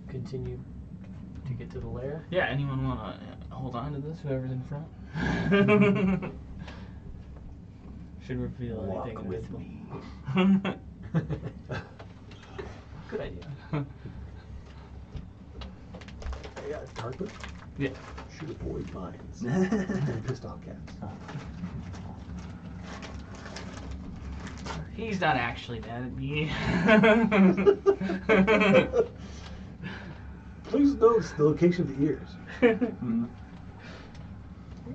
continue to get to the lair? Yeah, anyone want to hold on to this? Whoever's in front? Should reveal Walk anything with invisible. me. Good idea. I got a target. Yeah. Should avoid mines. And pissed off cats. He's not actually mad at me. Please notice the location of the ears.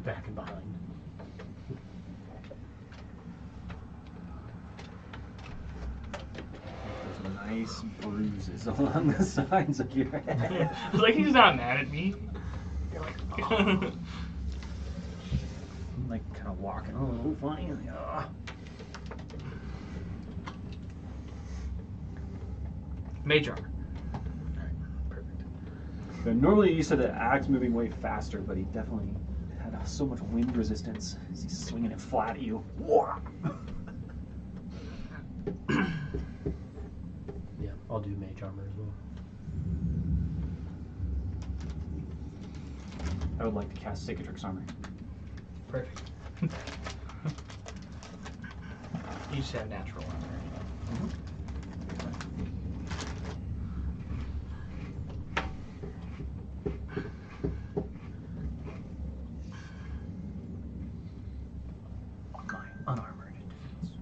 Back and behind. There's nice bruises along the sides of your head. Like he's not mad at me. You're like, oh. I'm like kind of walking a little funny. Like, oh. Mage armor. Perfect. But normally you said the axe moving way faster, but he definitely had so much wind resistance as he's swinging it flat at you. Yeah, I'll do mage armor as well. I would like to cast Cicatrix armor. Perfect. You just have natural armor. My unarmored defense.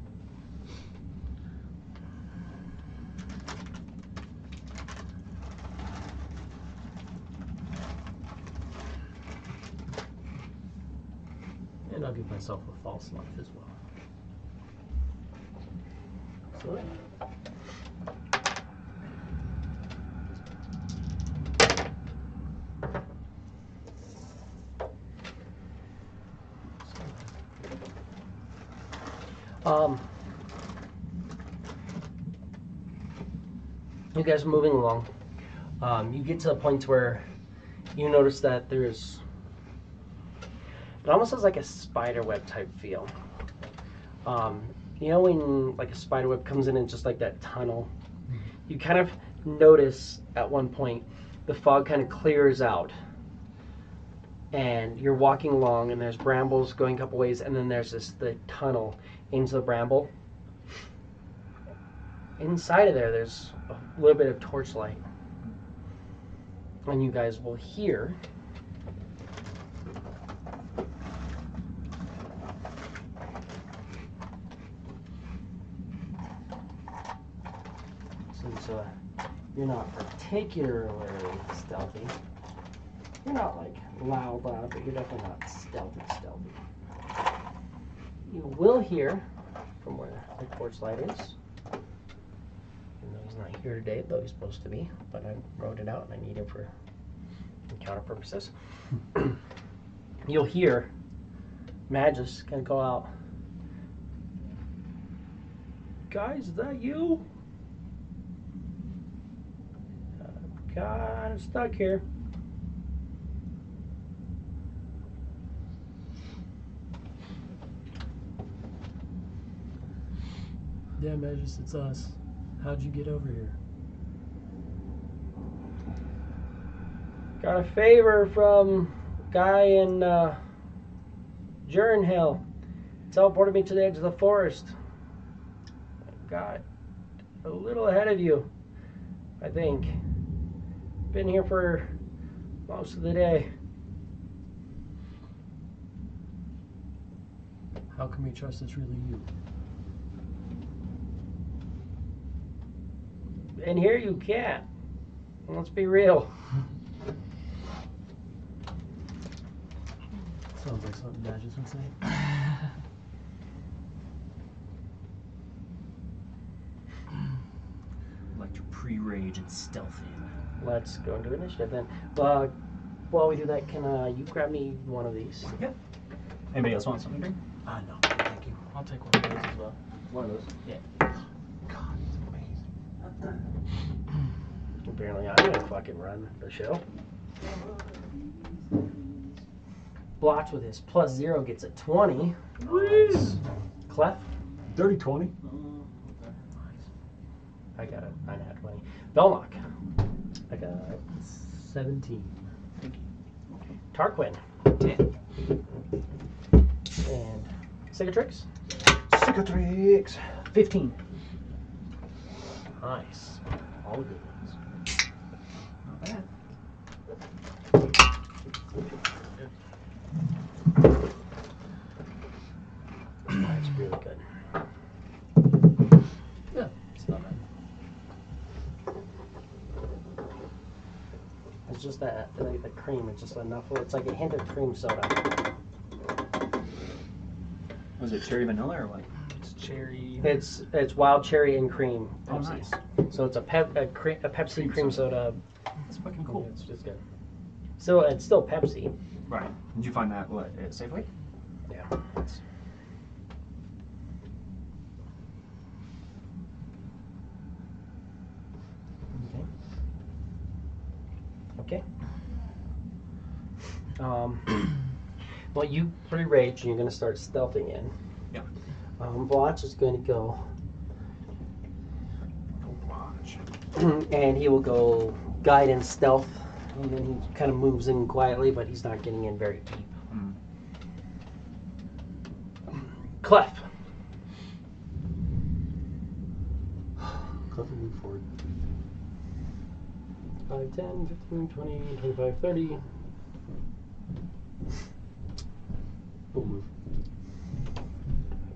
And I'll give myself a false life as well. So, You guys are moving along. You get to the point where you notice that there's, it almost has like a spider web type feel. You know when like a spider web comes in and just like that tunnel, you kind of notice at one point the fog kind of clears out and you're walking along and there's brambles going a couple ways and then there's the tunnel into the bramble. Inside of there's a little bit of torchlight. And you guys will hear since you're not particularly stealthy. You're not like loud, but you're definitely not stealthy. You will hear from where the torchlight is. Even though he's not here today, though he's supposed to be, but I wrote it out and I need him for encounter purposes. You'll hear Magus kind of go out. Guys, is that you? God, I'm stuck here. yeah, Magus, it's us. How'd you get over here? Got a favor from a guy in Jernhill. Teleported me to the edge of the forest. I got a little ahead of you, I think. Been here for most of the day. How can we trust it's really you? And here you can't. Let's be real. Sounds like something Magus would say. Like to pre-rage and stealth in. Let's go into initiative then. while we do that, can you grab me one of these? Yeah. Anybody else want something to drink? No, thank you. I'll take one of those as well. One of those. Yeah. God, it's amazing. Apparently, I'm gonna fucking run the show. Blotch with his +0 gets a 20. Nice. Clef, Dirty 20. I got a 9 out of 20. Belloc, I got 17. Tarquin, 10. and Cicatrix, Cicatrix. 15. Nice. All the good ones. Not bad. That's really good. Yeah, it's not bad. It's just that the cream is just enough. It's like a hint of cream soda. Was it cherry vanilla or what? It's cherry. It's wild cherry and cream Oh, Pepsi. nice. So it's a Pepsi cream soda. That's fucking cool. It's just good. So it's still Pepsi. Right. Did you find that, what, at Safeway? Yeah. Nice. Okay. Well, you pre-rage and you're going to start stealthing in. Yeah. Blotch is going to go, Blotch. and he will go guide and stealth, and then he kind of moves in quietly, but he's not getting in very deep. Mm. Clef. Clef will move forward. 5, 10, 15, 20, 25, 30. We'll move.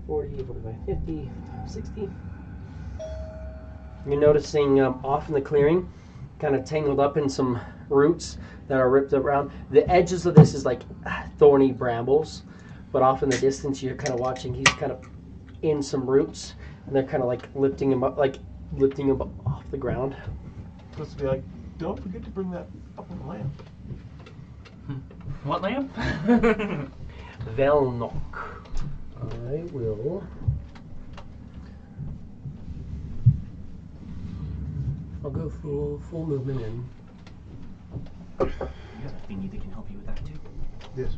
40, 45, 50, 60. You're noticing off in the clearing, kind of tangled up in some roots that are ripped around. The edges of this is like thorny brambles, but off in the distance you're kind of watching, he's kind of in some roots, and they're kind of like lifting him up off the ground. Supposed to be like, don't forget to bring that up on the lamp. What lamp? Velnok. I will. I'll go full movement in. You got a thingy that can help you with that too? Yes.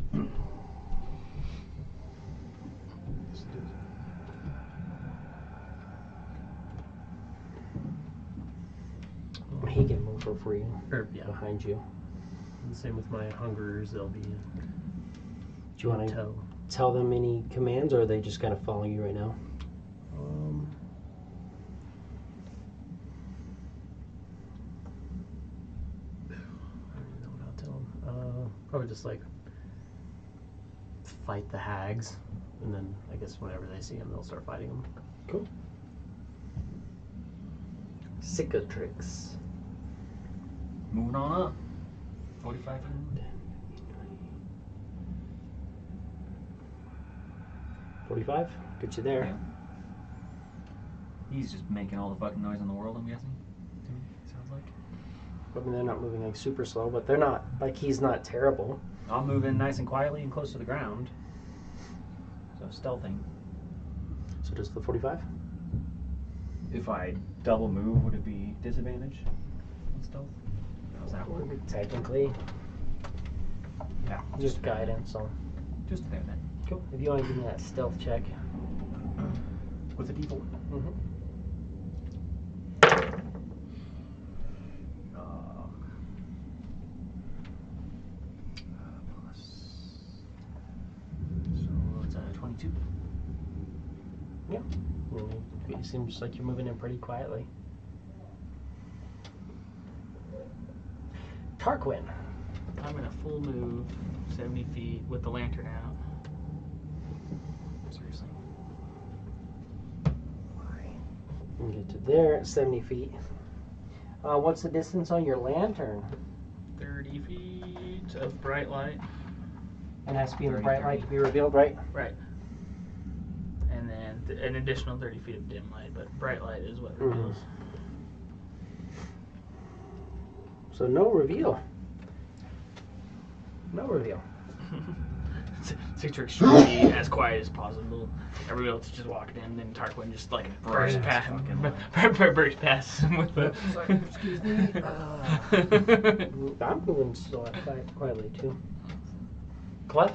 Yes, it is. He can move for free Yeah. behind you. And same with my hungers, they'll be Do you want to tow. tell them any commands, or are they just kind of following you right now? I don't even know what I'll tell them. Probably just like fight the hags, and then I guess whenever they see them, they'll start fighting them. Cool. Cicatrix. Moving on up. 45 feet. 45? Get you there. Yeah. He's just making all the fucking noise in the world, I'm guessing. To me, sounds like. I mean, they're not moving like super slow, but they're not, like, he's not terrible. I'll move in nice and quietly and close to the ground. So stealthing. So does the 45? If I double move, would it be disadvantage on stealth? How's that work? Technically. Yeah. Just guidance, so. Just there then. Cool. If you want to give me that stealth check. With a d4. Mm-hmm. Plus. So it's a 22. Yeah. It seems like you're moving in pretty quietly. Tarquin. I'm in a full move, 70 feet, with the lantern out. Seriously. You get to there at 70 feet. What's the distance on your lantern? 30 feet of bright light. It has to be in the 30, bright 30. light to be revealed, right? Right. And then an additional 30 feet of dim light, but bright light is what Mhm. reveals. So no reveal. No reveal. Citrix should be as quiet as possible. Everybody else is just walking in, then Tarquin just like burst past him. Burst past him with the. Excuse me. I'm moving still quietly too. Clef?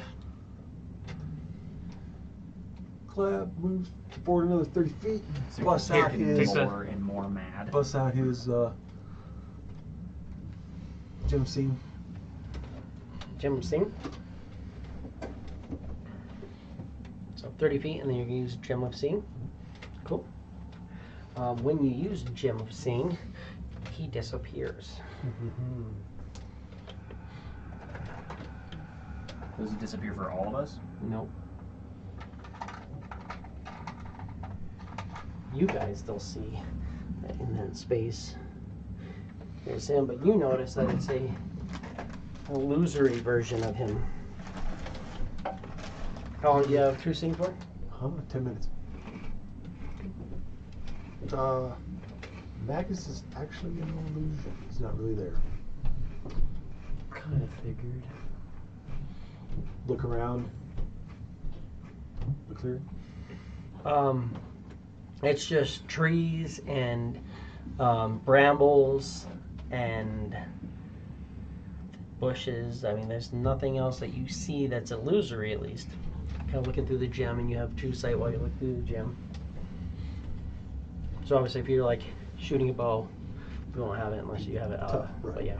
Clef moves forward another 30 feet. Busts Here, out take his the- More and more mad. busts out his gem scene. Gem Sing. So 30 feet, and then you can use Gem of Seeing. Cool. When you use Gem of Seeing, he disappears. Does it disappear for all of us? Nope. You guys still see that in that space there's him, but you notice that it's a illusory version of him. How long do you have True Seeing for? 10 minutes. Magus is actually an illusion. He's not really there. Kind of figured. Look around. Look clear. It's just trees and brambles and bushes. I mean, there's nothing else that you see that's illusory, at least. Kind of looking through the gem, and you have true sight while you look through the gem. So obviously, if you're like shooting a bow, you won't have it unless you have it out. Right. But yeah,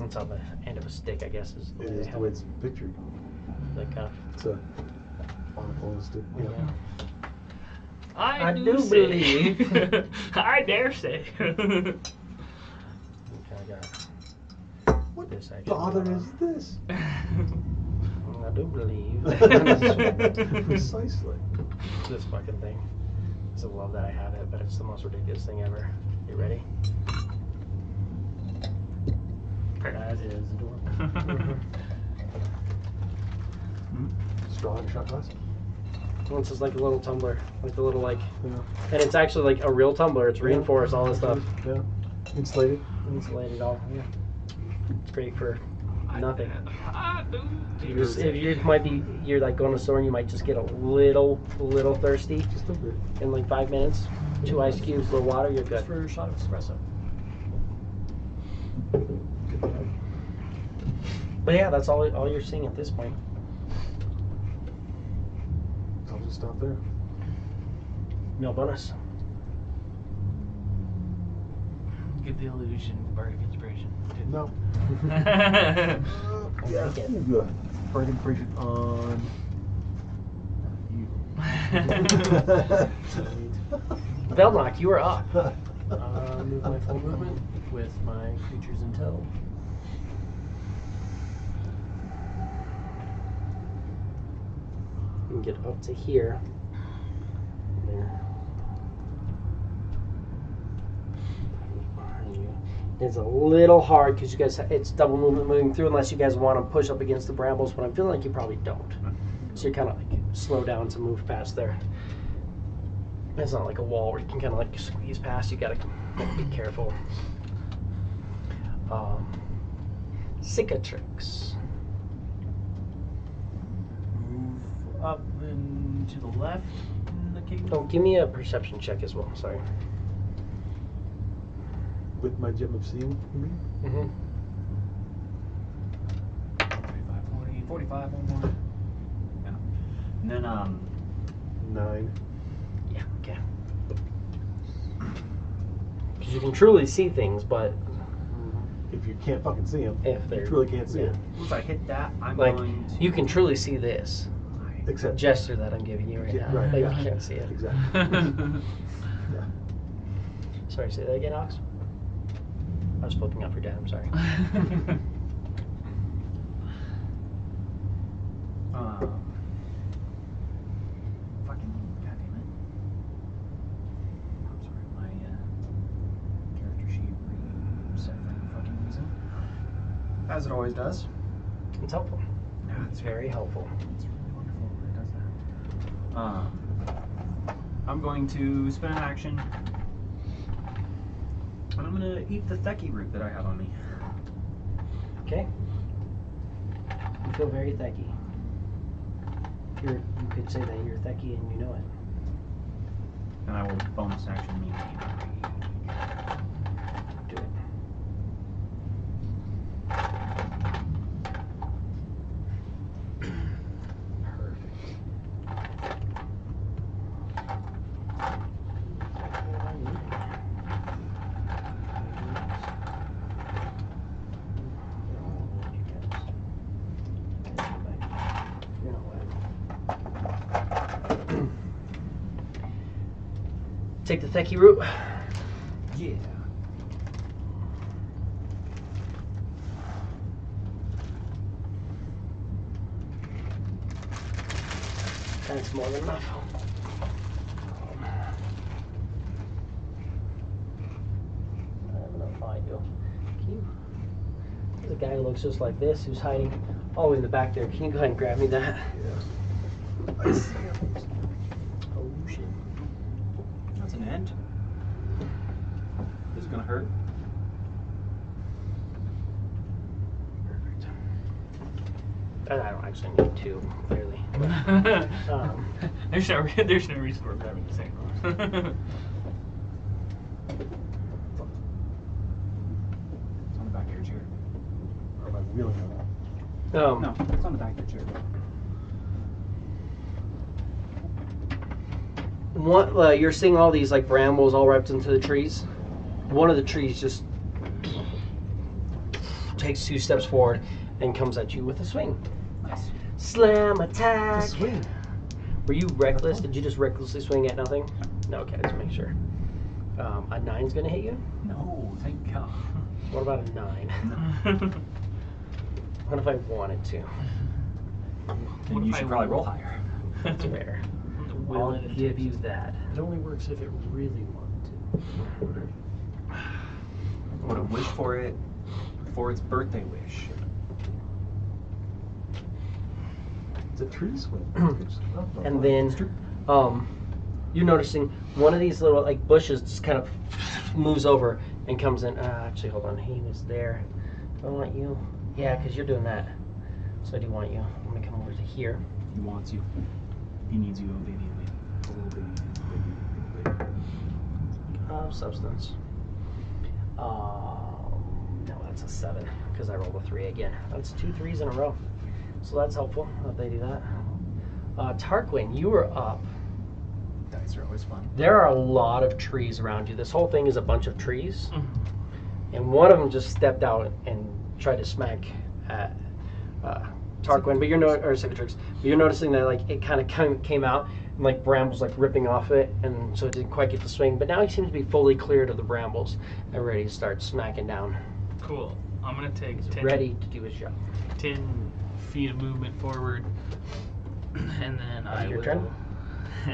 it's on the end of a stick, I guess. Is the It way is they the have way it. it's pictured. Like It's a on a stick. Yeah. yeah. I do do say. believe. I dare say. Okay, I got What this action bother going is on. this? I do believe. Precisely. This fucking thing. I still love that I have it, but it's the most ridiculous thing ever. You ready? That is adorable. Straw and shot glass. This is like a little tumbler, like a little like, Yeah. and it's actually like a real tumbler. It's reinforced, all this stuff, Yeah. Insulated. insulated, all. Yeah. It's great for nothing. I do. If you might be, you're like going to the store and you might just get a little thirsty Just a bit. in like 5 minutes. 2 ice cubes, a little water, you're good. Just for a shot of espresso. But yeah, that's all you're seeing at this point. I'll just stop there. No bonus. Give the illusion bardic inspiration. No. I Yeah. like it. Ooh, Bardic inspiration on you. Velnock, you are up. Move my full movement with my creatures in tow. You can get up to here. There. Behind you. It's a little hard because you guys, it's double movement moving through unless you guys want to push up against the brambles, but I'm feeling like you probably don't. So you're kind of like slow down to move past there. It's not like a wall where you can kind of like squeeze past. You gotta be careful. Cicatrix. Move up and to the left in the kingdom. Oh, give me a perception check as well. Sorry. With my gem of seeing, you mean? Mm-hmm. 35, 40, 45, one more. Yeah. And then, 9. Yeah. Okay. Because you can truly see things, but If you can't fucking see him, if you they're truly can't see yeah. him. once I hit that, I'm like going to... you can truly see this Except gesture that I'm giving you right Yeah, now. right, But yeah. you can't see it. Exactly. Yeah. Sorry, say that again, Ox. I was flipping up your dad. I'm sorry. Fucking goddamn it. I'm sorry, my character sheet reset for no fucking reason. As it always does. It's helpful. Yeah, It's very helpful. It's really wonderful when it does that. I'm going to spend an action. And I'm going to eat the Theki root that I have on me. Okay. You feel very thacky. You could say that you're thacky and you know it. And I will bonus action me. Do it. Take the Theki route. Yeah. That's more than enough. I have enough behind you. Can you? There's a guy who looks just like this who's hiding all the way in the back there. Can you go ahead and grab me that? Yeah. I see him. Oh shit. That's an end. Is it gonna hurt? Perfect. I don't actually need two, clearly. There's no reason for grabbing the same one. It's on the back of your chair. Or am I wheeling it up? No, it's on the back of your chair. You're seeing all these like brambles all wrapped into the trees. One of the trees just takes 2 steps forward and comes at you with a swing. Nice. Slam attack. It's a swing. Were you reckless? Did you just recklessly swing at nothing? No. Okay, let's make sure. A 9's gonna hit you. No, thank God. What about a 9? What if I wanted to? Then you should probably roll higher. That's fair. Will I'll it give you that. It only works if it really wanted to. I would have wished for it for its birthday wish. It's a tree swing. And then, you're noticing one of these little like bushes just kind of moves over and comes in. Actually, hold on. He was there. Do I want you? Yeah, because you're doing that. So I do want you. I'm gonna come over to here. He wants you. He needs you, oh baby, oh baby. Substance. No, that's a 7 because I rolled a 3 again. That's 2 3s in a row. So that's helpful that they do that. Tarquin, you were up. Dice are always fun. There are a lot of trees around you. This whole thing is a bunch of trees. And one of them just stepped out and tried to smack at Tarquin, but you're noticing that like it kind of came out and like brambles like ripping off it, and so it didn't quite get the swing. But now he seems to be fully cleared of the brambles and ready to start smacking down. Cool. I'm gonna take He's 10, ready to do his job. 10 feet of movement forward, and then I Your will. turn?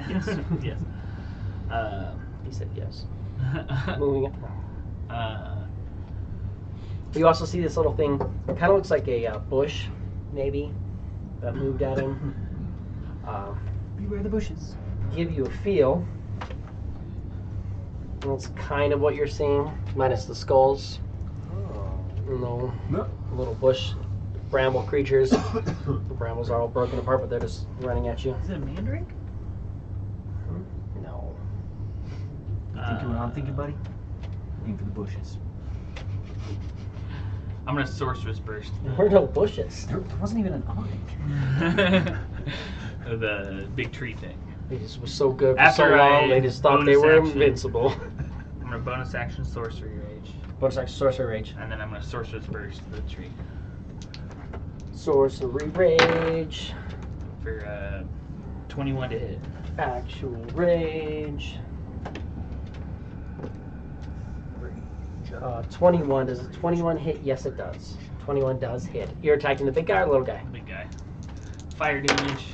Yes. Yes. He said yes. Moving it. Uh, You also see this little thing. It kind of looks like a bush, maybe, that moved at him. Beware the bushes. Give you a feel. And that's kind of what you're seeing, minus the skulls. No, little bush bramble creatures. The brambles are all broken apart, but they're just running at you. is it a mandrake? No. Thinking what I'm thinking, buddy? Aim for the bushes. I'm gonna sorceress burst. There were no bushes. There wasn't even an eye. The big tree thing. They just were so good for After so long, I they just thought they bonus were action. invincible. I'm gonna bonus action sorcery rage, Bonus action, sorcery rage. and then I'm gonna sorceress burst the tree Sorcery rage. for 21 to hit. Actual rage. 21. Does a 21 hit? Yes, it does. 21 does hit. You're attacking the big guy or the little guy? Big guy. Fire damage.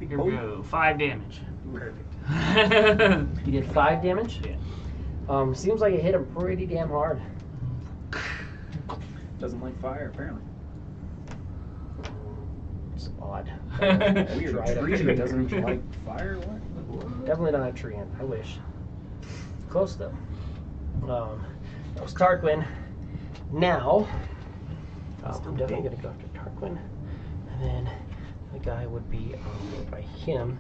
Here we go. 5 damage. Perfect. You did 5 damage? Yeah. Seems like it hit him pretty damn hard. Doesn't like fire, apparently. It's odd. Weird. Dried up Tree tree. doesn't like fire? What? Definitely not a tree ant. I wish. Close though. That was Tarquin. Now, I'm definitely going to go after Tarquin. And then the guy would be by him.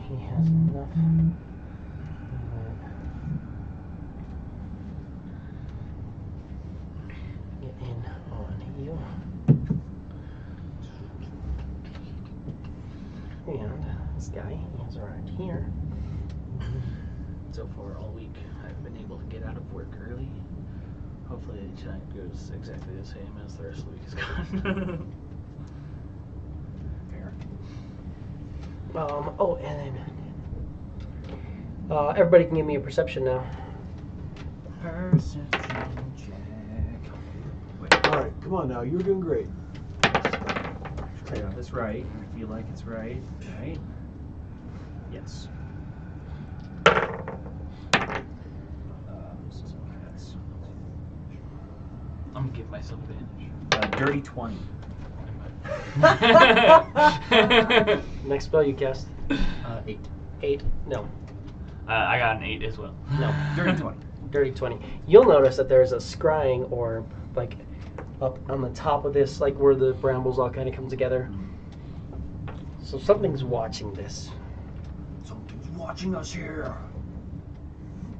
He has enough. Get in on you. And this guy is around here. So far all week, I've been able to get out of work early. Hopefully tonight goes exactly the same as the rest of the week is gone. Fair. Oh, and then everybody can give me a perception now. Perception check. Wait, All right, come on now. You're doing great. I got this right. I feel like it's right. Right? Yes. So that's I'm gonna give myself advantage. dirty 20. Next spell you cast. 8. 8. No. I got an 8 as well. No. Dirty 20. Dirty 20. You'll notice that there's a scrying orb, like, up on the top of this, like where the brambles all kind of come together. So something's watching this. Something's watching us here.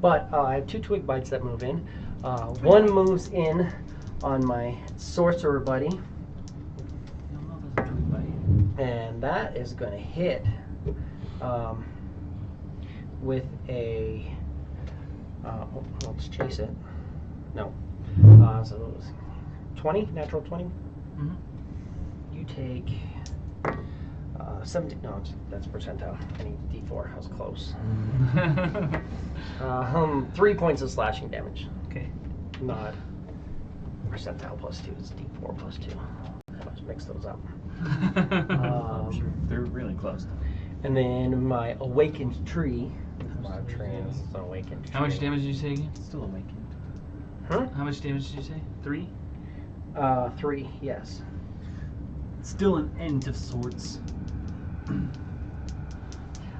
But I have 2 twig bites that move in. One moves in on my sorcerer buddy, and that is going to hit with a. Let's chase it. No. So it was 20, natural 20. Mm-hmm. You take 17. No, that's percentile. I need D4. I was close. 3 points of slashing damage. Okay. Not percentile plus 2. It's D4 plus 2. I must mix those up. I'm sure they're really close. And then my awakened tree. My trans awakened. How much tree. damage did you say again? Still awakened. Huh? How much damage did you say? 3? 3. Yes. Still an end of sorts.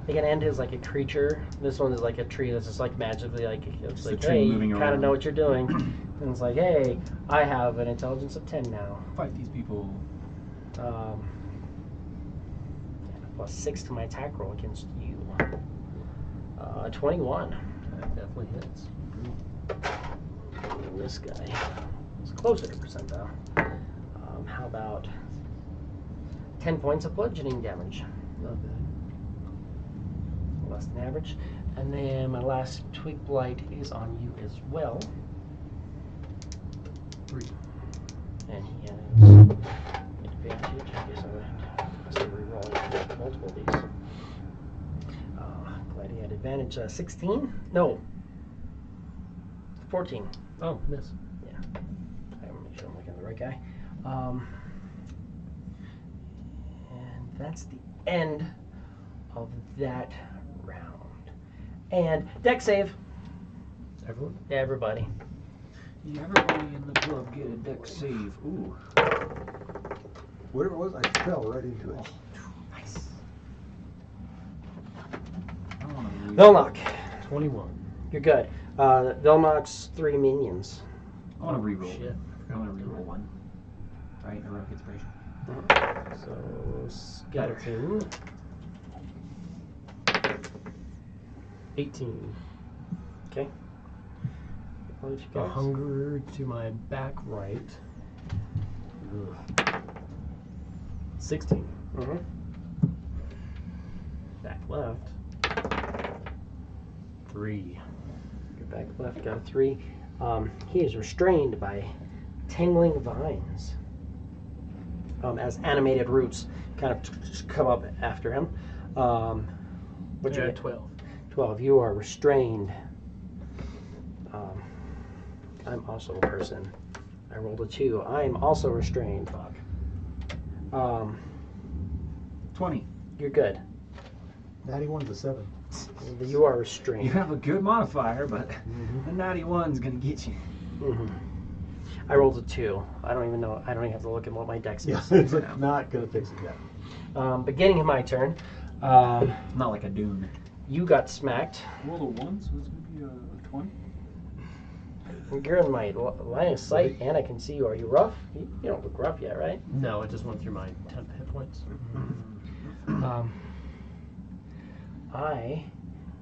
Like an end is like a creature. This one is like a tree that's just like magically like it's Just a like, tree hey, you moving kind of around. know what you're doing. And it's like, hey, I have an intelligence of 10 now. Fight these people. And a plus 6 to my attack roll against you. 21. That definitely hits. And this guy is closer to percentile. How about 10 points of bludgeoning damage? Not bad. Less than average. And then my last twig blight is on you as well. 3. And he has advantage. I guess I must be re-rolling multiple of these. Glad he had advantage. 16? No. 14. Oh, miss. Yeah. I want to make sure I'm looking at the right guy. And that's the end of that round. And deck save. Everyone? Everybody. Yeah, everybody in the club get a deck save. Ooh. Whatever it was, I fell right into it. Nice. I don't wanna lose. Velnock. 21. You're good. Velnock's 3 minions. I want to reroll. Shit. I want to reroll one. Right? Heroic inspiration. So, skeleton. 18. Okay. What did you A guys? hunger to my back right. Ugh. 16. Mm-hmm. Back left. 3. Your back left got a 3. He is restrained by tangling vines. As animated roots kind of just come up after him. What'd you Yeah, get? 12. 12. You are restrained. I'm also a person. I rolled a 2. I'm also restrained. Fuck. 20. You're good. Natty one's a 7. You are restrained. You have a good modifier, but the naughty one's gonna get you. Mm-hmm. I rolled a 2. I don't even know. I don't even have to look at what my dex Yeah, is. it's like not gonna fix it yet. Beginning of my turn, Not like a dune. you got smacked. Roll a 1, so it's gonna be a 20. You're in my line of sight, and I can see you. Are you rough? You don't look rough yet, right? No, it just went through my 10 hit points. I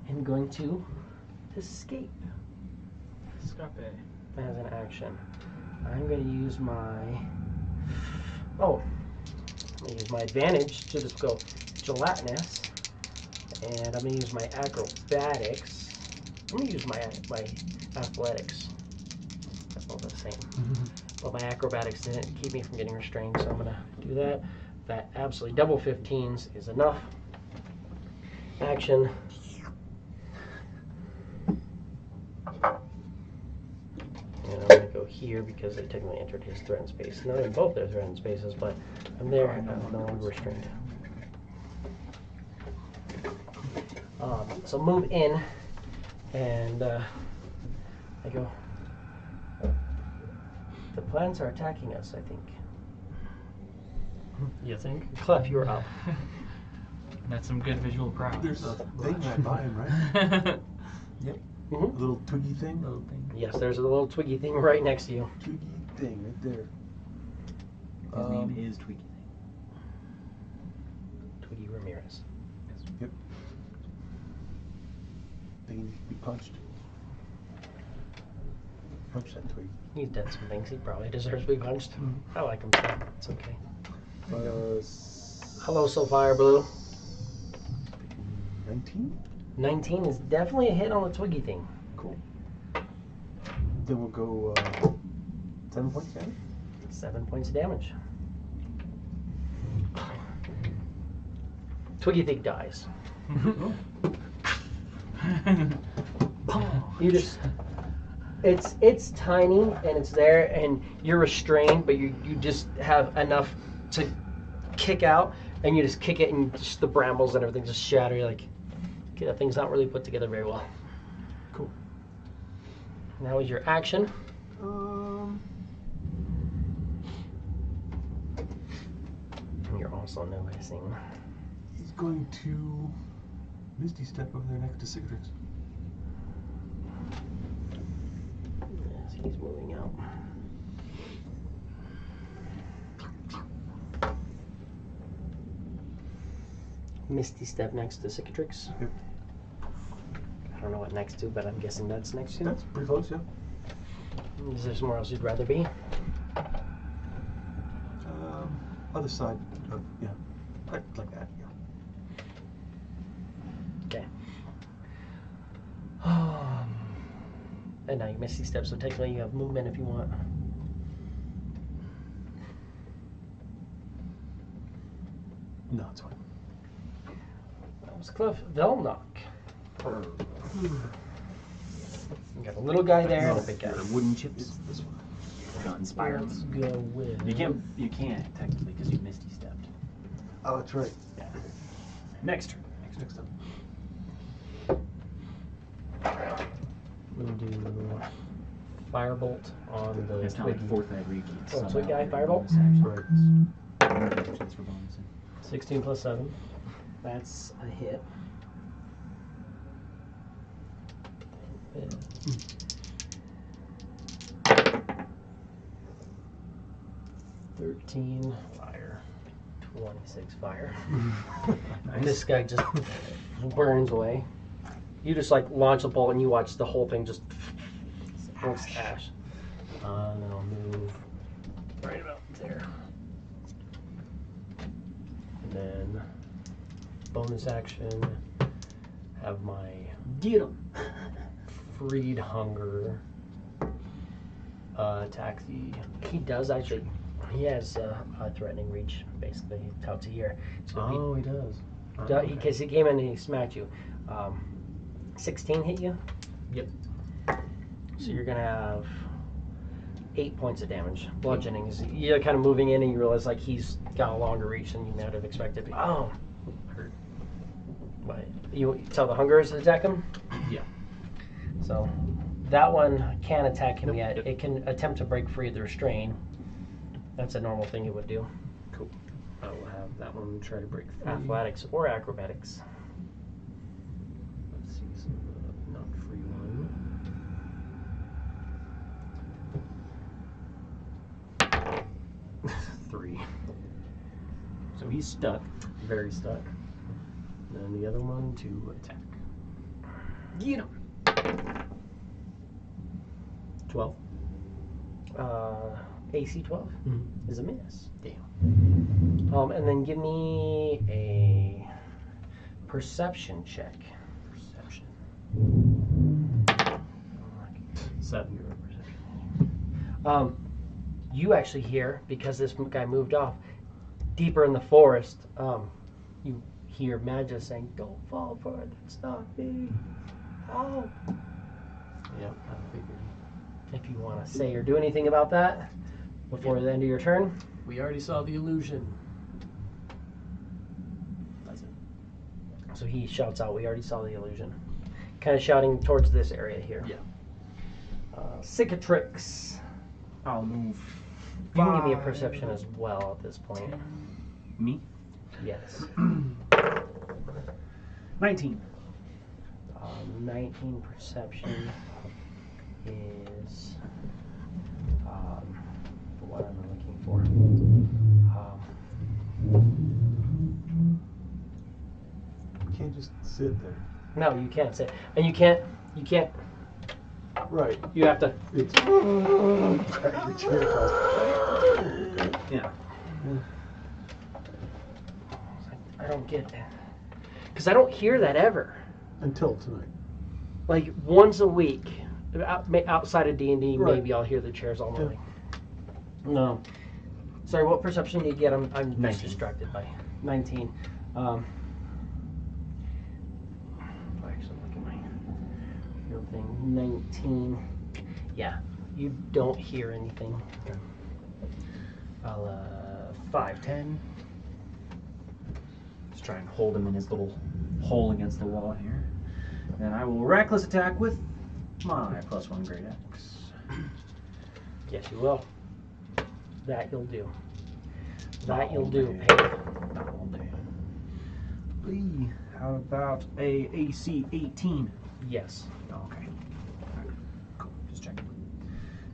am going to escape Escape. as an action. I'm going to use my... Oh, I'm going to use my advantage to just go gelatinous. And I'm going to use my acrobatics. I'm going to use my athletics. That's all the same. But my acrobatics didn't keep me from getting restrained, so I'm going to do that. That absolutely double 15s is enough. Action. And I'm going to go here because they technically entered his threatened space. Not in both their threatened spaces, but I'm there and I'm no longer restrained. So move in, and I go. The plants are attacking us, I think. You think? Clef, you're up. That's some good visual prowess. There's a thing right by him, right? Yep. A little twiggy thing? Little thing. Yes, there's a little twiggy thing right next to you. Twiggy thing right there. His name is Tweaky Thing. Twiggy Ramirez. Yep. Thing needs to be punched. Punch that twig. He's done some things. He probably deserves to be punched. I like him, so it's okay. Hello, Soulfire Blue. 19? 19 is definitely a hit on the twiggy thing. Cool. Then we'll go 7 points damage. 7 points of damage. Twiggy thing dies. You just... It's tiny and it's there and you're restrained, but you just have enough to kick out, and you just kick it and just the brambles and everything just shatter. You're like, okay, that thing's not really put together very well. Cool. And that was your action. And you're also noticing. He's going to Misty Step over there next to Cicatrix. Yes, he's moving out. Misty Step next to Cicatrix. Yep. I don't know what next to, but I'm guessing that's next to. That's pretty close, yeah. Is there somewhere else you'd rather be? Other side of, yeah. Like that, yeah. Okay. And now you Misty Step, so technically you have movement if you want. No, it's fine. That was Cliff Velnock. You got a little guy there and a big guy. Wooden chips. This one. Not inspired. Let's go with... You can't technically because you Misty stepped. Oh, that's right. Yeah. Next turn. Next time. We'll do Firebolt on the It's not like twiggy. fourth every Oh, twig guy, Firebolt? Actions for bonusing. 16 plus 7. That's a hit. 13 fire, 26 fire. And this guy just burns away. You just like launch a bolt and you watch the whole thing just ash. And then I'll move right about there. And then bonus action, have my Get him. Freed Hunger attack. He does actually. He has a threatening reach, basically. It's out to here. So he does. Because he came in and he smacked you. 16 hit you? Yep. So you're going to have 8 points of damage. Bludgeoning. You're kind of moving in and you realize like he's got a longer reach than you might have expected. Oh, hurt. But you tell the Hungers to attack him? Yeah. So that one can't attack him yet. It can attempt to break free of the restraint. That's a normal thing it would do. Cool. I will have that one try to break free. Athletics or acrobatics. Let's see some not free one. So he's stuck. Very stuck. And the other one to attack. Get him. 12. AC 12 Mhm. is a miss. Damn. And then give me a perception check. Perception. 7. You actually hear, because this guy moved off, deeper in the forest, you hear Magus saying, "Don't fall for it, that's not me. Help." Yep, I figured. If you want to say or do anything about that before the end of your turn. We already saw the illusion. That's it. So he shouts out, "We already saw the illusion." Kind of shouting towards this area here. Yeah. Cicatrix. I'll move. You can give me a perception as well at this point. Me? Yes. 19. 19 perception is what am I looking for? You can't just sit there. No, you can't say, and you can't. Right. You have to. It's drag the chair across. Yeah. I don't get that because I don't hear that ever. Until tonight. Like once a week, outside of D&D, Right. maybe I'll hear the chairs all morning. No. Sorry, what perception do you get? I'm just 19. distracted by 19. Actually, look at my real thing. 19. Yeah, you don't hear anything. I'll 5, 10. Let's try and hold him in his little hole against the wall here. Then I will reckless attack with my +1 great axe. Yes, you will. That you'll do. That you'll all do. day. Hey. Not all day. Lee, how about a AC 18? Yes. Okay. Alright, cool. Just checking.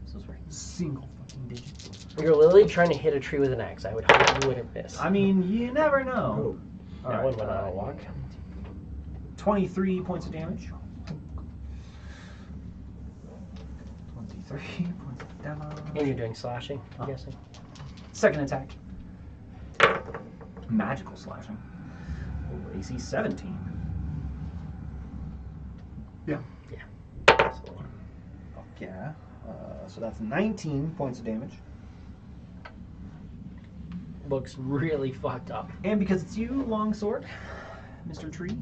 So those were single fucking digits. You're literally trying to hit a tree with an axe. I would hope you wouldn't miss. I mean, you never know. Oh, That one went on a walk. 23 points of damage. 23 points of damage. And you're doing slashing, I'm Oh. guessing. Second attack. Magical slashing. Oh, AC 17. yeah. Absolutely. Fuck yeah. So that's 19 points of damage. Looks really fucked up. And because it's you, longsword, Mr. Tree.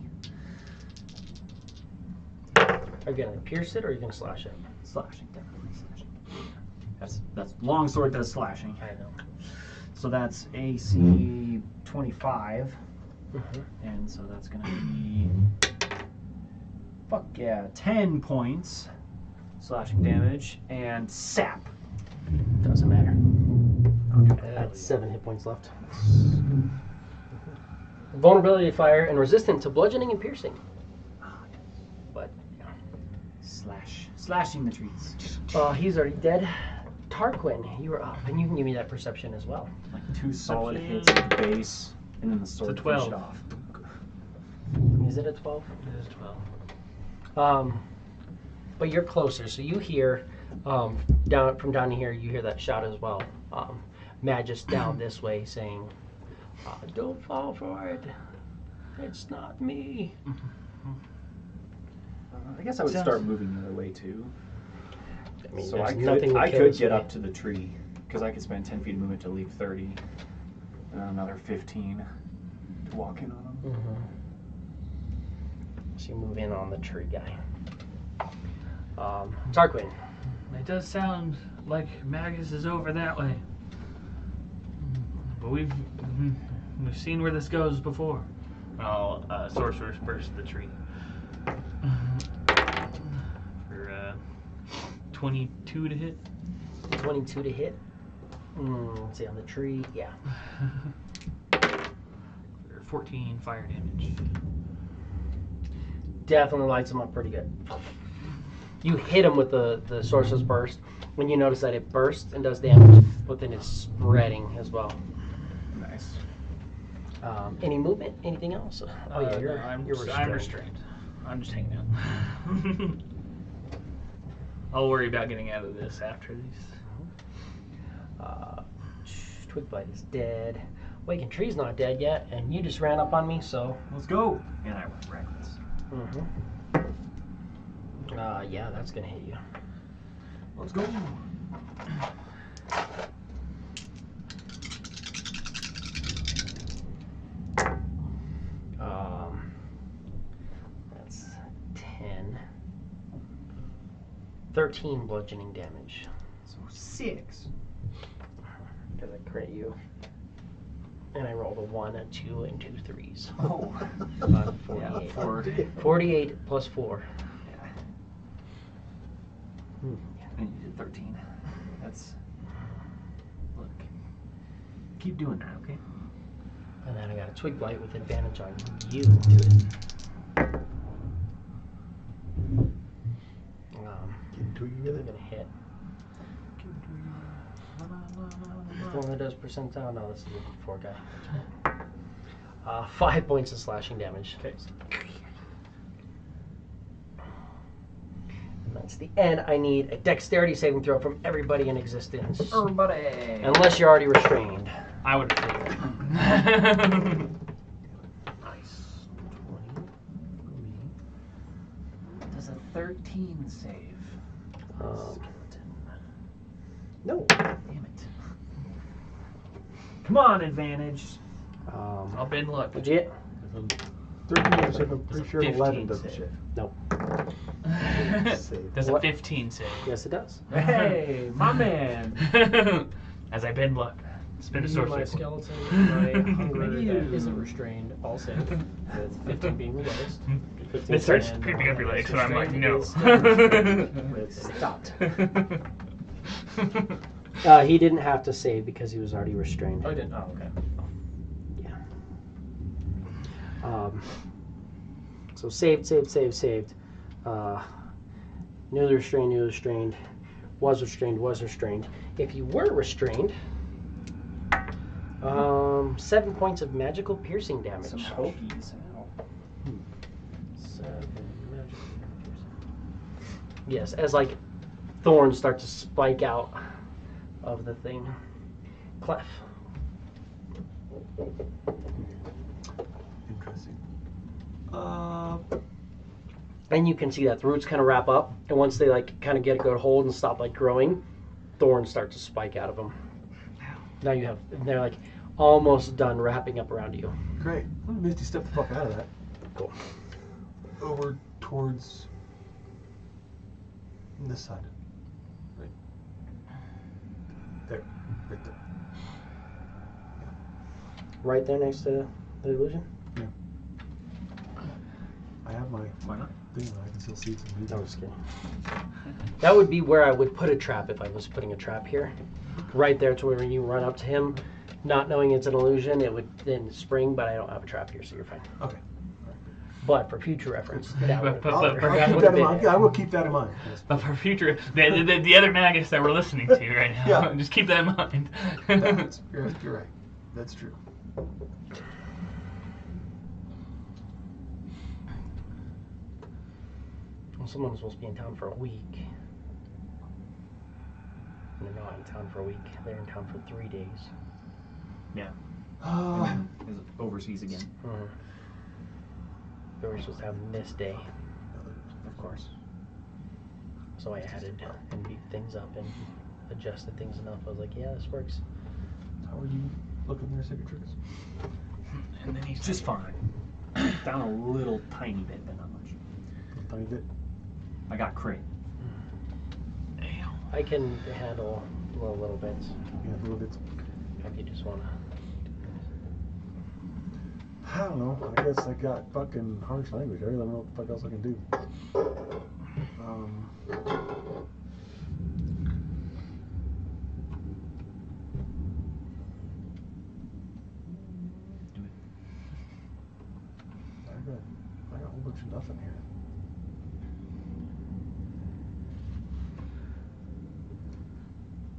Are you gonna pierce it or are you gonna slash it? Slashing, definitely slashing. That's longsword does slashing. I know. So that's AC 25. Mhm. And so that's gonna be fuck yeah, 10 points slashing damage and sap. Doesn't matter. That's 7 hit points left. Vulnerability to fire and resistant to bludgeoning and piercing. But yeah. Slashing the trees. He's already dead. Tarquin, you were up, and you can give me that perception as well. Like 2 solid hits at the base, and then the sword It's a 12. finished it off. Is it a 12? It is 12. But you're closer, so you hear down here. You hear that shout as well. Magus down this way saying, "Don't fall for it. It's not me." I guess I would Sounds- start moving the other way too. I mean, So there's I nothing could, that I could kills get me. up to the tree because I could spend 10 feet of movement to leave 30, and then another 15 to walk in on him. Mm-hmm. So you move in on the tree guy. Tarquin. It does sound like Magus is over that way. But we've seen where this goes before. I'll sorcerer's burst the tree. For 22 to hit. 22 to hit. Let's see on the tree. Yeah. For 14 fire damage. Definitely lights him up pretty good. You hit him with the sorcerer's burst. When you notice that it bursts and does damage, but then it's spreading as well. Nice. Any movement? Anything else? Oh yeah, you're I'm restrained. restrained. I'm just hanging out. I'll worry about getting out of this after these. Twig Blight is dead. Waking Tree's not dead yet, and you just ran up on me, so. Let's go. And I went reckless. Yeah, that's gonna hit you. Let's go. That's 10. 13 bludgeoning damage. So 6. Because I crit you. And I rolled a 1, a 2, and 2 threes. Oh. 48. 4. 48 plus 4. And you did 13. That's. Look. Keep doing that, okay? And then I got a Twig Blight with advantage on you to it. They're gonna hit. The one that does percentile? No, this is a D4 guy. 5 points of slashing damage. Okay. And that's the end. I need a dexterity saving throw from everybody in existence. Everybody! Unless you're already restrained. I would have figured. Nice. 20 for me. Does a 13 save? Skeleton. No. Damn it. Come on, advantage. I'll bend luck. What'd you get? 13 is I'm pretty sure 15 11 doesn't save. shit. Nope. Save. Does a What? 15 save? Yes, it does. Hey, my man. As I bend luck. Spin a Me, sorcery my point. skeleton, my hunger You. that isn't restrained, all save. With 15 being the lowest. It starts and creeping up your legs, and I'm like, restrained no. is stopped. Stopped. He didn't have to save because he was already restrained. Oh, I didn't. Oh, okay. Yeah. So saved. Newly restrained, was restrained. If you were restrained, 7 points of magical piercing damage. Some pokies. 7 magical piercing. Yes, as like thorns start to spike out of the thing. Clef. Interesting. And you can see that the roots kind of wrap up, and once they like kind of get a good hold and stop like growing, thorns start to spike out of them. Now you have, they're like almost done wrapping up around you. Great. Let me Misty step the fuck out of that. Cool. Over towards this side. Right. There. Right there. Right there next to the illusion. I have my Why not? thing. I can still see some movement. No, I'm just kidding. That would be where I would put a trap if I was putting a trap here. Right there to where you run up to him, not knowing it's an illusion, it would then spring, but I don't have a trap here, so you're fine. Okay. But for future reference, that would But- I'll but- that keep would that have in mind. been I will keep that in mind. Yes. But for future, the other magus that we're listening to right now, Yeah. just keep that in mind. You're right. That's true. Well, someone was supposed to be in town for a week. And they're not in town for a week. They're in town for 3 days. Yeah. Um, Is it overseas again? They were supposed to have them this day. Of course. So I added and beefed things up and adjusted things enough. I was like, yeah, this works. how are you looking there, Cicatrix? And then he's Just fine. Down a little tiny bit, but not much. A tiny bit. I got crit. I can handle little bits Yeah, a little bit. if you just want to. I don't know. I guess I got fucking harsh language. I really don't know what the fuck else I can do. Do it. I got a whole bunch of nothing here.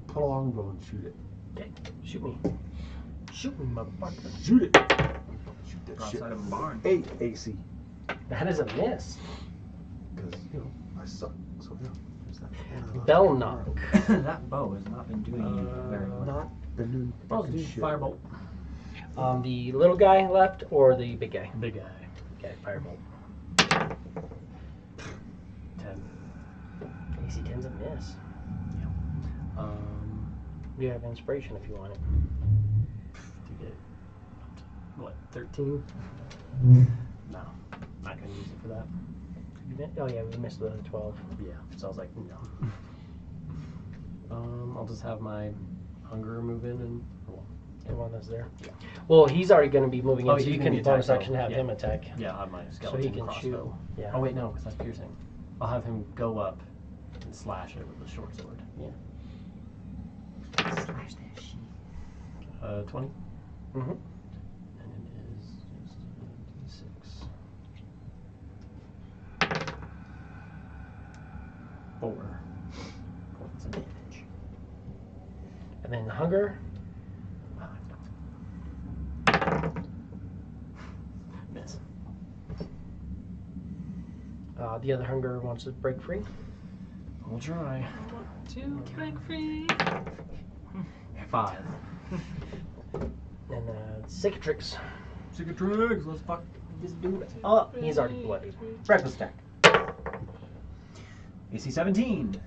Pull a longbow and shoot it. Okay, shoot me. Shoot me, motherfucker. Shoot it! That shit. Outside of a barn. 8 AC. That is a miss. Because, you know, I suck. So, yeah. There's that. Bell knock. That bow has not been doing very well. Not been doing I'll fucking do shit. firebolt. The little guy left or the big guy? Big guy. Okay, firebolt. 10. AC 10's a miss. You have inspiration if you want it. To get what, 13? No, not gonna use it for that. Oh yeah, we missed the 12. Yeah, so I was like, no. I'll just have my hunger move in and The one that's there. Yeah. Well, he's already going to be moving in, Oh, so he's you gonna can be bonus attacked, action though. have Yeah. him attack. yeah, I'll have my So skeleton he can crossbow. shoot. Yeah. Oh wait, no, because that's piercing. I'll have him go up and slash it with the short sword. Slash that shit. 20. Mm-hmm. And it is just d6. 4 points of damage. And then hunger. Miss. The other hunger wants to break free. We'll try. To break free. 5. And cicatrix. Cicatrix, let's fuck this dude. Oh, he's already bloodied. Breakfast attack. AC 17.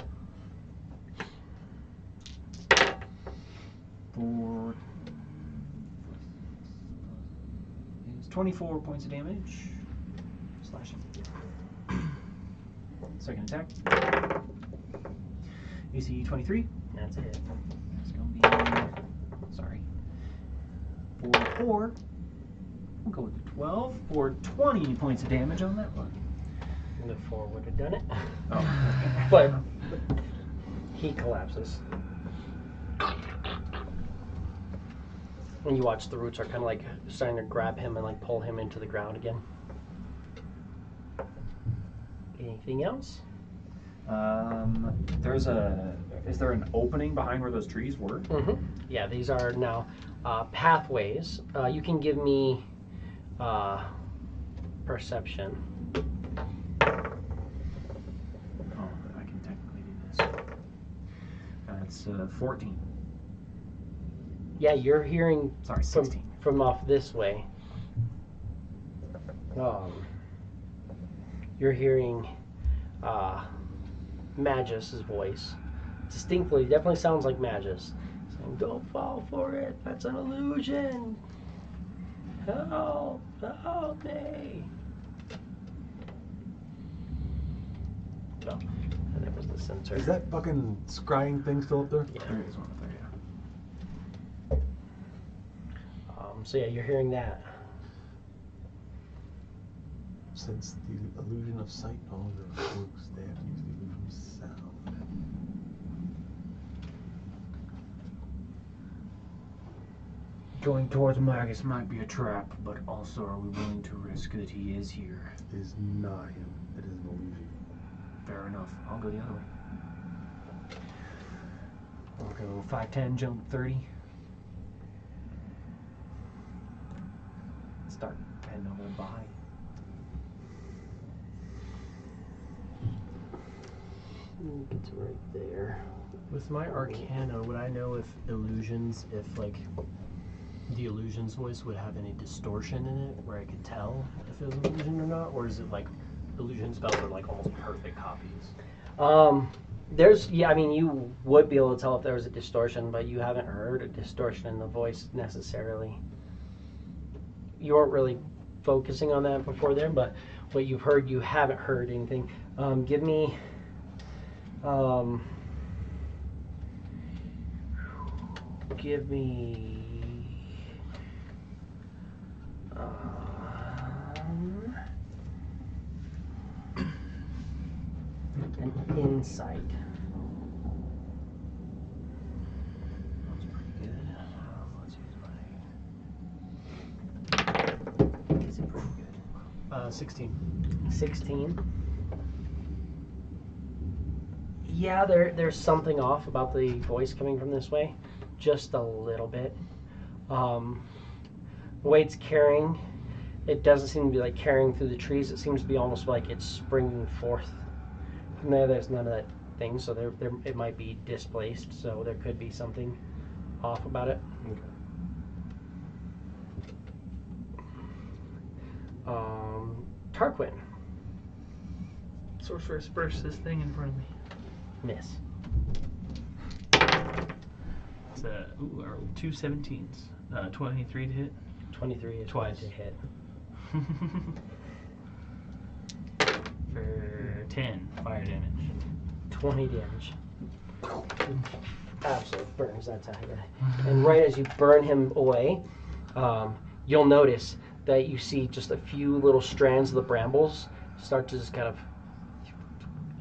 For is 24 points of damage. Slashing. Second attack. AC 23. That's a hit. It's gonna be sorry. For 4. We'll go with the 12 for 20 points of damage on that one. And the 4 would have done it. Oh. But he collapses. And you watch the roots are kind of like starting to grab him and like pull him into the ground again. Anything else? Is there an opening behind where those trees were? Mm-hmm. Yeah, these are now pathways. You can give me perception. Oh, I can technically do this. That's 14. Yeah, you're hearing Sorry, 16. from off this way. You're hearing Magus' voice. Distinctly, definitely sounds like Magus. Saying, "Don't fall for it, that's an illusion. Help, help me." Oh, and it was the sensor. Is that fucking scrying thing still up there? Yeah. There is one up there, yeah. So yeah, you're hearing that. Since the illusion of sight no longer works, they have to use the illusion of sound. Going towards Magus might be a trap, but also are we willing to risk that he is here? It is not him. It is an illusion. Fair enough. I'll go the other way. I'll go 5'10", jump 30. Start heading over the body. It's right there. With my Arcana, would I know if illusions, if like the illusion's voice would have any distortion in it, where I could tell if it was an illusion or not, or is it like illusion spells are like almost perfect copies? I mean, you would be able to tell if there was a distortion, but you haven't heard a distortion in the voice necessarily. You weren't really focusing on that before there, but what you've heard, you haven't heard anything. Give me. Give me. An insight. That's pretty good. Let's use my. Is it pretty good? 16. 16. Yeah, there's something off about the voice coming from this way, just a little bit. The way it's carrying, it doesn't seem to be like carrying through the trees. It seems to be almost like it's springing forth from there. There's none of that thing, so there it might be displaced. So there could be something off about it. Tarquin. Sorceress burst this thing in front of me. Miss. It's our 2 17s. 23 to hit. 23 is Twice. to hit. For 10 fire damage. 20 damage. Absolutely burns that tiger. And right as you burn him away, you'll notice that you see just a few little strands of the brambles start to just kind of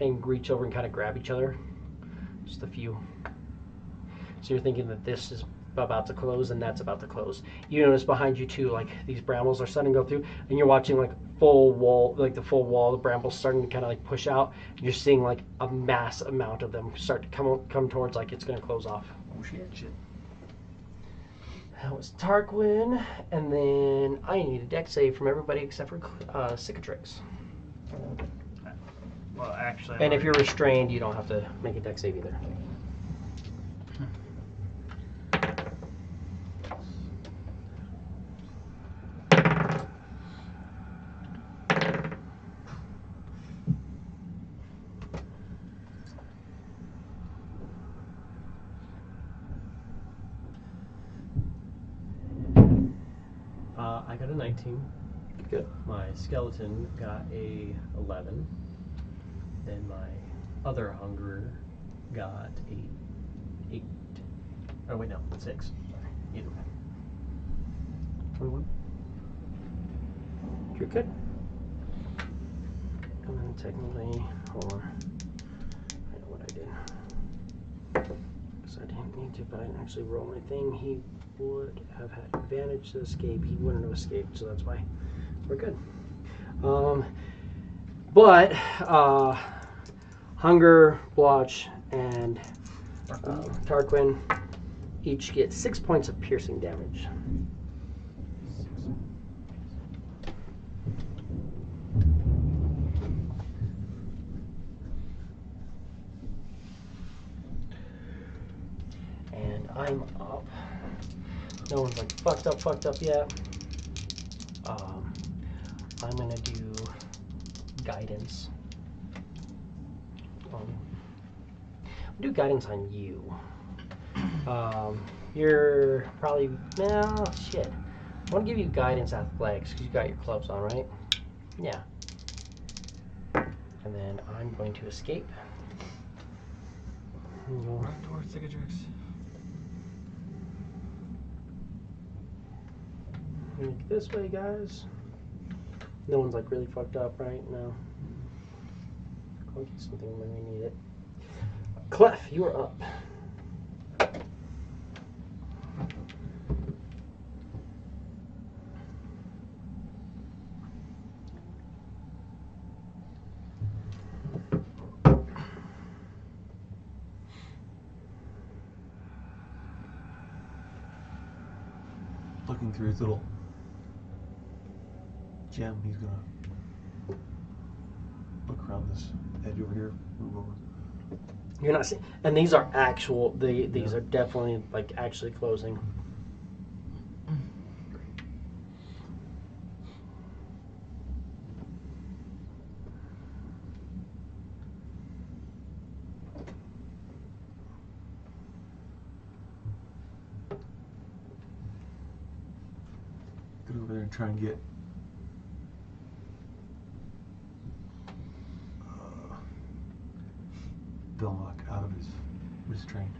and reach over and kind of grab each other. Just a few. So you're thinking that this is about to close and that's about to close. You notice behind you too, like these brambles are starting to go through, and you're watching like full wall, like the full wall of brambles starting to kind of like push out. You're seeing like a mass amount of them start to come towards, like it's going to close off. Oh shit. That was Tarquin, and then I need a dex save from everybody except for Cicatrix. Well, actually. And if you're restrained, you don't have to make a dex save either. I got a 19. Good. My skeleton got a 11. Then my other hungerer got a 8. Oh wait, no, 6. Sorry. Either way. 21. You're good. And then technically, hold on. I know what I did. Because I didn't need to, but I didn't actually roll my thing. He would have had advantage to escape. He wouldn't have escaped, so that's why we're good. But Hunger, Blotch, and Tarquin each get 6 points of piercing damage. And I'm up. No one's like fucked up yet. I'm gonna do guidance. I'll do guidance on you. You're probably shit. I want to give you guidance athletics because you got your clubs on, right? Yeah. And then I'm going to escape. Run towards Cicatrix. Look this way, guys. No one's like really fucked up, right? No. I'll get something when we need it. Clef, you are up. Looking through his little gem, he's gonna look around this edge over here, move over. You're not seeing, and these are actual. These are definitely like actually closing. Get over there and try and get Belmock out of his restraint.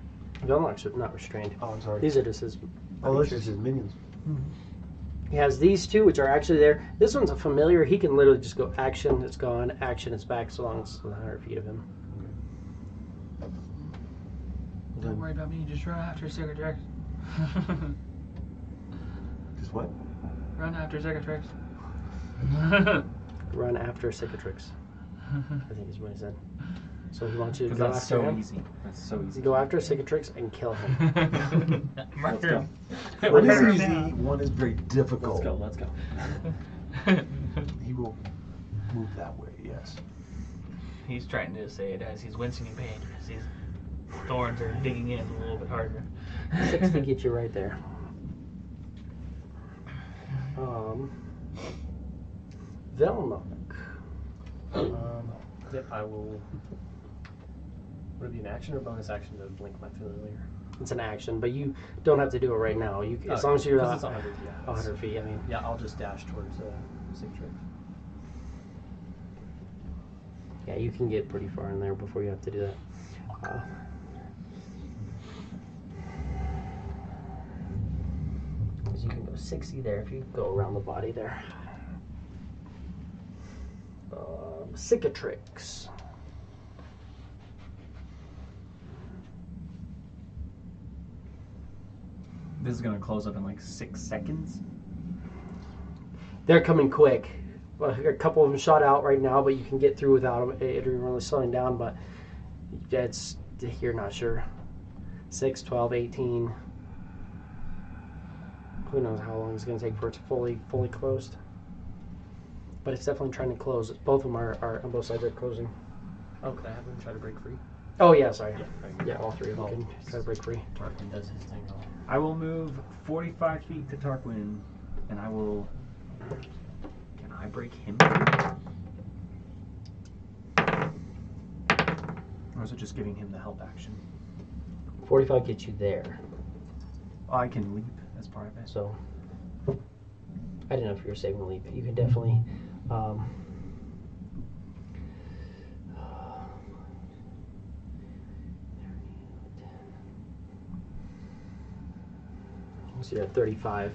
Velmock's not restrained. Oh, I'm sorry. These are just his. Oh, this is his minions. He has these two, which are actually there. This one's a familiar. He can literally just go action, it's gone, action, it's back, so long as it's 100 feet of him. Don't worry about me, just run after Cicatrix. Just what? Run after Cicatrix. Run after Cicatrix, I think is what he said. So he wants you to go That's after so him. easy. That's so easy. Go after Cicatrix and kill him. Let's go. One is easy, one is very difficult. Let's go. He will move that way, yes. He's trying to say it as he's wincing in pain because his thorns are digging in a little bit harder. 60 get you right there. Velmok. Yep, I will. Would it be an action or bonus action to blink my familiar? It's an action, but you don't have to do it right now. You, as long as you're 'cause not it's 100, yeah. 100 feet. I mean, Yeah, I'll just dash towards Cicatrix. yeah, you can get pretty far in there before you have to do that. You can go 60 there if you go around the body there. Cicatrix. This is gonna close up in like 6 seconds. They're coming quick. Well, a couple of them shot out right now, but you can get through without them. It really slowing down, but it's, you're not sure. 6, 12, 18. Who knows how long it's going to take for it to fully closed. But it's definitely trying to close. Both of them are on both sides are closing. Oh, could I have them try to break free? Oh, yeah, sorry. Yeah, Yeah, all three of them can try to break free. Tarkin does his thing. I will move 45 feet to Tarquin, and I will. Can I break him free? Or is it just giving him the help action? 45 gets you there. Oh, I can leap as part of it. So, I didn't know if you were saving a leap. You can definitely. So you're at 35.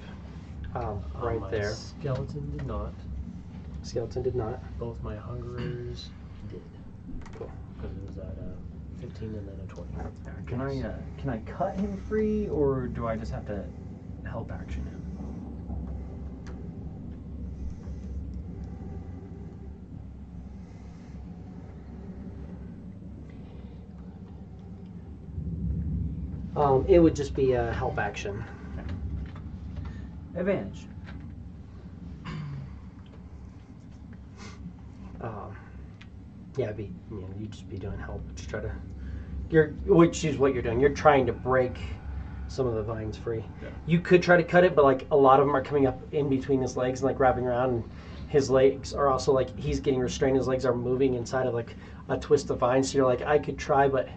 Right my there. Skeleton did not. Skeleton did not. Both my hungerers did. Cool. Because it was at 15 and then a 20. Can I cut him free, or do I just have to help action him? It would just be a help action. Advantage. Yeah, you'd just be doing help. Just try to, which is what you're doing. You're trying to break some of the vines free. Yeah. You could try to cut it, but like a lot of them are coming up in between his legs and like wrapping around. And his legs are also like he's getting restrained. His legs are moving inside of like a twist of vines. So you're like, I could try, but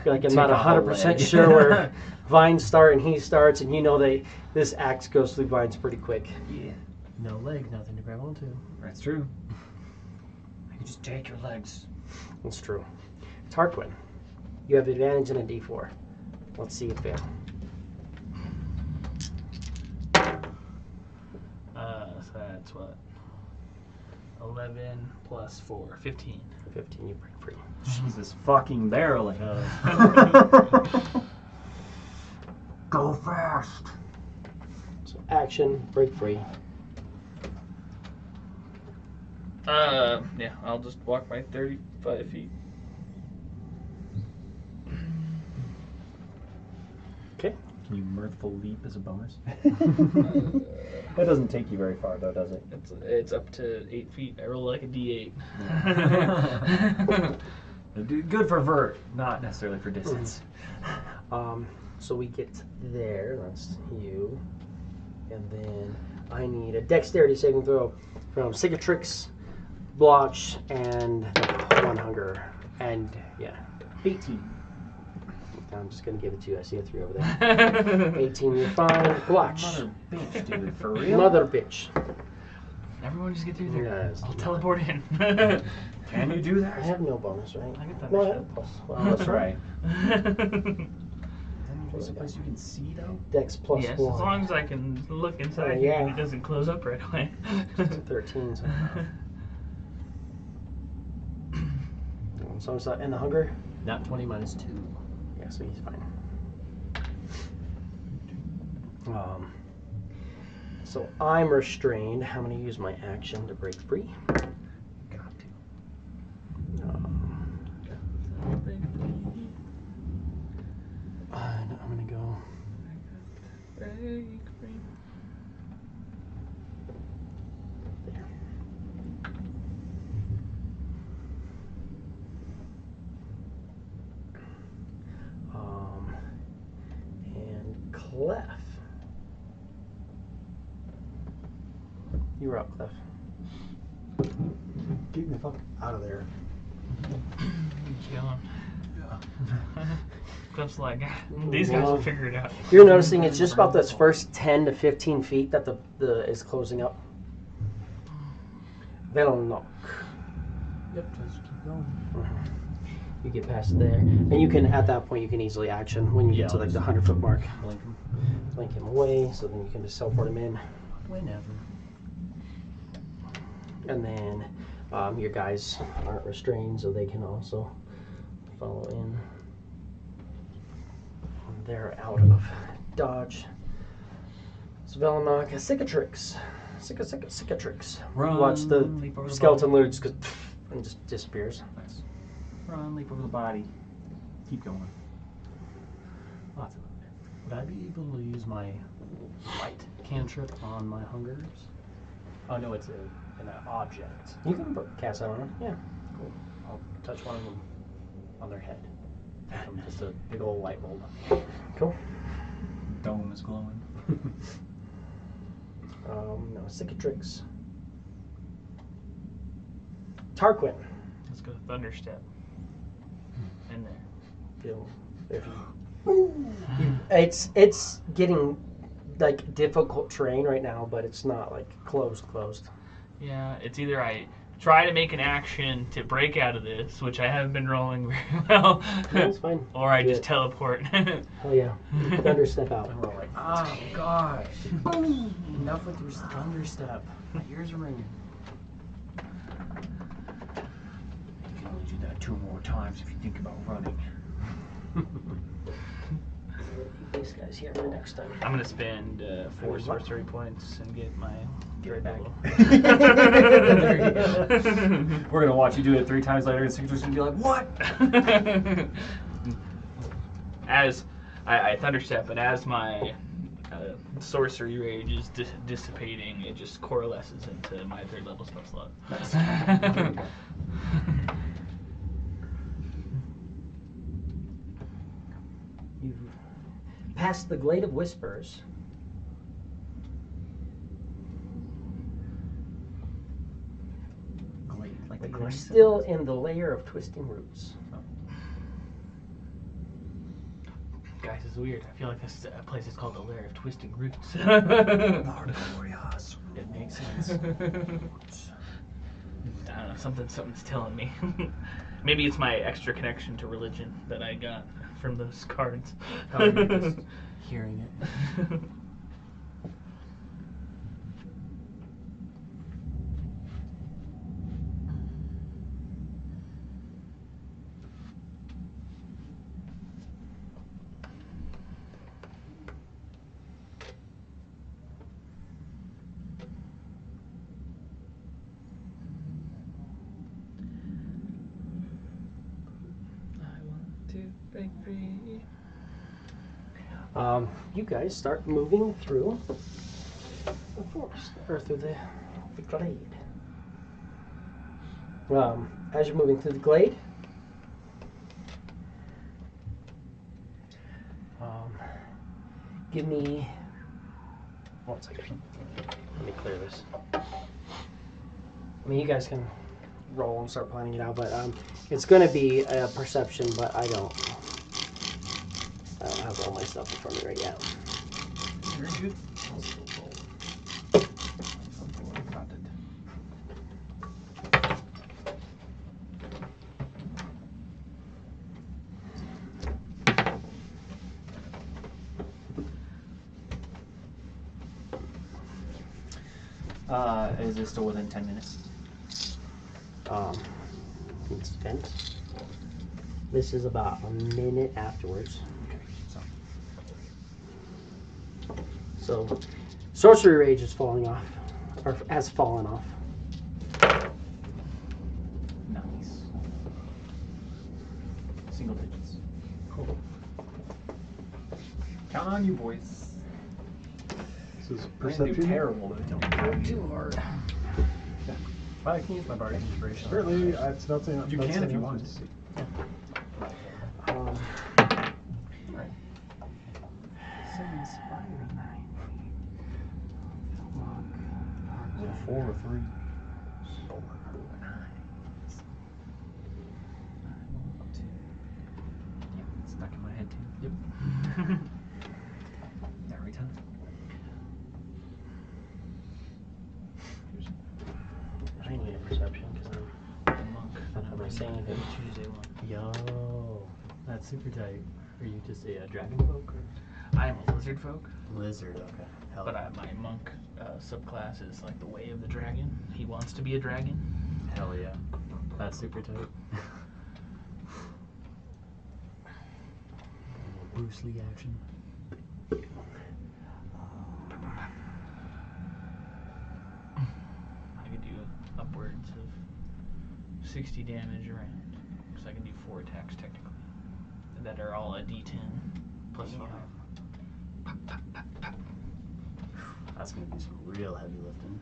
you're like I'm not 100% sure where vines start and he starts, and you know this axe goes through vines pretty quick. Yeah. No leg, nothing to grab onto. That's true. I can just take your legs. That's true. Tarquin, you have advantage in a D4. Let's see it fail. So that's what? 11 plus 4, 15. 15, you break free. Jesus fucking barely. Go fast. So action, break free. Yeah, I'll just walk my 35 feet. Okay. Can you mirthful leap as a bonus? That doesn't take you very far, though, does it? It's up to 8 feet. I roll like a D8. Good for vert, not necessarily for distance. So we get there. That's you. And then I need a dexterity saving throw from Cicatrix, Blotch, and one hunger. And yeah, 18. I'm just gonna give it to you. I see a 3 over there. 18, you're fine. Blotch. Mother bitch, dude, for real? Mother bitch. Everyone just get through there. Yes. I'll teleport in. Can you do I that? have no bonus, right? I get that. No, I have plus. Well, That's that's right. right. Is place you can see, though? Dex plus Yes, 1. as long as I can look inside yeah. here and it doesn't close up right away. It's a 13. So I'm sorry. And the hunger? Not 20 minus 2. Yeah, so he's fine. So I'm restrained. I'm going to use my action to break free. Got to. And I'm going to go. Clef. You're up, Clef. Get me the fuck out of there. Killing. Clef's like, these guys will figure it out. You're noticing it's just about this first 10 to 15 feet that the is closing up. Velnok. Yep, just keep going. You get past there, and you can at that point you can easily action when you get to like the 100-foot mark. Blink him. Blink him away, so then you can just teleport him in, Whenever. and then your guys aren't restrained, so they can also follow in. They're out of dodge. Velnok, cicatrix. Cicatrix. Run, You watch the leap over the skeleton body. lure just goes and just disappears. Nice. Run, leap over the body. Keep going. Lots of movement. Would I be able to use my light cantrip on my hungers? Oh no, it's an object. You can cast that on them. Yeah. Cool. I'll touch one of them on their head. Make them just a big old light bulb. Cool. Dome is glowing. No, cicatrix. Tarquin. Let's go Thunderstep. In there. If you, it's getting like difficult terrain right now, but it's not like closed. Yeah, it's either I try to make an action to break out of this, which I haven't been rolling very well, That's fine. or I Do just it. teleport. Hell yeah. Thunderstep out. And we're like, oh gosh. Enough with your thunderstep. My ears are ringing. You can only do that 2 more times if you think about running. These guys here for next time. I'm gonna spend 4 sorcery points and get my Get it back. Dreadnought. We're gonna watch you do it 3 times later, and Sigurdar's gonna be like, "What?" As I thunderstep, and as my sorcery rage is dissipating, it just coalesces into my 3rd level spell slot. Nice. You've passed the Glade of Whispers. Glade, like the But you're grass. still in the layer of twisting roots. Guys, it's weird. I feel like this place is called the Lair of Twisting Roots. Glorious. It makes sense. I don't know, something's telling me. Maybe it's my extra connection to religion that I got from those cards. Oh, you're just hearing it. I want to break free. You guys start moving through the forest, or through the glade. As you're moving through the glade, give me 1 second. Let me clear this. I mean, you guys can roll and start planning it out, but it's going to be a perception, but I don't have all my stuff in front of me right yet. Very good. Is it still within 10 minutes? It's spent. This is about a minute afterwards. Okay, so So, sorcery rage is falling off, or has fallen off. nice. Single digits. Cool. Count on you, boys. This is I do perception. terrible, but don't go too hard. Well, I can use my bardic inspiration. Apparently, it's not saying. You not can saying if you else. want. Um, Is it 4 or 3? Yep, it's stuck in my head too. Yep. Every time. I need a perception because I'm Monk. not how am I saying it? Tuesday one. Yo, that's super tight. Are you just a dragon folk or I am a lizard folk, lizard? Okay. Hell but yeah. my monk subclass is like the way of the dragon. He wants to be a dragon. Hell yeah. That's super tight. Bruce Lee action. I could do upwards of 60 damage around, because I can do 4 attacks technically, that are all a D10 plus 5. That's gonna be some real heavy lifting.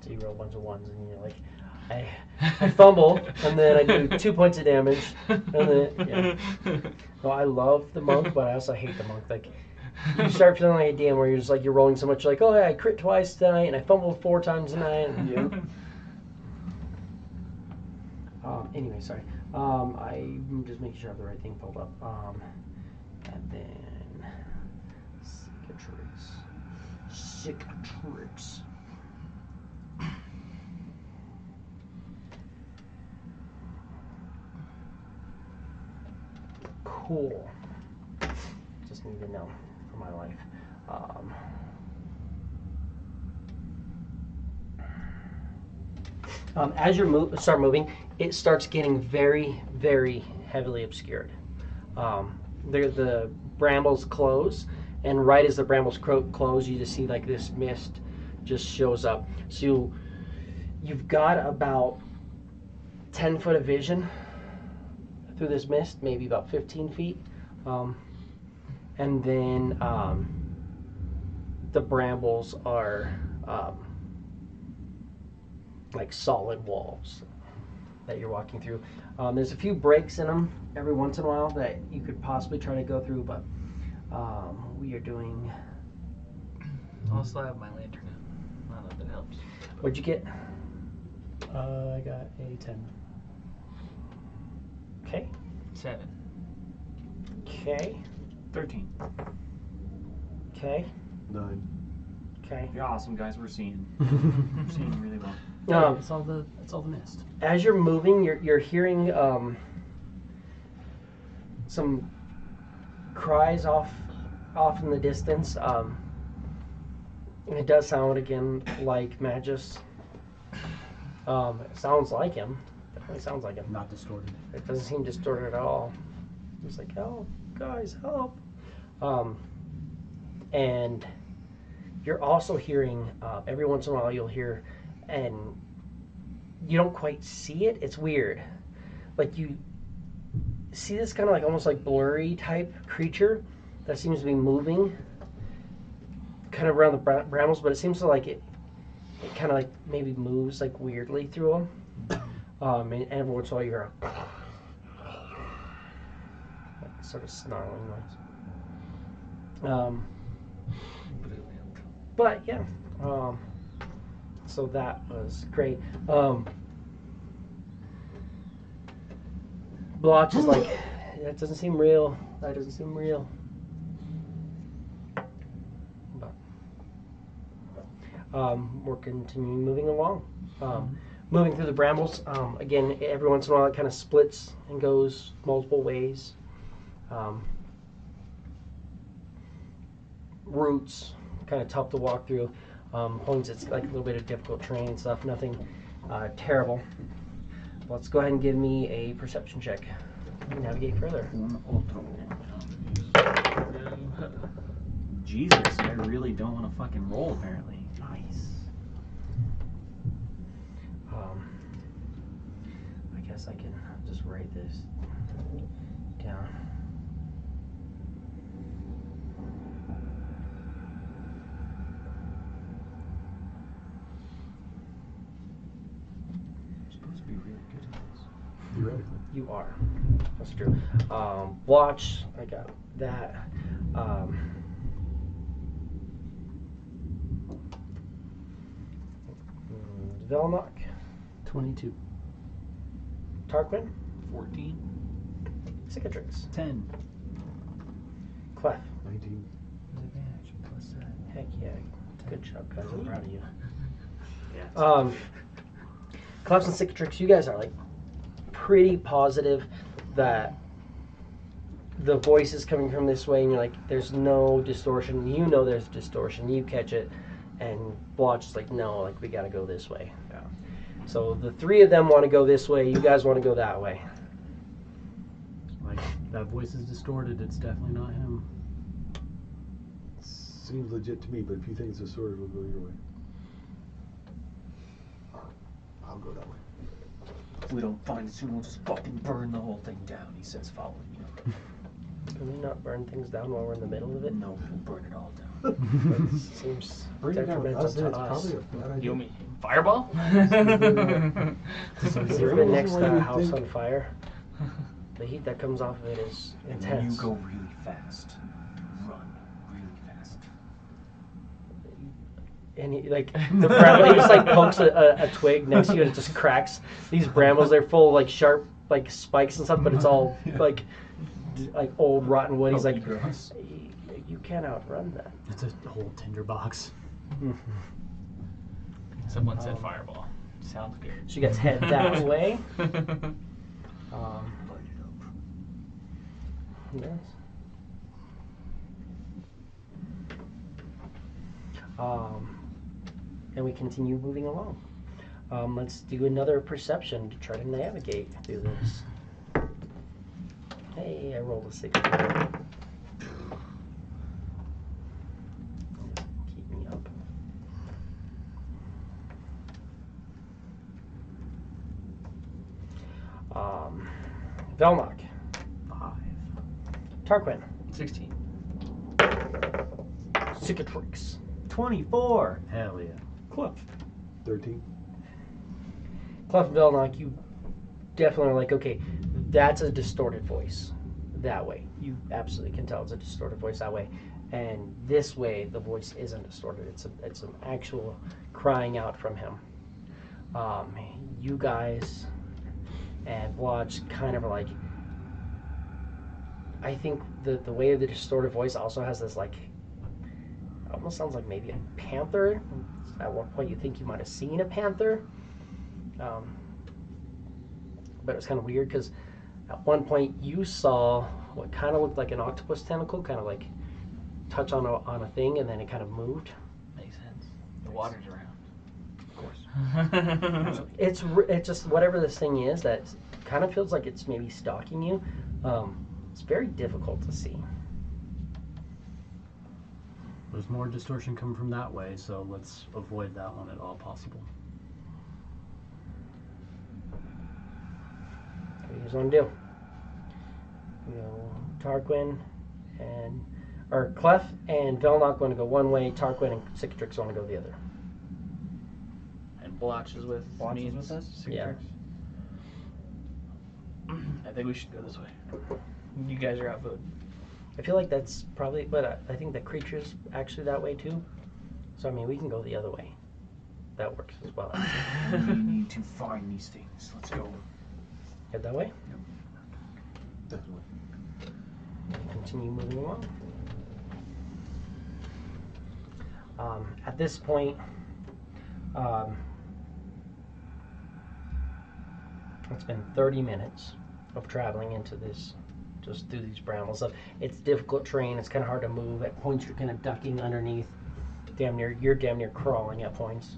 So you roll a bunch of ones and you're like, I fumble and then I do 2 points of damage and then yeah. No, I love the monk, but I also hate the monk. Like you start feeling like a DM where you're just like you're rolling so much, you're like, oh yeah, I crit twice tonight and I fumbled 4 times tonight. And, anyway, sorry. I'm just making sure I have the right thing pulled up. And then cicatrix. Cool. Just need to know for my life. As you start moving, it starts getting very, very heavily obscured. The brambles close, and right as the brambles close, you just see like this mist just shows up. So you've got about 10 foot of vision through this mist, maybe about 15 feet. And then the brambles are like solid walls that you're walking through. There's a few breaks in them every once in a while that you could possibly try to go through, but we are doing... I'll still have my lantern out. I don't know if that helps. What'd you get? I got a 10. Okay. 7. Okay. 13. Okay. 9. Okay. You're awesome, guys. We're seeing. We're seeing really well. It's all the mist. As you're moving, you're hearing some cries off in the distance. And it does sound again like Magus. It sounds like him. Definitely sounds like him. Not distorted. It doesn't seem distorted at all. It's like, oh, guys, help. And you're also hearing, every once in a while you'll hear, and you don't quite see it. It's weird. Like you see this kind of like almost like blurry type creature that seems to be moving kind of around the brambles, but it seems to like it kind of like maybe moves like weirdly through them. And every once in a while you hear a like sort of snarling noise. But yeah, so that was great. Blotch is like, that doesn't seem real. That doesn't seem real. But we're continuing moving along. Moving through the brambles. Again, every once in a while it kind of splits and goes multiple ways. Roots, kind of tough to walk through. Points, it's like a little bit of difficult terrain and stuff. Nothing terrible. Let's go ahead and give me a perception check. Navigate further. Jesus, I really don't want to fucking roll, apparently. Nice. I guess I can just write this down. I'm supposed to be really good at this. Theoretically. You are. That's true. Watch. I got that. Velnok, 22. Tarquin, 14. Cicatrix, 10. Clef. 19. Advantage plus that. Heck yeah. Good job, guys. I'm proud of you. Yeah. Clefs and Cicatrix, you guys are like pretty positive that the voice is coming from this way, and you're like, there's no distortion. You know there's distortion. You catch it, and Blotch is like, no, like we got to go this way. Yeah. So the three of them want to go this way. You guys want to go that way. Like, that voice is distorted. It's definitely not him. Seems legit to me, but if you think it's distorted, we'll go your way. I'll go that way. If we don't find it soon, we'll just fucking burn the whole thing down, he says, following me. Can we not burn things down while we're in the middle of it? No, we'll burn it all down. That seems Bring it down. detrimental It's to us. probably a bad idea. You mean fireball? Has there been next to a Think- house on fire? The heat that comes off of it is And intense. you go really fast. Run really fast. And he, like the bramble, he just like pokes a twig next to you and it just cracks. These brambles, they're full of like sharp like spikes and stuff, but it's all like old rotten wood. He's like, you can't outrun that. It's a whole tinderbox. Someone said fireball. Sounds good. So you guys head that way. Yes. And we continue moving along. Let's do another perception to try to navigate through this. Hey, I rolled a 6. Keep me up. Velnok. 5. Tarquin. 16. Cicatrix. 24! Hell yeah. Clef. 13. Clef and Velnok, you definitely are like, okay, that's a distorted voice that way. You absolutely can tell it's a distorted voice that way. And this way, the voice isn't distorted. It's an actual crying out from him. You guys and Blotch kind of are like, I think the way of the distorted voice also has this like, almost sounds like maybe a panther. At one point you think you might have seen a panther. But it was kind of weird because at one point you saw what kind of looked like an octopus tentacle kind of like touch on a thing, and then it kind of moved. Makes sense. The water's around. Of course. It's just whatever this thing is that kind of feels like it's maybe stalking you. It's very difficult to see. There's more distortion coming from that way, so let's avoid that one at all possible. What do you guys want to do? You know, Tarquin and Clef and Velnok want to go one way. Tarquin and Cicatrix want to go the other. And Blotch is with Blotch me is and with us? Cicatrix. I think we should go this way. You guys are outvoted. I feel like that's probably, but I think the creature's actually that way too. So I mean, we can go the other way. That works as well. We need to find these things. Let's go. Head that way. Definitely. Continue moving along. At this point, it's been 30 minutes of traveling into this, just through these brambles. So it's difficult terrain. It's kind of hard to move. At points, you're kind of ducking underneath. You're damn near crawling at points.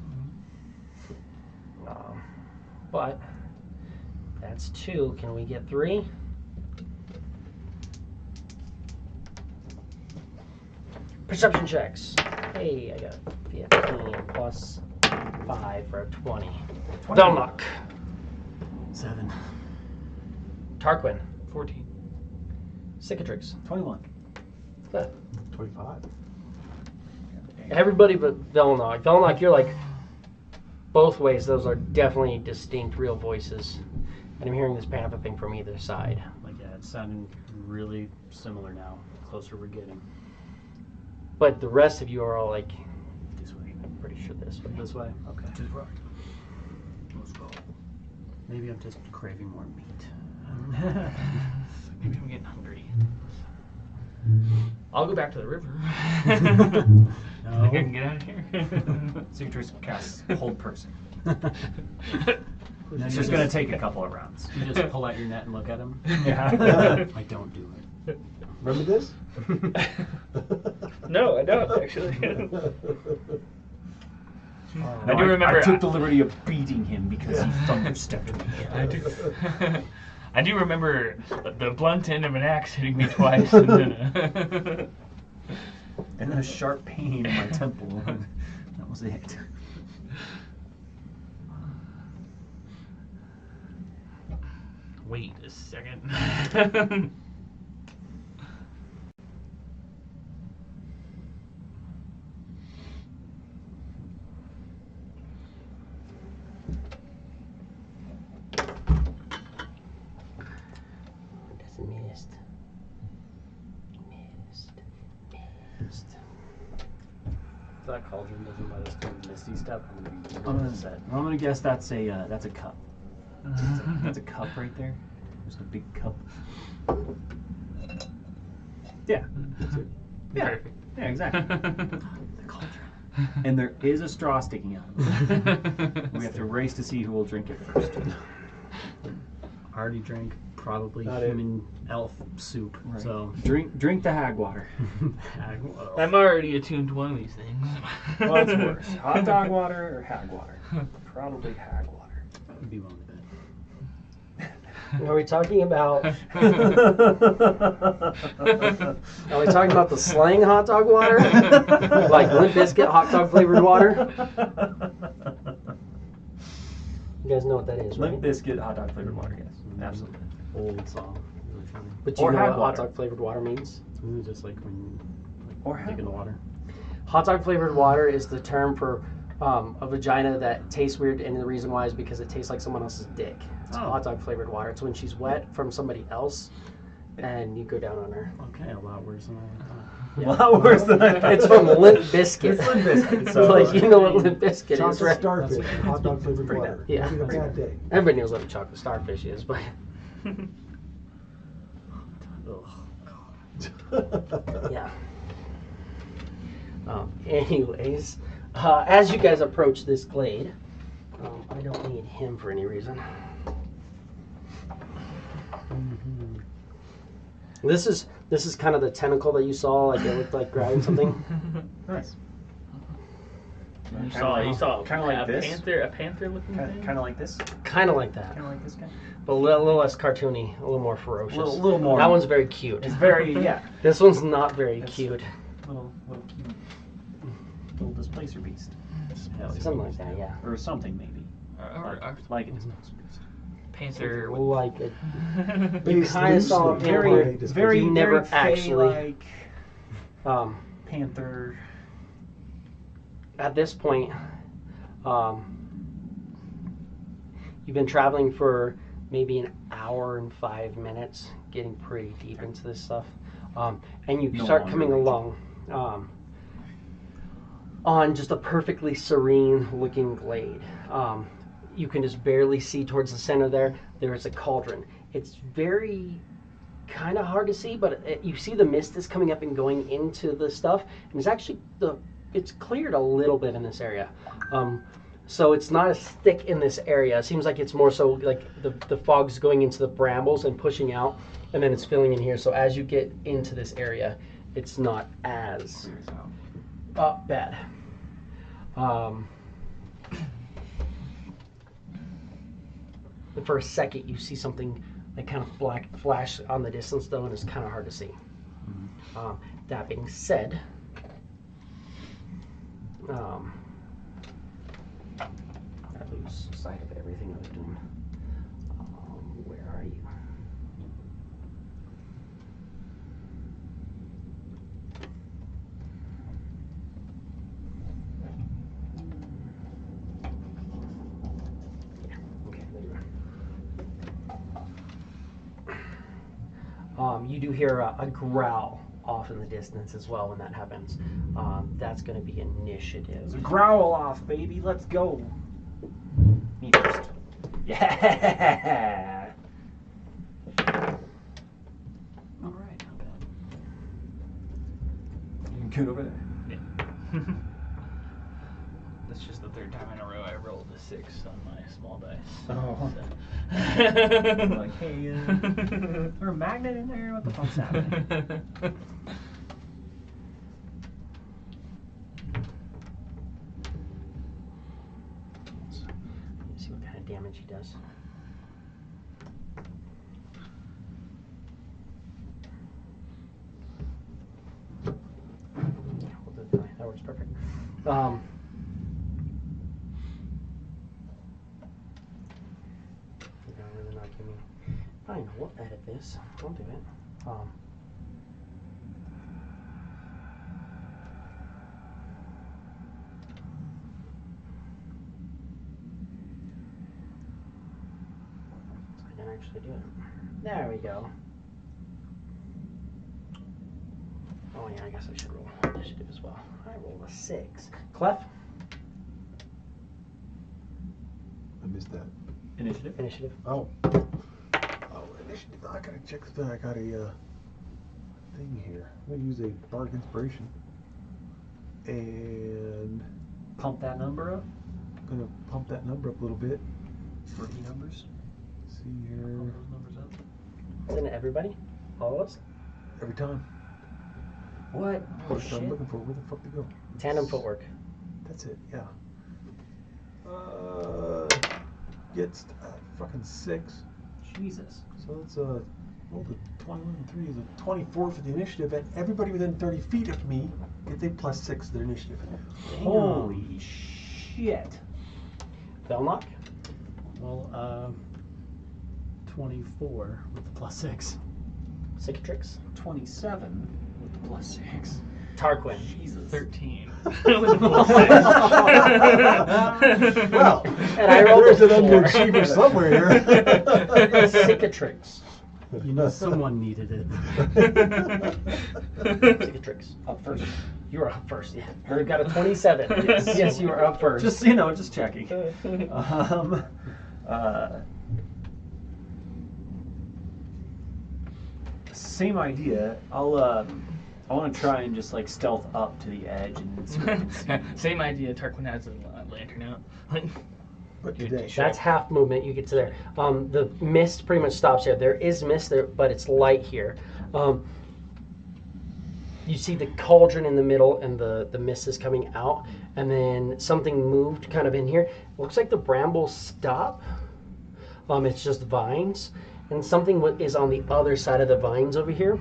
But that's 2. Can we get 3? Perception checks. Hey, I got 15 plus 5 for a 20. Velnok. 7. Tarquin. 14. Cicatrix. 21. 25. Everybody but Velnok. Velnok, you're like both ways. Those are definitely distinct, real voices. And I'm hearing this panther thing from either side. Like, yeah, it's sounding really similar now. The closer we're getting. But the rest of you are all like, This way. I'm pretty sure this way. This way? Okay. To the right. shadows go. Maybe I'm just craving more meat. Maybe I'm getting hungry. I'll go back to the river. No. I think I can get out of here. Citrus casts hold person. No, It's you just gonna take a couple of rounds. You just pull out your net and look at him. Yeah. I don't do it. Remember this? No, I don't actually. No, I do remember. I took the liberty of beating him because he thunderstepped me. I do. I do remember the blunt end of an axe hitting me twice, and then And then a sharp pain in my temple. That was it. wait a second. Missed. If that cauldron doesn't let us do Misty Step, I'm gonna be I'm really upset. gonna guess that's a cup. That's a cup right there. Just a big cup. Yeah. Yeah. Perfect. Yeah, exactly. The cauldron. And there is a straw sticking out of it. We have to race to see who will drink it first. I already drank probably Not it. human elf soup, Right. so Drink the hag water. I'm already attuned to one of these things. What's worse, hot dog water or hag water? Probably hag water. I'd be willing to bet. Are we talking about? Are we talking about the slang hot dog water, like Limp Bizkit hot dog flavored water? You guys know what that is, right? Limp Bizkit hot dog flavored water, yes. Absolutely. Old song, really funny. But you Or know hot what hot water. dog flavored water means? Just like when you Or dig hag in the water. Hot dog flavored water is the term for a vagina that tastes weird, and the reason why is because it tastes like someone else's dick. It's Oh. hot dog flavored water. It's when she's wet from somebody else, and you go down on her. Okay, a lot worse than I thought. Yeah. A lot worse than I thought. It's from Limp Bizkit. It's Limp Bizkit, So so- like you know what Limp Bizkit is, Chocolate right? starfish, hot dog flavored Bring water. that. Yeah. Having a bad day. Everybody knows what a chocolate starfish is, but yeah. Anyways, as you guys approach this glade, I don't need him for any reason. This is kind of the tentacle that you saw, like it looked like grabbing something. Nice. You saw Kinda like a this? panther looking thing. Kind of like this. Kind of like that, Kind of like this guy. but a little less cartoony, a little more ferocious. Little more. That one's very cute. It's very This one's not very It's- cute. little cute. Little displacer beast. Something like that, yeah. Or something maybe. Like a displacer beast. Panther. with- Like it. Based You kind of saw a loosely panther. on a Very, displacer. very, You never very actually- fey-like panther. At this point, you've been traveling for maybe an hour and 5 minutes, getting pretty deep into this stuff, and you No start longer coming raging. along on just a perfectly serene looking glade. You can just barely see towards the center there. There is a cauldron. It's very kind of hard to see, but you see the mist is coming up and going into the stuff, and it's actually it's cleared a little bit in this area. So it's not as thick in this area. It seems like it's more so like the fog's going into the brambles and pushing out, and then it's filling in here. So as you get into this area, it's not as bad. For a second, you see something like kind of black flash on the distance, though, and it's kind of hard to see. That being said, I lose sight of everything I was doing. Where are you? Yeah, okay, there you are. You do hear a growl off in the distance as well when that happens. That's going to be initiative. Growl off, baby. Let's go. Me first. Yeah. All right, not bad. You good over there? Yeah. That's just the third time in a row I rolled a 6 on my small dice. Oh. So. Like, hey, is there a magnet in there? What the fuck's happening? See what kind of damage he does. Yeah, we'll do it that way. That works perfect. You're really not giving me. Fine, we'll edit this. We'll do it. So I can actually do it. There we go. Oh yeah, I guess I should roll initiative as well. I rolled a 6. Clef? I missed that. Initiative. Initiative. Oh, initiative. I gotta check that. I got a thing here. I'm gonna use a bardic inspiration, and Pump that number up. I'm gonna pump that number up a little bit. Rookie numbers. Let's see here. Pump those numbers up. Isn't it everybody? All of us? Every time. What? Oh, That's what I'm shit. looking for. Where the fuck to go? Tandem footwork. That's it. Yeah. Gets fucking 6. Jesus. So it's roll the 21 and 3 is a 24 for the initiative, and everybody within 30 feet of me gets a +6 to their initiative. Holy shit. Belknock? Well, 24 with the +6. Cicatrix? 27 with the +6. Tarquin. Jesus. 13. Well, and I rolled There's a an 4. underachiever somewhere here. Cicatrix. You know, someone needed it. Cicatrix. Up first. You were up first, yeah. You got a 27. Yes, you were up first. Just just checking. Same idea. I want to try and just like stealth up to the edge and see what I can see. Same idea. Tarquin has a lantern out. But today, That's half movement. You get to there. The mist pretty much stops here. There is mist there, but it's light here. You see the cauldron in the middle, and the mist is coming out, and then something moved kind of in here. Looks like the brambles stop. It's just vines, and something is on the other side of the vines over here.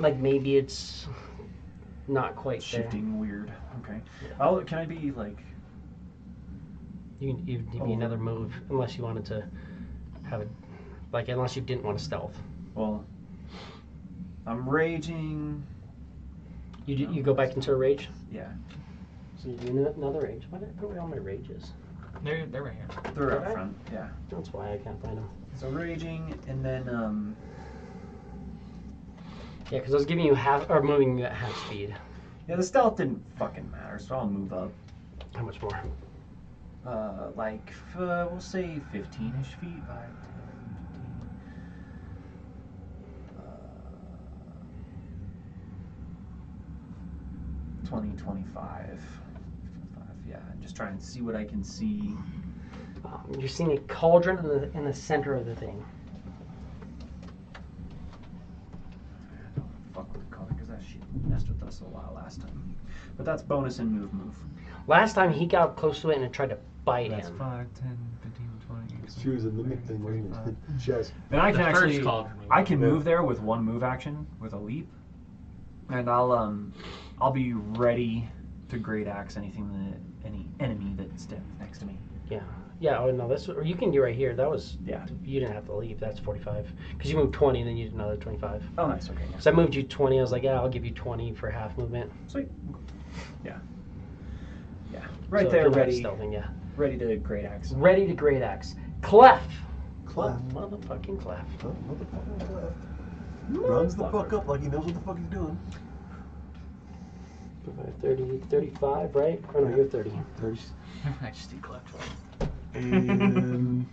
Like maybe it's not quite there. Shifting weird. Okay. Can I be like? You give me another move, unless you wanted to have it, like unless you didn't want to stealth. Well, I'm raging. You go back into a rage. Yeah. So you do another rage. Where are all my rages? They're right here. They're up Okay. front. Yeah. That's why I can't find them. So raging, and then Yeah, because I was giving you half, or moving you at half speed. yeah, the stealth didn't fucking matter, so I'll move up. How much more? We'll say 15-ish feet. 5, 10, 15. 20, 25. Yeah, I'm just trying to see what I can see. You're seeing a cauldron in the center of the thing. I don't fuck with the color because that shit messed with us a while last time. But that's bonus and move. Last time he got up close to it and it tried to bite That's him. 5, 10, 15, 20. she was a mimic thing, wasn't it? Chest. And I can The first actually, cauldron we I can went. move there with one move action with a leap, and I'll be ready to great axe any enemy that stands next to me. Yeah. Yeah. Oh no, or you can do right here. That was. Yeah. You didn't have to leave. That's 45. Because you moved 20 and then you did another 25. Oh, nice. Okay. So I moved you 20. I was like, yeah, I'll give you 20 for half movement. Sweet. Yeah. Yeah. Right So there, good luck ready. Stealthing, yeah. Ready to great axe. Ready to great axe. Clef. Clef. Motherfucking Clef. Oh, motherfucking Clef. Runs the fuck up like he knows what the fuck he's doing. Provide 30, 35, right? Oh no, you're 30. 30. I just collect. And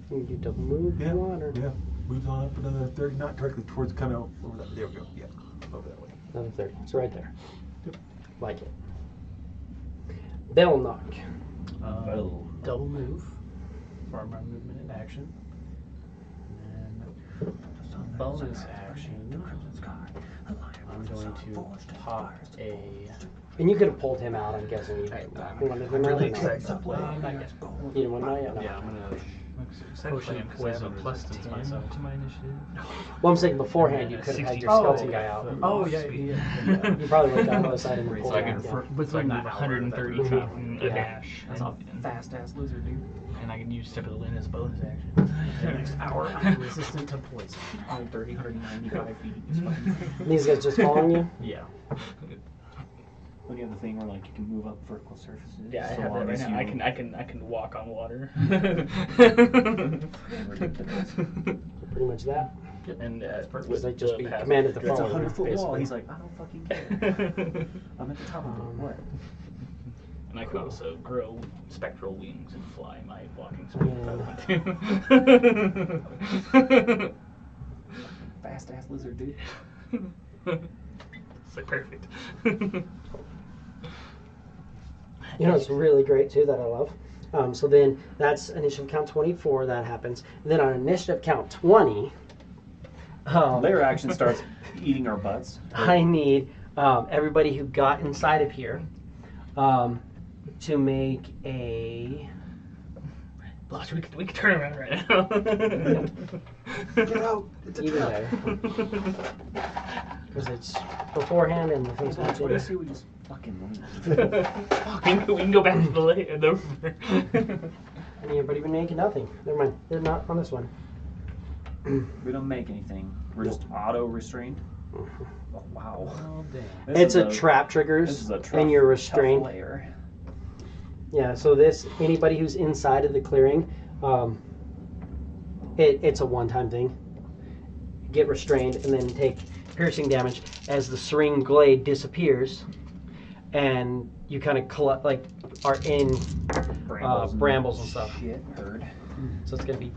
You can do double move if you want, or yeah, moves on up another 30, not directly towards, kind of over that. There we go. Yeah, over that way. another 30. It's right there. Yep. Like it. Bell knock. Double move for my movement and action. And then bonus action. I'm going to pop a. And you could have pulled him out, I'm guessing. You wanted him really out? excited to play. You didn't want to know yet? No. Yeah, I'm gonna. Potion because I have a plus 10 to my initiative. Well, I'm saying beforehand you could have had your skeleton guy out. Oh yeah. You probably would have gone on the side and pulled So I him can, out. Yeah. so I can move 130 feet in a Yeah. dash. That's a fast ass lizard, dude. And I can use Step of the Wind as a bonus action. The next hour, I'm resistant to poison. 130, 195 feet. It's fine. These guys just following you? Yeah. When you have the thing where like you can move up vertical surfaces. Yeah, I so have that long right as now. you- I can walk on water. Pretty much that. And Because they just be passive- commanded to It's a follow you, 100-foot wall. basically. He's like, I don't fucking care. I'm at the top of it. What? And I can also grow spectral wings and fly my walking speed. Fast ass lizard, dude. It's like perfect. You know, it's really great too that I love. So then that's initiative count 24 that happens. And then on initiative count 20, Lair action starts eating our butts. I need everybody who got inside of here to make a. Blush, we could turn around right now. Get out! It's a Even trap. better. Because it's beforehand and the thing's not What in. I see we just fucking we can go back to the river. And everybody been making nothing. Never mind. They're not on this one. We don't make anything. We're just auto restrained. Oh, wow. Oh damn. It's This is a trap triggers, This is a and you're tough restrained. layer. Yeah, so this, anybody who's inside of the clearing, it's a one-time thing. Get restrained and then take piercing damage as the syringe blade disappears, and you kind of are in brambles and stuff. Shit, heard. So it's going to be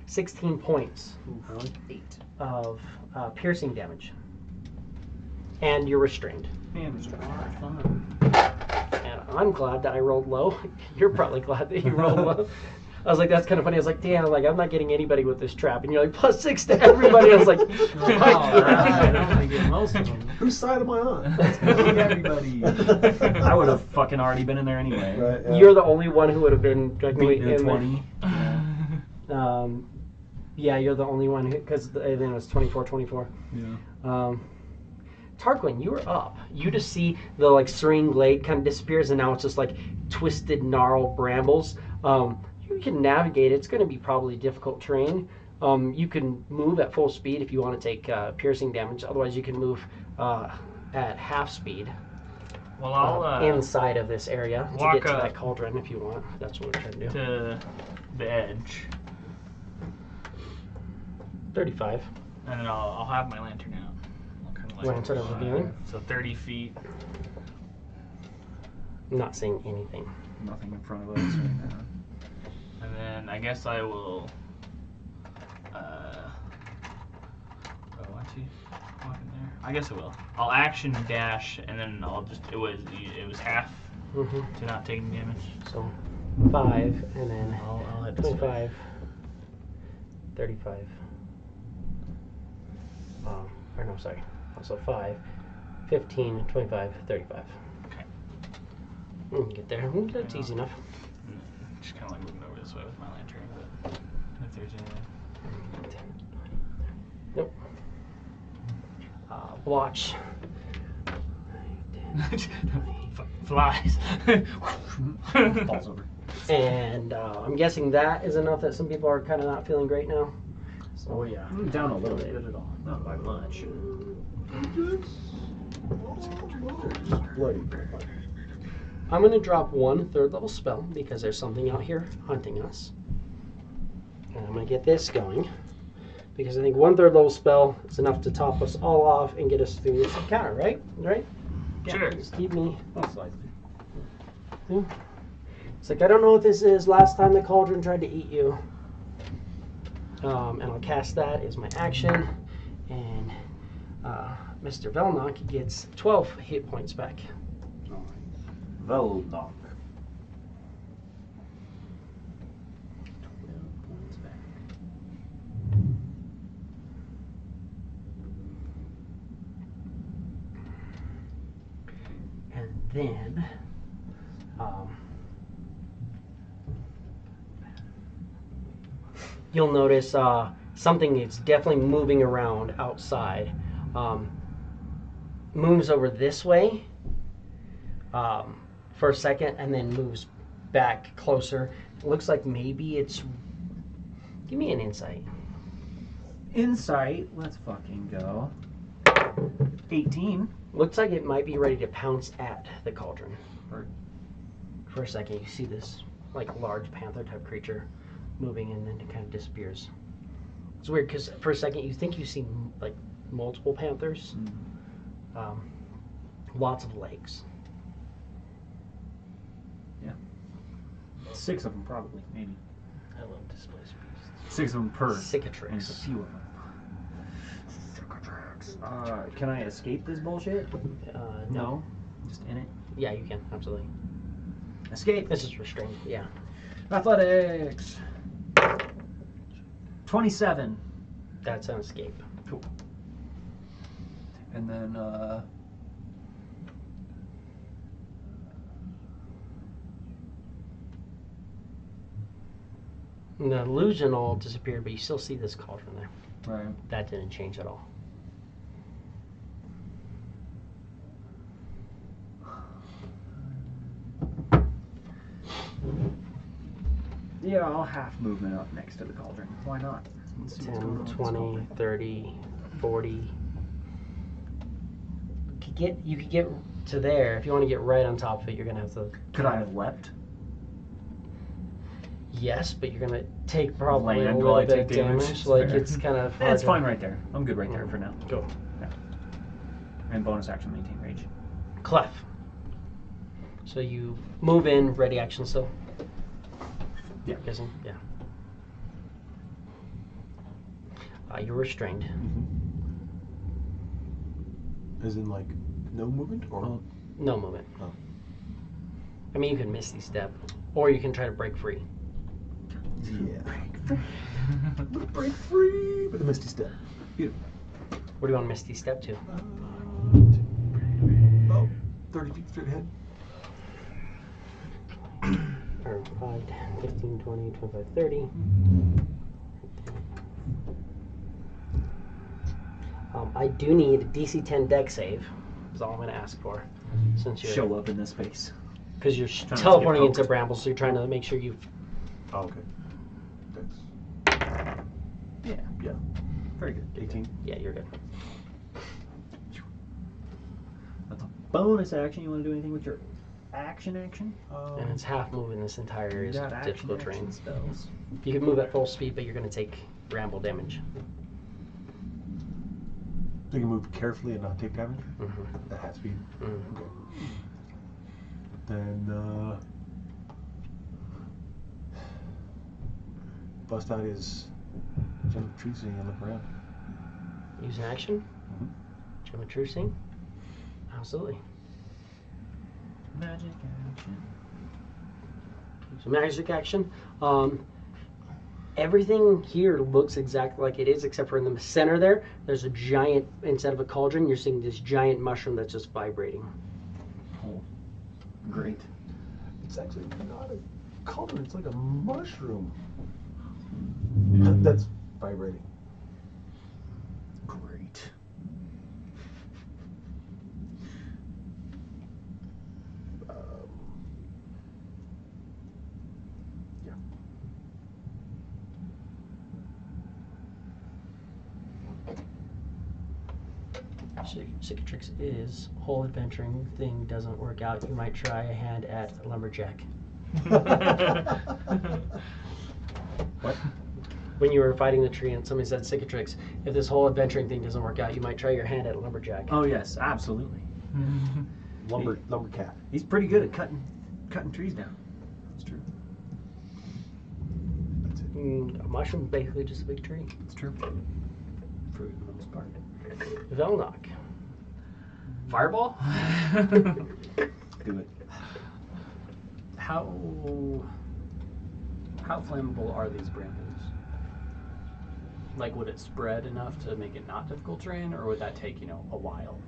16 points 8. of piercing damage, and you're restrained. Man, restrained. And I'm glad that I rolled low. You're probably glad that you rolled low. I was like, that's kind of funny. I was like, damn, I'm not getting anybody with this trap. And you're like, +6 to everybody. I was like, Alright, I'm gonna get most of them. Whose side am I on? Everybody. I would have fucking already been in there anyway. Right, yeah. You're the only one who would have been directly Beating in the there. 20. Yeah, you're the only one because then it was 24-24. Yeah. Tarquin, you were up. You just see the syringe blade kind of disappears, and now it's just twisted, gnarled brambles. You can navigate. It's going to be probably difficult terrain. You can move at full speed if you want to take piercing damage. Otherwise, you can move at half speed Well, I'll inside of this area to walk get to up that cauldron if you want. That's what we're trying to do. to the edge, 35. and then I'll have my lantern out. I'll kind of Lantern of reviewing? So 30 feet. I'm not seeing anything. Nothing in front of us right now. And then I guess I will. Want to walk in there? I guess I will. I'll action dash, and then I'll just. It was half Mm-hmm. to not taking damage. So 5, and then I'll head this way. 25, 35. Or no, sorry. Also 5, 15, 25, 35. Okay. You can get there. That's easy enough. Just kind of moving over this way with my lantern, but if there's anything. Nope. Watch. Flies. Falls over. And I'm guessing that is enough that some people are kind of not feeling great now. Oh yeah. Down a little bit at all. Not by much. Bloody. I'm going to drop 1 third level spell because there's something out here hunting us. And I'm going to get this going because I think 1/3 level spell is enough to top us all off and get us through this encounter, right? Right? Sure. Just keep me. Most likely. It's like, I don't know what this is. Last time the cauldron tried to eat you. And I'll cast that as my action. And Mr. Velnock gets 12 hit points back. Velnock. 12 points back. And then you'll notice something is definitely moving around outside. Moves over this way for a second and then moves back closer. It looks like maybe it's... Give me an insight. Insight. Let's fucking go. 18. Looks like it might be ready to pounce at the cauldron. Right. For a second, you see this like large panther type creature moving and then it kind of disappears. It's weird because for a second you think you see like multiple panthers. Lots of legs. 6 of them probably, maybe. I love displaced beasts. 6 of them per. Cicatrix. There's a few of them. Can I escape this bullshit? No. Just in it. Yeah, you can, absolutely. Escape. It's just restrained, yeah. Athletics. 27. That's an escape. Cool. And then And the illusion all disappeared, but you still see this cauldron there. right. That didn't change at all. Yeah, I'll half movement up next to the cauldron. Why not? Let's see what's going 10, on with this 20, cauldron. 30, 40. You could get to there. If you want to get right on top of it, you're going to have to... Could I have leapt? Yes, but you're going to take probably Land a while little I bit take of damage. damage. Like, Fair. it's kind of hard That's to- fine right there. I'm good right there for now. Go. Yeah. And bonus action maintain rage. Clef. So you move in, ready action still? Yeah. Guessing? Yeah. You're restrained. As in, like, no movement? Or No movement. Oh. I mean, you can misty step, or you can try to break free. Yeah. Break free with a misty step. Beautiful. Where do you want misty step to? About 30 feet straight ahead. Or 5, 10, 15, 20, 25, 30. I do need a DC 10 deck save. That's all I'm going to ask for. Since you're... Show up in this space. Because you're Trying not to teleporting get into poked. brambles, so you're trying to make sure you... Oh, okay. That's Yeah. yeah. Very good. 18. Yeah, you're good. That's a bonus action. You want to do anything with your action? And it's half moving this entire area, You so got it's action difficult terrain. spells. You can move at full speed, but you're going to take bramble damage. So you can move carefully and not take damage Mm-hmm. at half speed. Mm-hmm. Okay. Then bust out his gentle trucing and look around. Use an action? Mhm. Gem of Trucing? Absolutely. Magic action. So magic action. Everything here looks exactly like it is, except for in the center there, there's a giant, instead of a cauldron, you're seeing this giant mushroom that's just vibrating. Oh, great. It's actually not a cauldron, it's like a mushroom. That's vibrating. Great. Yeah. Cicatrix is whole adventuring thing doesn't work out. You might try a hand at lumberjack. What? when you were fighting the tree and somebody said cicatrix, if this whole adventuring thing doesn't work out, you might try your hand at a lumberjack. Oh yes, absolutely. Lumber cat. He's pretty good at cutting trees down. That's true. That's it. A mushroom is basically just a big tree. It's true. For the most part. Velnock. Fireball? Do it. How flammable are these brambles? Like, would it spread enough to make it not difficult terrain, or would that take, a while?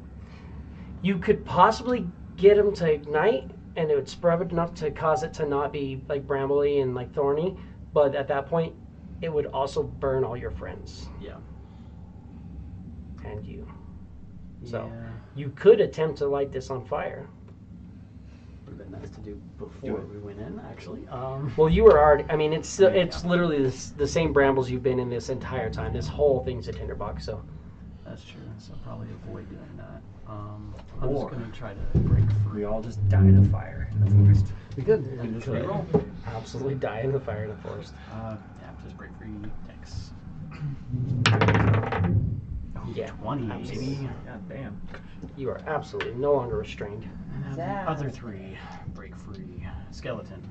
You could possibly get them to ignite, and it would spread enough to cause it to not be like brambly and like thorny. But at that point, it would also burn all your friends Yeah. and you. So Yeah. you could attempt to light this on fire. Would have been nice to do before we went in, actually. Well, you were already. I mean, it's Yeah. literally the same brambles you've been in this entire time. This whole thing's a tinderbox. So That's true. So probably avoid doing that. I'm Or- just gonna try to break free. We all just die in a fire in the forest. We good. You Just could. reroll. absolutely die in the fire in the forest. Yeah, just break free. Thanks. Yeah, 20, absolutely. baby. God damn. You are absolutely no longer restrained. And the other 3, break free. Skeleton.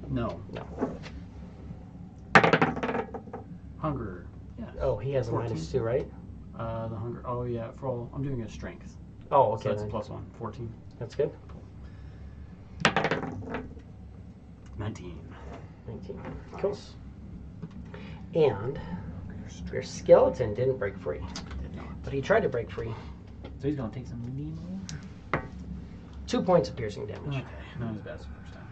No. No. Hunger. Yeah. Oh, he has a 14. -2, right? The hunger. Oh yeah. For all, I'm doing a strength. Oh, So okay. that's then. +1. 14. That's good. 19. 19. Nice. Cool. And your skeleton didn't break free, Did not. but he tried to break free. So he's gonna take some demo. 2 points of piercing damage. Okay. Not as bad as the first time.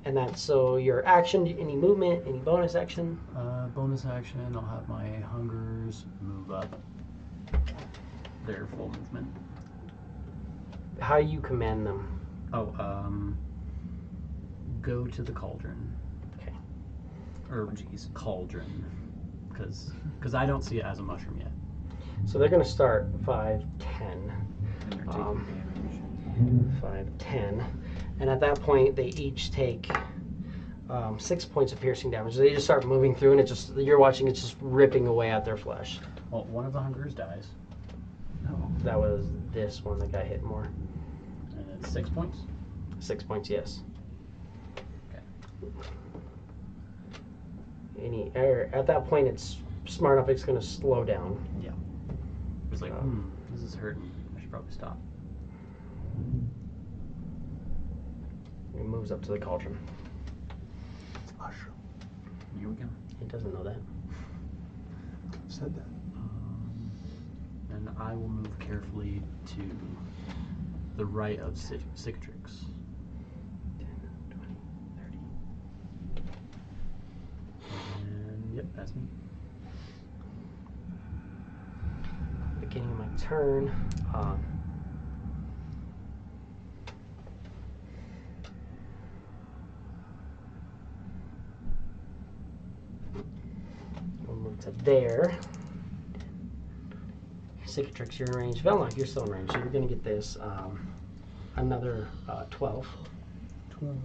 And that's so your action, any movement, any bonus action. Bonus action. I'll have my hungers move up. Their full movement. How you command them. Oh, go to the cauldron. Okay. Or cauldron, because I don't see it as a mushroom yet. So they're going to start 5, 10. And you're taking Um, damage. 5, 10. And at that point, they each take 6 points of piercing damage. They just start moving through, and you're watching it just ripping away at their flesh. Well, one of the hungers dies, That was this one that got hit more. and it's 6 points. 6 points, yes. Okay. At that point, it's smart enough. It's going to slow down. It's like, this is hurting. I should probably stop. It moves up to the cauldron. It's a mushroom. Here we go. He doesn't know that. Said that. And I will move carefully to the right of cicatrix. 10, 20, 30. And yep, that's me. Beginning of my turn. We'll move to there. Cicatrix, you're in range. Velnock, you're still in range, so you're going to get this. Another 12. 12.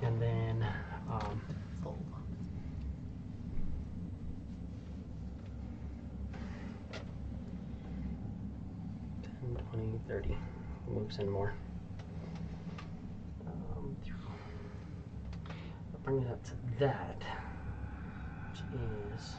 And then Full. 10, 20, 30. Moves in more. I'll bring it up to that, which is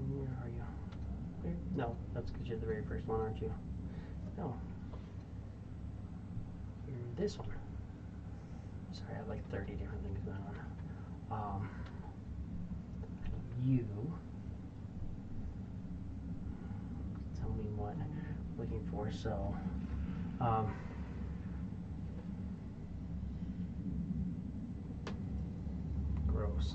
where are you? No, that's because you're the very first one, aren't you? No. You're this one. Sorry, I have like 30 different things going on. You tell me what I'm looking for. So, gross.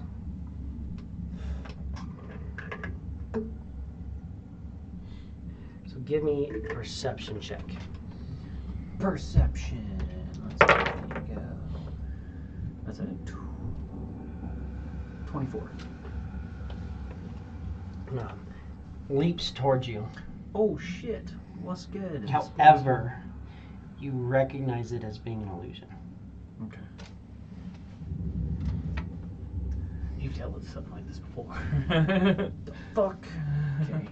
give me a perception check. Perception. Let's see. That's a 24. Leaps towards you. Oh shit! What's good? However, you recognize it as being an illusion. Okay. You've dealt with something like this before. The fuck. Okay.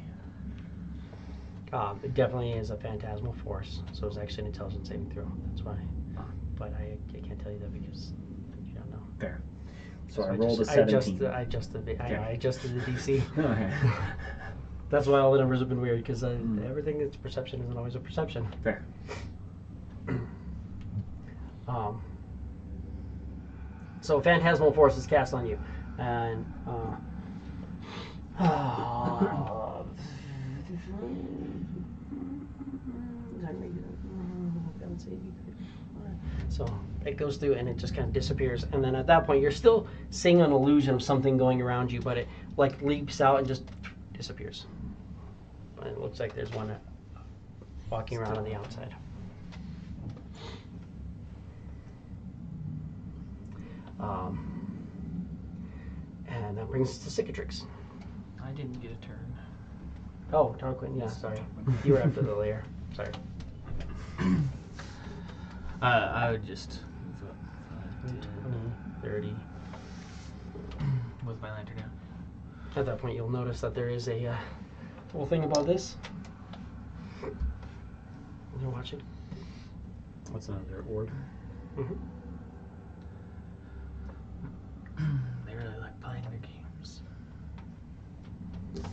It definitely is a phantasmal force, so it's actually an intelligence saving throw. That's why. But I can't tell you that because you don't know. Fair. So I I rolled just- a 17. I adjusted the DC. Okay. That's why all the numbers have been weird because everything that's perception isn't always a perception. Fair. So phantasmal force is cast on you, and so it goes through and it just kind of disappears, and then at that point you're still seeing an illusion of something going around you, but it like leaps out and just disappears. But it looks like there's one walking around on the outside. And that brings us to Cicatrix. I didn't get a turn. Oh, Tarquin, yeah, sorry. You were after the lair. Sorry. I would just move up 20, 30. with my lantern down. At that point, you'll notice that there is a little thing about this. You're watching. What's another orb? Mm-hmm. They really like playing their games. 5,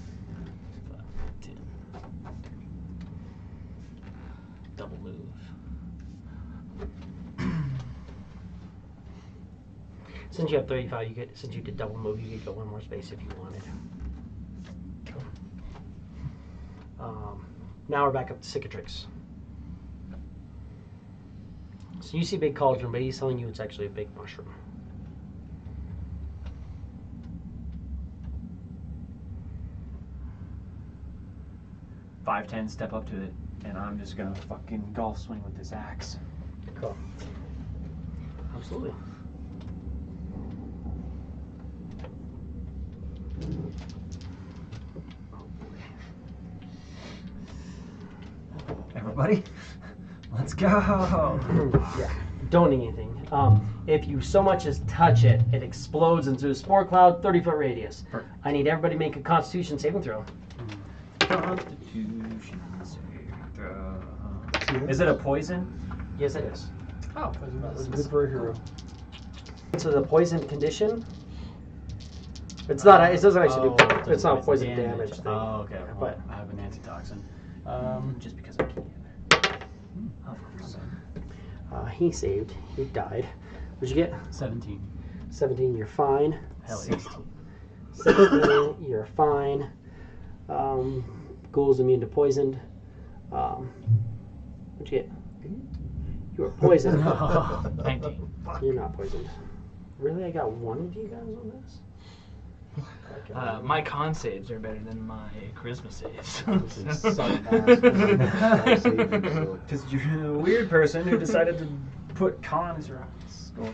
10, 30. Double move. Since you have 35, you get. Since you did double move, you could go one more space if you wanted. Now we're back up to Cicatrix. So you see a big cauldron, but he's telling you it's actually a big mushroom. Five, 10, step up to it, and I'm just gonna fucking golf swing with this axe. Cool. Absolutely. Everybody, let's go. Yeah. Don't need anything. If you so much as touch it, it explodes into a spore cloud, 30-foot radius. Perfect. I need everybody to make a Constitution saving throw. Constitution saving throw. Is it a poison? Yes, it is. Oh, That's good for a hero. So the poison condition. It's not. It doesn't actually do. It's not a poison damage thing. Oh, okay. Yeah, Well, but I have an antitoxin. Just because I'm keen. Of course. he saved. He died. What'd you get? 17. 17. You're fine. Hell yeah. 16. You're fine. Ghoul's immune to poisoned. What'd you get? You are poisoned. 19. You're not poisoned. Really? I got one of you guys on this? My con saves are better than my charisma saves. Because you're a weird person who decided to put con as your score.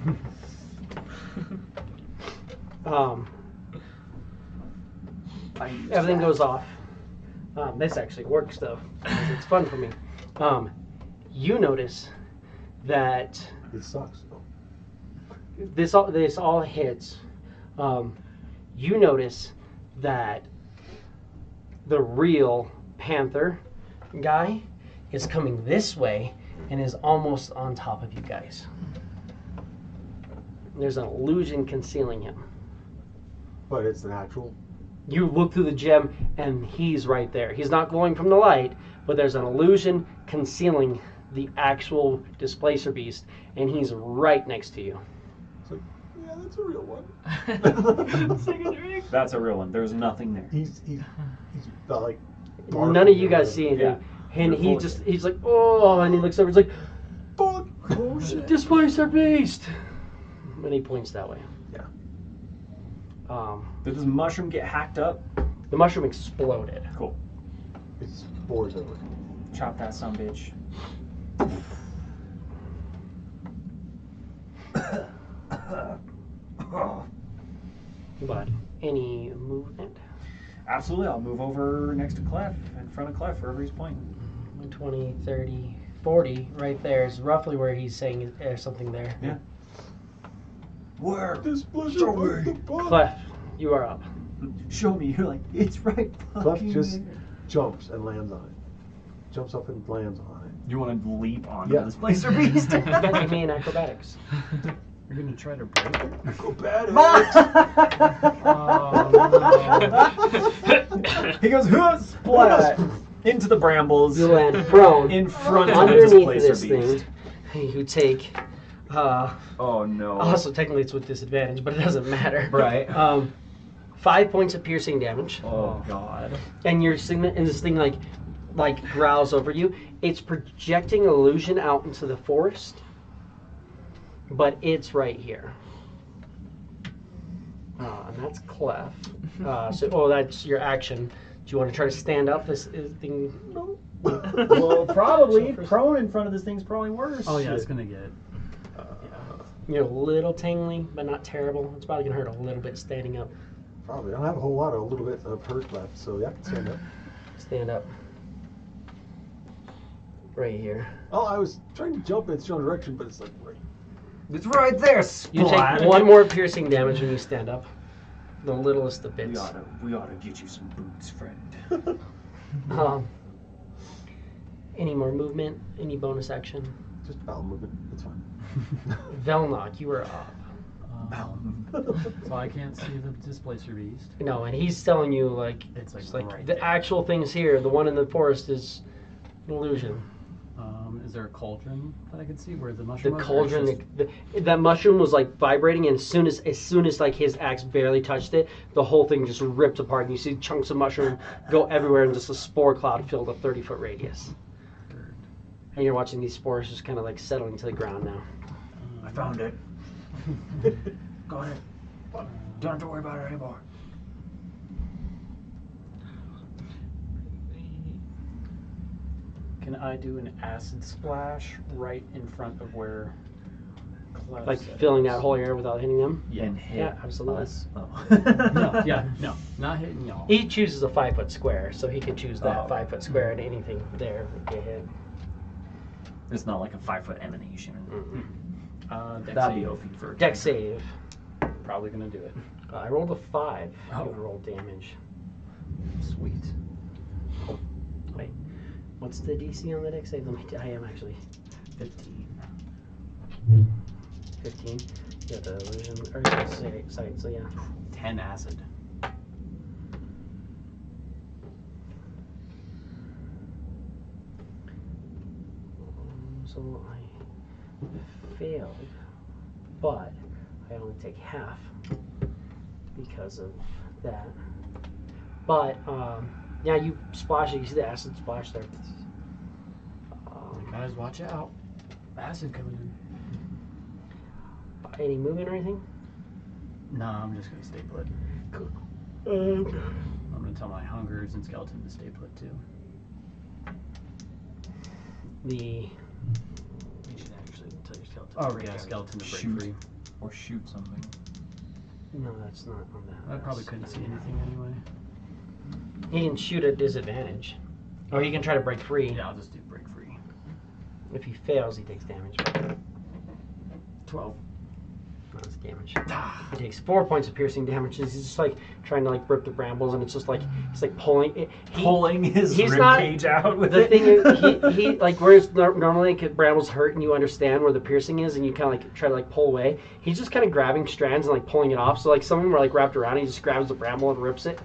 Everything goes off. This actually works though. It's fun for me. You notice that It sucks. this all hits. You notice that the real Panther guy is coming this way and is almost on top of you guys. There's an illusion concealing him. But it's natural. You look through the gem and he's right there. He's not glowing from the light, but there's an illusion concealing the actual displacer beast, and he's right next to you. It's like, yeah, that's a real one. Take a drink. That's a real one. There's nothing there. He's about like. None of you guys see anything. Yeah. And You're he's like, oh, and he looks over, he's like, Fuck! Oh shit! displacer beast! And he points that way. Yeah. Did this mushroom get hacked up? The mushroom exploded. Cool. It's spores over. chop that sumbitch. But any movement? Absolutely, I'll move over next to Clef, in front of Clef, wherever he's pointing. 20, 30, 40, right there is roughly where he's saying there's something there. Yeah. Where? Show me. Clef, you are up. Show me. You're like, it's right Clef fucking just there. jumps and lands on it. Jumps up and lands on it. You want to leap onto Yeah. this placer beast? Then give me an acrobatics. You're gonna try to break it? He goes, splat into the brambles You land prone. in front of this Underneath placer this beast. thing, you take. Oh no. Also, technically, it's with disadvantage, but it doesn't matter. Right. 5 points of piercing damage, Oh god. and this thing like growls over you. It's projecting illusion out into the forest, but it's right here. And that's Clef. That's your action. Do you want to try to stand up? This thing. No. Well, probably prone in front of this thing's probably worse. Oh yeah, it's gonna get. You're a little tingly, but not terrible. It's probably gonna hurt a little bit standing up. Probably. I don't have a whole lot of a little bit of hurt left, so yeah, I can stand up. Stand up. Right here. Oh, I was trying to jump in its general direction, but it's like right. It's right there. You Splat. take 1 more piercing damage when you stand up. The littlest of bits. We ought to get you some boots, friend. Any more movement? Any bonus action? Just bowel movement. It's fine. Velnok, you are up. So I can't see the displacer beast. No, and he's telling you like It's like, it's like right the there. actual things here. The one in the forest is an illusion. Is there a cauldron that I can see where the The mushroom? was, or it's cauldron, just- that mushroom was like vibrating, and as soon as like his axe barely touched it, the whole thing just ripped apart, and you see chunks of mushroom go everywhere, and just a spore cloud filled a 30-foot radius. And you're watching these spores just kind of like settling to the ground now. I found it. Go ahead. Don't have to worry about it anymore. Can I do an acid splash right in front of where? Clef Like said filling it that was? whole area without hitting them. Yeah. And hit Yeah, absolutely. us. Oh. No, yeah, no, not hitting y'all. He chooses a 5-foot square, so he could choose that Oh. 5-foot square, and anything there would get hit. It's not like a 5-foot emanation. Dex That'd be save. OP for a Dex save. Probably gonna do it. I rolled a 5. Oh. You roll damage. Sweet. Wait, what's the DC on the dex save? I am actually 15. 15. Yeah, the illusion or sight. So yeah. 10 acid. So I failed, but I only take half because of that. But yeah, you splash it. You see the acid splash there. Guys, watch out. Acid coming in. Any movement or anything? Nah, I'm just gonna stay put. Cool. I'm gonna tell my hungers and skeleton to stay put too. You should actually tell your skeleton. Oh yeah, skeleton to break Shoot. free. Or shoot something. No, that's not on that. I probably couldn't see anything anyway. He can shoot at disadvantage, or he can try to break free. Yeah, I'll just do break free. If he fails, he takes damage. 12. No, it's damage. He takes 4 points of piercing damage. He's just like trying to like rip the brambles, and it's just like it's like pulling it. Pulling his he's rib not- cage out with The it. thing is, he like whereas normally brambles hurt and you understand where the piercing is and you kind of like try to like pull away. He's just kind of grabbing strands and like pulling it off. So like some of them are like wrapped around. He just grabs the bramble and rips it,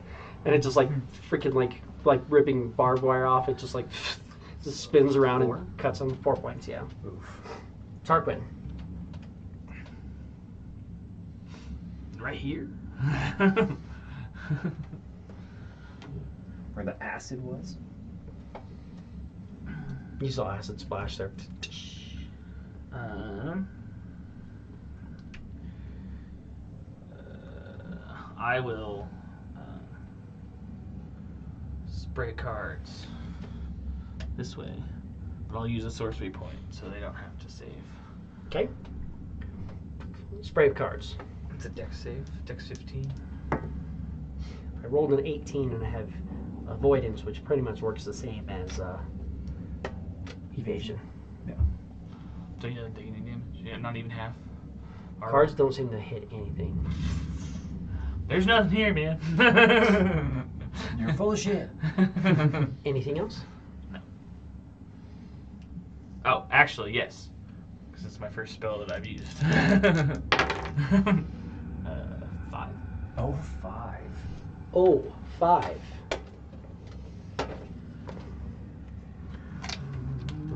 and it just like freaking like ripping barbed wire off. It just like just spins around and cuts him. 4 points. Yeah. Oof. Tarquin. Right here. Where the acid was. You saw acid splash there. I will spray cards. this way. But I'll use a sorcery point so they don't have to save. Okay. Spray of cards. It's a dex save. Dex 15. I rolled an 18 and I have avoidance, which pretty much works the same as evasion. So you don't take any damage? Yeah, not even half? Cards don't seem to hit anything. There's nothing here, man. You're full of shit. Anything else? No. Oh, actually, yes. Because it's my first spell that I've used. 5. Oh, 5. Oh, 5.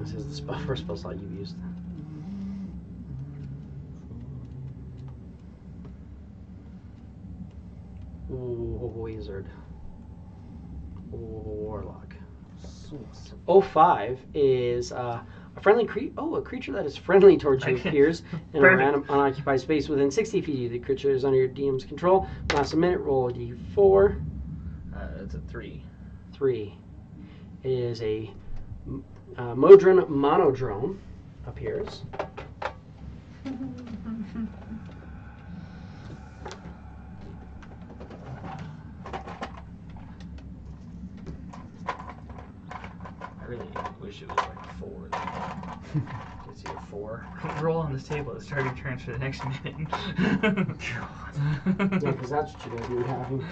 This is the first spell slot you've used. Ooh, wizard. Ooh, warlock. 05 is a friendly a creature that is friendly towards you appears in a random unoccupied space within 60 feet of you. The creature is under your DM's control. Last a minute, roll a d4. It's a 3. 3. It is a Modron monodrone appears. I really wish it was like 4. Is it 4? Roll on this table at starting turns for the next minute. Yeah, because that's what you're going to be having.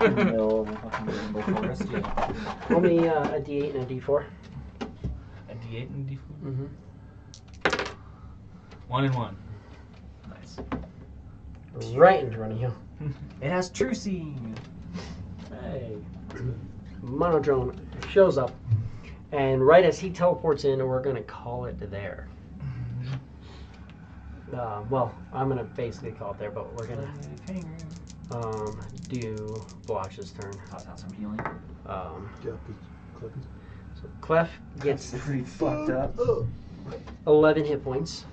In the middle of a fucking rainbow forest, yeah. Roll me a d8 and a d4. A D8 and a D4? Mm-hmm. 1 and 1. Nice. Right in front of you. It has true seeing. Hey. Monodrone shows up, and right as he teleports in, we're going to call it there. Well, I'm going to basically call it there, but we're going to do Blox's turn. Toss out some healing. Yeah, click. So Clef gets Pretty fucked up. 11 hit points.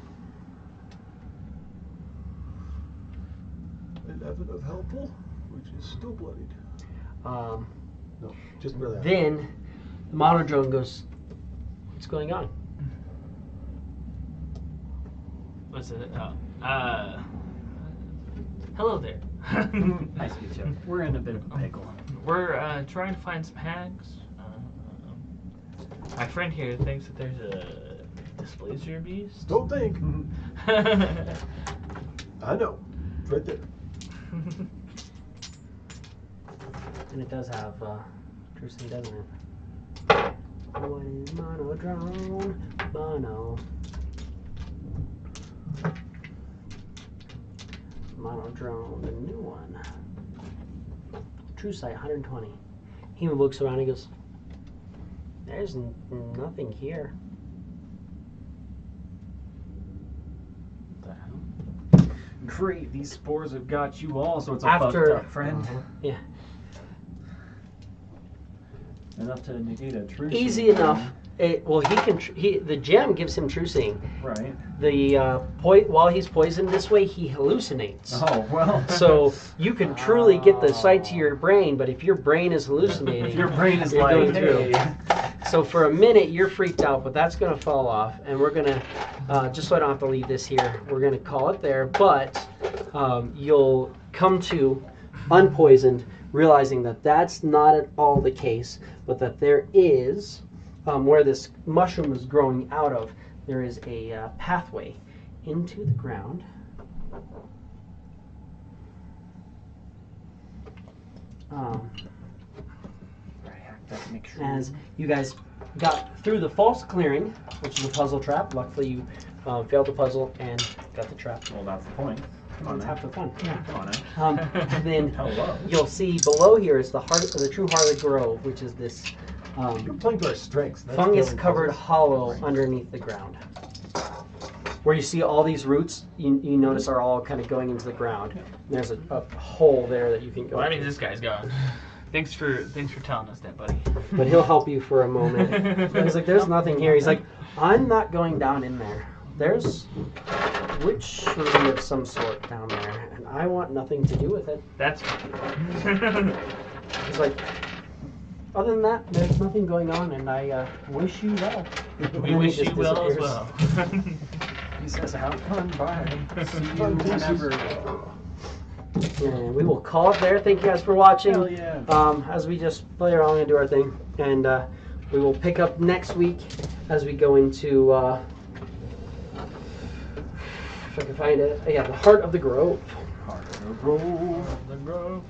11 of helpful, which is still bloodied. No, just barely. Then the monodrone goes, what's going on? What's it? Hello there. Nice to meet you. We're in a bit of a pickle. We're trying to find some hags. My friend here thinks that there's a displacer beast. Don't think. I know. It's right there. And it does have true seeing, doesn't it? What is monodrone? Monodrone, the new one. True sight, 120. He looks around and he goes, there's nothing here. What the hell? Great, these spores have got you all sorts of After- fucked up, friend. Yeah. Enough to negate a true Easy seeing. enough. The gem gives him true seeing. Right. The while he's poisoned this way, he hallucinates. Oh, well. So you can truly get the sight to your brain, but if your brain is hallucinating, If your brain is you're like, going through. hey. So for a minute you're freaked out, but that's going to fall off, and we're going to, just so I don't have to leave this here, we're going to call it there, but you'll come to unpoisoned, realizing that that's not at all the case, but that there is, where this mushroom is growing out of, there is a pathway into the ground. As you guys got through the false clearing, which is a puzzle trap. Luckily you failed the puzzle and got the trap. Well, that's the point. Come on That's now. half the fun. Yeah. Come on now. And then Hello. you'll see below here is the true heart of the grove, which is this You're playing to our strengths. That's fungus-covered puzzles. hollow underneath the ground. Where you see all these roots, you notice are all kind of going into the ground. And there's a hole there that you can go. Well, that means to. this guy's gone. Thanks for telling us that, buddy. But he'll help you for a moment. He's like, there's nothing here. He's like, I'm not going down in there. There's witchery of some sort down there, and I want nothing to do with it. That's fine. He's like, other than that, there's nothing going on, and I wish you well. We And wish he you just well as disappears. well. He says, "Have fun, bye. See you Fun pieces. whenever." And we will call it there. Thank you guys for watching. Hell yeah. As we just play around and do our thing, and we will pick up next week as we go into if I can find it. Yeah, the Heart of the Grove. Heart of the Grove. The grove.